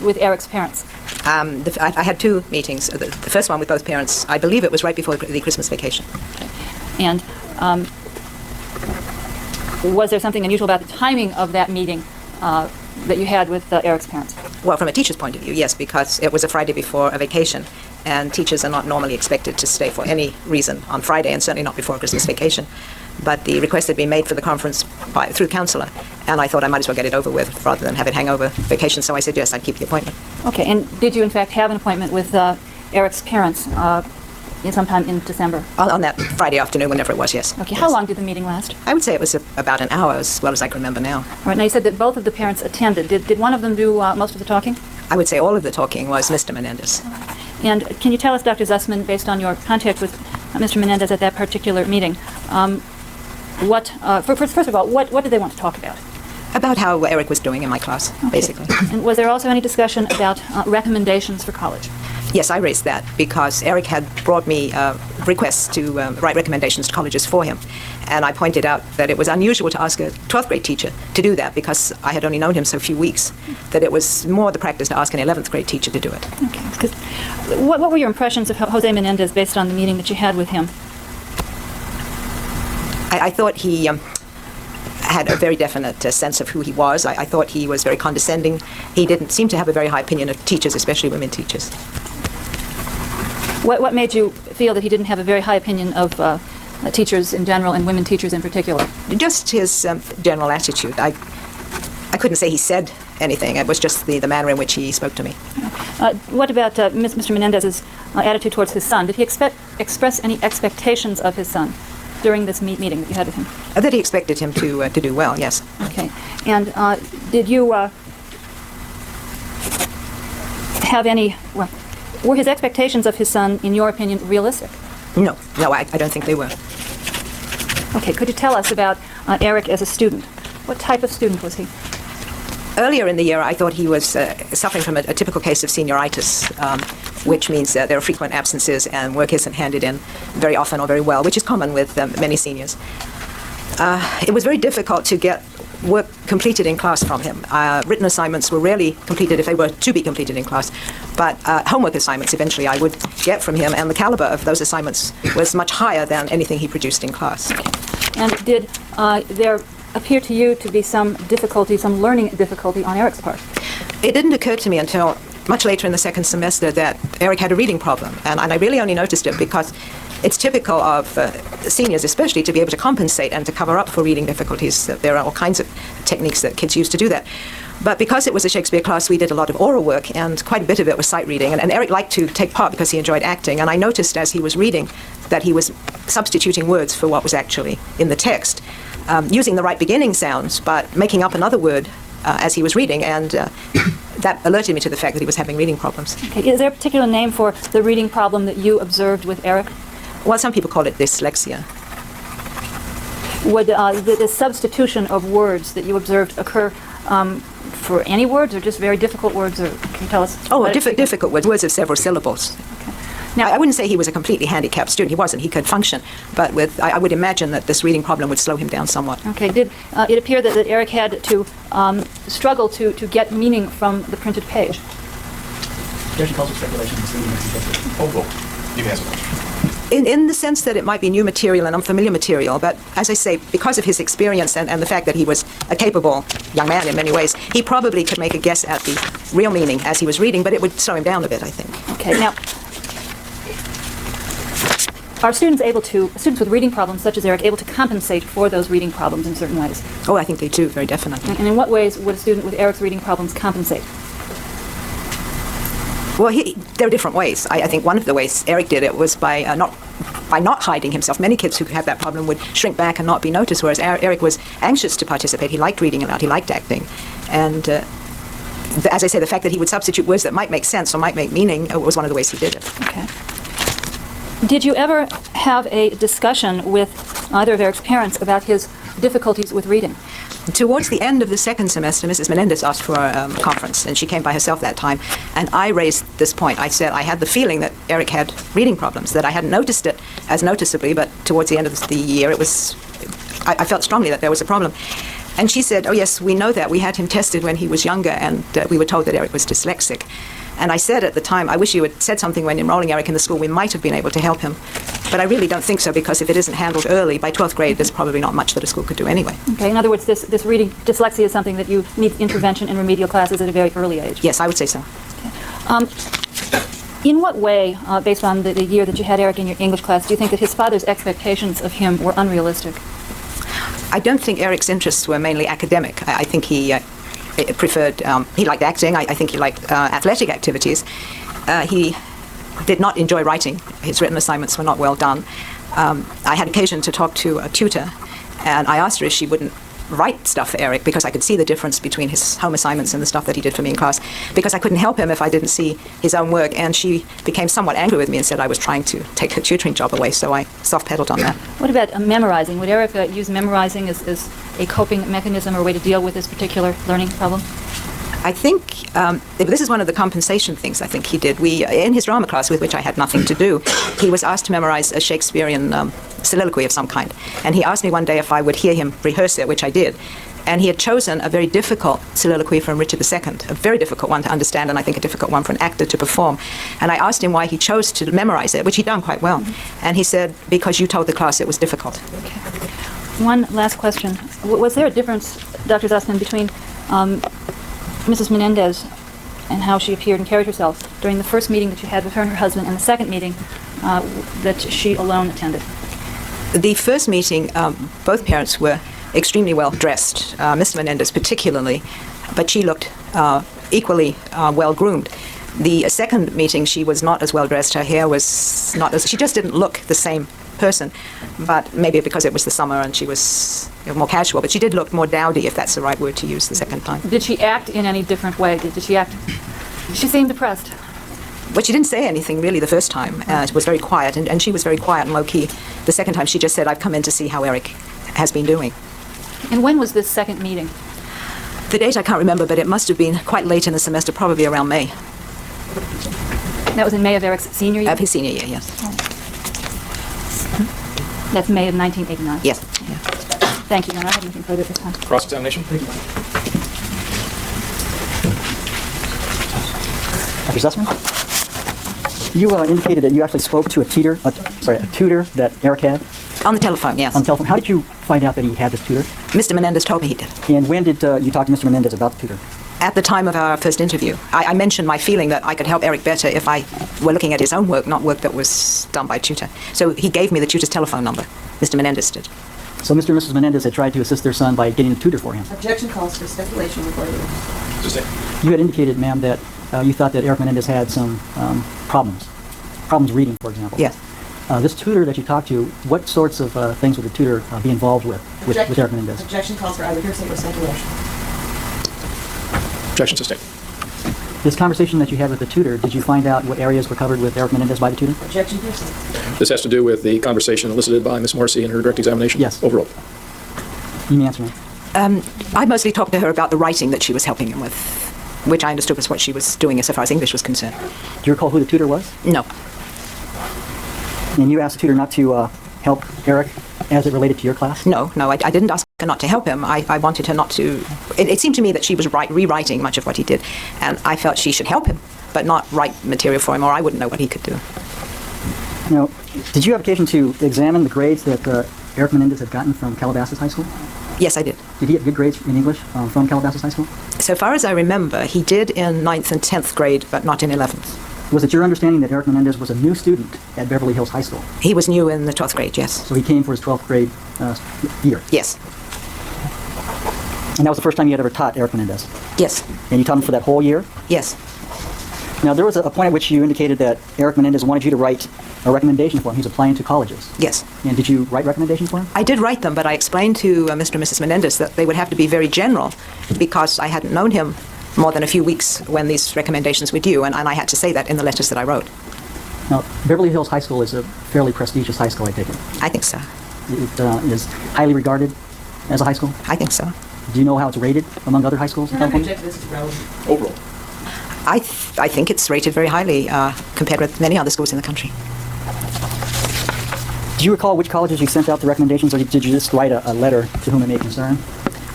with Eric's parents? I had 2 meetings. The first one with both parents, I believe it was right before the Christmas vacation. And was there something unusual about the timing of that meeting that you had with Eric's parents? Well, from a teacher's point of view, yes, because it was a Friday before a vacation, and teachers are not normally expected to stay for any reason on Friday, and certainly not before Christmas vacation. But the request had been made for the conference through counselor, and I thought I might as well get it over with rather than have it hang over vacation, so I said yes, I'd keep the appointment. Okay, and did you in fact have an appointment with Eric's parents sometime in December? On that Friday afternoon, whenever it was, yes. Okay, yes. How long did the meeting last? I would say it was about an hour, as well as I can remember now. All right, now you said that both of the parents attended. Did one of them do most of the talking? I would say all of the talking was Mr. Menendez. And can you tell us, Dr. Zussman, based on your contact with Mr. Menendez at that particular meeting, first of all, what did they want to talk about? About how Eric was doing in my class, basically. And was there also any discussion about recommendations for college? Yes, I raised that because Eric had brought me requests to write recommendations to colleges for him. And I pointed out that it was unusual to ask a 12th grade teacher to do that because I had only known him so few weeks, that it was more the practice to ask an 11th grade teacher to do it. Okay. What were your impressions of Jose Menendez based on the meeting that you had with him? I thought he had a very definite sense of who he was. I thought he was very condescending. He didn't seem to have a very high opinion of teachers, especially women teachers. What made you feel that he didn't have a very high opinion of teachers in general and women teachers in particular? Just his general attitude. I couldn't say he said anything. It was just the manner in which he spoke to me. What about Mr. Menendez's attitude towards his son? Did he express any expectations of his son during this meeting that you had with him? That he expected him to do well, yes. Okay. And did you have any... Well, were his expectations of his son, in your opinion, realistic? No, I don't think they were. Okay, could you tell us about Eric as a student? What type of student was he? Earlier in the year, I thought he was suffering from a typical case of senioritis, which means there are frequent absences and work isn't handed in very often or very well, which is common with many seniors. It was very difficult to get work completed in class from him. Written assignments were rarely completed if they were to be completed in class, but homework assignments eventually I would get from him, and the caliber of those assignments was much higher than anything he produced in class. And did there appear to you to be some difficulty, some learning difficulty on Eric's part? It didn't occur to me until much later in the second semester that Eric had a reading problem, and I really only noticed it because it's typical of seniors especially to be able to compensate and to cover up for reading difficulties. There are all kinds of techniques that kids use to do that. But because it was a Shakespeare class, we did a lot of oral work, and quite a bit of it was sight reading. And Eric liked to take part because he enjoyed acting, and I noticed as he was reading that he was substituting words for what was actually in the text, using the right beginning sounds, but making up another word as he was reading, and that alerted me to the fact that he was having reading problems. Okay. Is there a particular name for the reading problem that you observed with Eric? Well, some people call it dyslexia. Would the substitution of words that you observed occur for any words, or just very difficult words, or can you tell us? Oh, difficult words of several syllables. Okay. Now, I wouldn't say he was a completely handicapped student. He wasn't. He could function. But I would imagine that this reading problem would slow him down somewhat. Okay. Did it appear that Eric had to struggle to get meaning from the printed page? Objection calls for speculation. You can answer the question. In the sense that it might be new material and unfamiliar material, but as I say, because of his experience and the fact that he was a capable young man in many ways, he probably could make a guess at the real meaning as he was reading, but it would slow him down a bit, I think. Okay. Now, are students with reading problems such as Eric able to compensate for those reading problems in certain ways? Oh, I think they do, very definitely. And in what ways would a student with Eric's reading problems compensate? Well, there are different ways. I think one of the ways Eric did it was by not hiding himself. Many kids who have that problem would shrink back and not be noticed, whereas Eric was anxious to participate. He liked reading aloud. He liked acting. And as I say, the fact that he would substitute words that might make sense or might make meaning was one of the ways he did it. Okay. Did you ever have a discussion with either of Eric's parents about his difficulties with reading? Towards the end of the second semester, Mrs. Menendez asked for a conference, and she came by herself that time. And I raised this point. I said I had the feeling that Eric had reading problems, that I hadn't noticed it as noticeably, but towards the end of the year, I felt strongly that there was a problem. And she said, oh, yes, we know that. We had him tested when he was younger, and we were told that Eric was dyslexic. And I said at the time, I wish you had said something when enrolling Eric in the school. We might have been able to help him. But I really don't think so, because if it isn't handled early, by 12th grade, there's probably not much that a school could do anyway. Okay, in other words, this reading dyslexia is something that you need intervention in remedial classes at a very early age. Yes, I would say so. Okay. In what way, based on the year that you had Eric in your English class, do you think that his father's expectations of him were unrealistic? I don't think Eric's interests were mainly academic. I think he preferred, he liked acting. I think he liked athletic activities. He did not enjoy writing. His written assignments were not well done. I had occasion to talk to a tutor, and I asked her if she wouldn't write stuff for Eric, because I could see the difference between his home assignments and the stuff that he did for me in class, because I couldn't help him if I didn't see his own work. And she became somewhat angry with me and said I was trying to take her tutoring job away, so I soft-pedaled on that. What about memorizing? Would Eric use memorizing as a coping mechanism or a way to deal with this particular learning problem? I think this is one of the compensation things I think he did. In his drama class, with which I had nothing to do, he was asked to memorize a Shakespearean soliloquy of some kind. And he asked me one day if I would hear him rehearse it, which I did. And he had chosen a very difficult soliloquy from Richard II, a very difficult one to understand, and I think a difficult one for an actor to perform. And I asked him why he chose to memorize it, which he'd done quite well. Mm-hmm. And he said, because you told the class it was difficult. Okay. One last question. Was there a difference, Dr. Zussman, between Mrs. Menendez and how she appeared and carried herself during the first meeting that you had with her and her husband, and the second meeting that she alone attended? The first meeting, both parents were extremely well dressed, Miss Menendez particularly, but she looked equally well groomed. The second meeting, she was not as well dressed. Her hair was not as, she just didn't look the same person, but maybe because it was the summer and she was more casual, but she did look more dowdy, if that's the right word to use, the second time. Did she act in any different way? Did she act? She seemed depressed. Well, she didn't say anything really the first time. It was very quiet, and she was very quiet and low-key. The second time she just said, I've come in to see how Eric has been doing. And when was this second meeting? The date I can't remember, but it must have been quite late in the semester, probably around May. That was in May of Eric's senior year? Of his senior year, yes. Oh. That's May of 1989? Yes. Yeah. Thank you, Your Honor. I have nothing further at this time. Cross-examination. Dr. Zussman, you indicated that you actually spoke to a tutor that Eric had? On the telephone, yes. On the telephone. How did you find out that he had this tutor? Mr. Menendez told me he did. And when did you talk to Mr. Menendez about the tutor? At the time of our first interview. I mentioned my feeling that I could help Eric better if I were looking at his own work, not work that was done by a tutor. So he gave me the tutor's telephone number. Mr. Menendez did. So Mr. and Mrs. Menendez had tried to assist their son by getting a tutor for him. Objection calls for speculation regarding You had indicated, ma'am, that you thought that Eric Menendez had some problems reading, for example. Yes. This tutor that you talked to, what sorts of things would the tutor be involved with Eric Menendez? Objection calls for either hearsay or speculation. Objection sustained. This conversation that you had with the tutor, did you find out what areas were covered with Eric Menendez by the tutor? Objection hearsay. This has to do with the conversation elicited by Ms. Morrissey in her direct examination? Yes. Overall. You may answer me. I mostly talked to her about the writing that she was helping him with, which I understood was what she was doing as far as English was concerned. Do you recall who the tutor was? No. And you asked the tutor not to help Eric as it related to your class? No, I didn't ask her not to help him. I wanted her not to. It seemed to me that she was rewriting much of what he did, and I felt she should help him, but not write material for him, or I wouldn't know what he could do. Now, did you have occasion to examine the grades that Eric Menendez had gotten from Calabasas High School? Yes, I did. Did he get good grades in English from Calabasas High School? So far as I remember, he did in 9th and 10th grade, but not in 11th. Was it your understanding that Eric Menendez was a new student at Beverly Hills High School? He was new in the 12th grade, yes. So he came for his 12th grade year? Yes. And that was the first time you had ever taught Eric Menendez? Yes. And you taught him for that whole year? Yes. Now, there was a point at which you indicated that Eric Menendez wanted you to write a recommendation for him. He's applying to colleges. Yes. And did you write recommendations for him? I did write them, but I explained to Mr. and Mrs. Menendez that they would have to be very general because I hadn't known him more than a few weeks when these recommendations were due, and I had to say that in the letters that I wrote. Now, Beverly Hills High School is a fairly prestigious high school, I take it. I think so. It is highly regarded as a high school? I think so. Do you know how it's rated among other high schools in California? Overall. I think it's rated very highly compared with many other schools in the country. Do you recall which colleges you sent out the recommendations, or did you just write a letter to whom it may concern?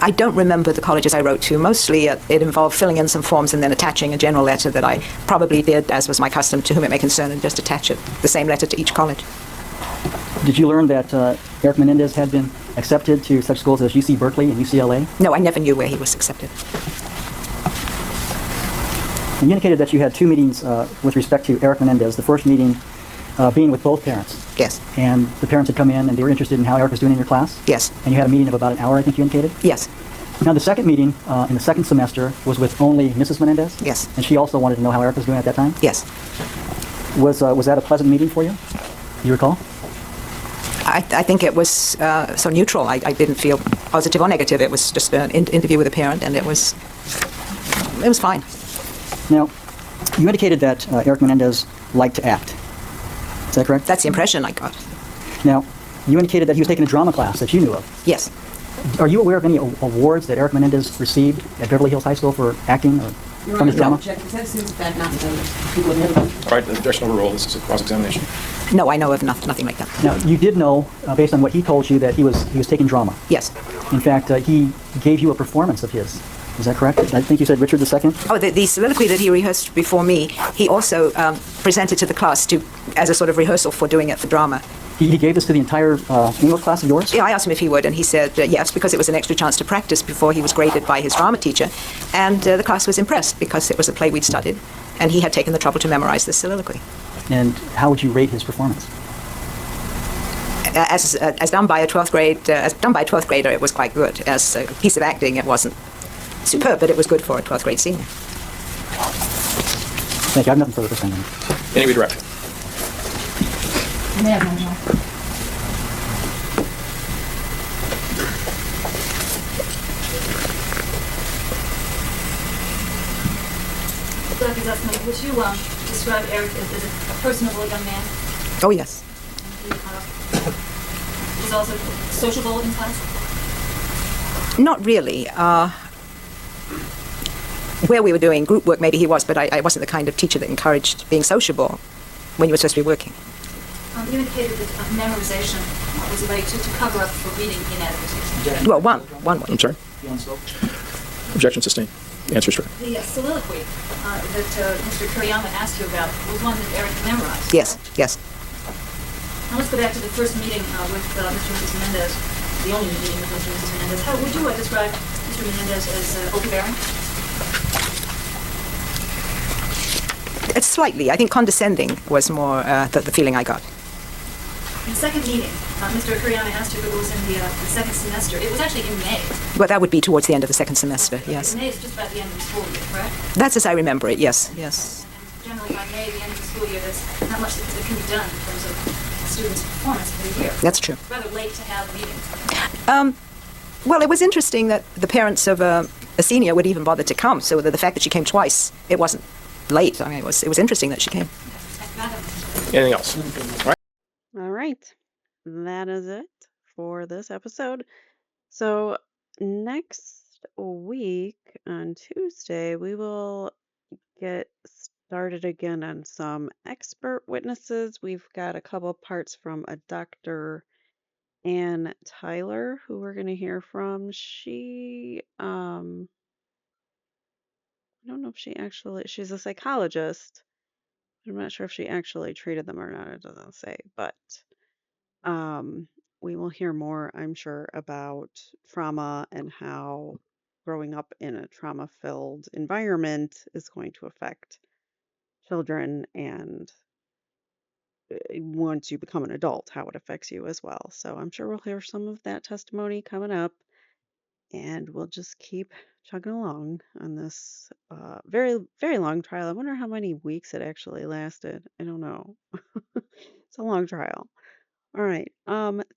I don't remember the colleges I wrote to. Mostly it involved filling in some forms and then attaching a general letter that I probably did, as was my custom, to whom it may concern, and just attach it, the same letter to each college. Did you learn that Eric Menendez had been accepted to such schools as UC Berkeley and UCLA? No, I never knew where he was accepted. And you indicated that you had two meetings with respect to Eric Menendez, the first meeting being with both parents. Yes. And the parents had come in and they were interested in how Eric was doing in your class? Yes. And you had a meeting of about an hour, I think you indicated? Yes. Now, the second meeting in the second semester was with only Mrs. Menendez? Yes. And she also wanted to know how Eric was doing at that time? Yes. Was that a pleasant meeting for you? Do you recall? I think it was so neutral. I didn't feel positive or negative. It was just an interview with a parent, and it was fine. Now, you indicated that Eric Menendez liked to act. Is that correct? That's the impression I got. Now, you indicated that he was taking a drama class that you knew of. Yes. Are you aware of any awards that Eric Menendez received at Beverly Hills High School for acting or from his drama? All right, the objection overruled. This is a cross-examination. No, I know of nothing like that. Now, you did know, based on what he told you, that he was taking drama. Yes. In fact, he gave you a performance of his. Is that correct? I think you said Richard II? Oh, the soliloquy that he rehearsed before me, he also presented to the class as a sort of rehearsal for doing it for drama. He gave this to the entire English class of yours? Yeah, I asked him if he would, and he said yes, because it was an extra chance to practice before he was graded by his drama teacher. And the class was impressed because it was a play we'd studied, and he had taken the trouble to memorize the soliloquy. And how would you rate his performance? As done by a 12th grader, it was quite good. As a piece of acting, it wasn't superb, but it was good for a 12th grade senior. Thank you. I have nothing further to say. Any redirect? You may have one more. Dr. Zussman, would you describe Eric as a personable young man? Oh, yes. He was also sociable in class? Not really. Where we were doing group work, maybe he was, but I wasn't the kind of teacher that encouraged being sociable when you were supposed to be working. You indicated that memorization was a way to cover up for reading inadequacies. Well, one way. I'm sorry? Objection sustained. The answer is correct. The soliloquy that Mr. Kuriyama asked you about was one that Eric memorized. Yes, yes. Now let's go back to the first meeting with Mr. and Mrs. Menendez, the only meeting with Mr. and Mrs. Menendez. How would you describe Mr. Menendez as overbearing? It's slightly. I think condescending was more the feeling I got. In the second meeting, Mr. Kuriyama asked you if it was in the second semester. It was actually in May. Well, that would be towards the end of the second semester, yes. May is just about the end of the school year, correct? That's as I remember it, yes, yes. And generally by May, the end of the school year, there's not much that can be done in terms of students' performance for the year. That's true. It's rather late to have meetings. Well, it was interesting that the parents of a senior would even bother to come, so the fact that she came twice, it wasn't late. I mean, it was interesting that she came. Anything else? All right. All right. That is it for this episode. So next week on Tuesday, we will get started again on some expert witnesses. We've got a couple parts from a Dr. Ann Tyler, who we're going to hear from. I don't know if she's a psychologist. I'm not sure if she actually treated them or not. It doesn't say, but um, we will hear more, I'm sure, about trauma and how growing up in a trauma-filled environment is going to affect children, and once you become an adult, how it affects you as well. So I'm sure we'll hear some of that testimony coming up, and we'll just keep chugging along on this very, very long trial. I wonder how many weeks it actually lasted. I don't know. It's a long trial. All right.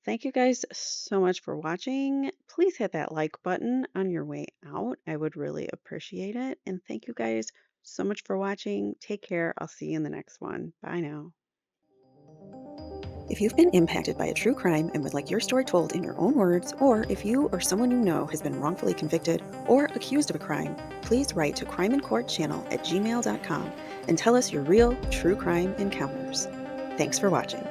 Thank you guys so much for watching. Please hit that like button on your way out. I would really appreciate it. And thank you guys so much for watching. Take care. I'll see you in the next one. Bye now. If you've been impacted by a true crime and would like your story told in your own words, or if you or someone you know has been wrongfully convicted or accused of a crime, please write to crimeincourtchannel@gmail.com and tell us your real true crime encounters. Thanks for watching.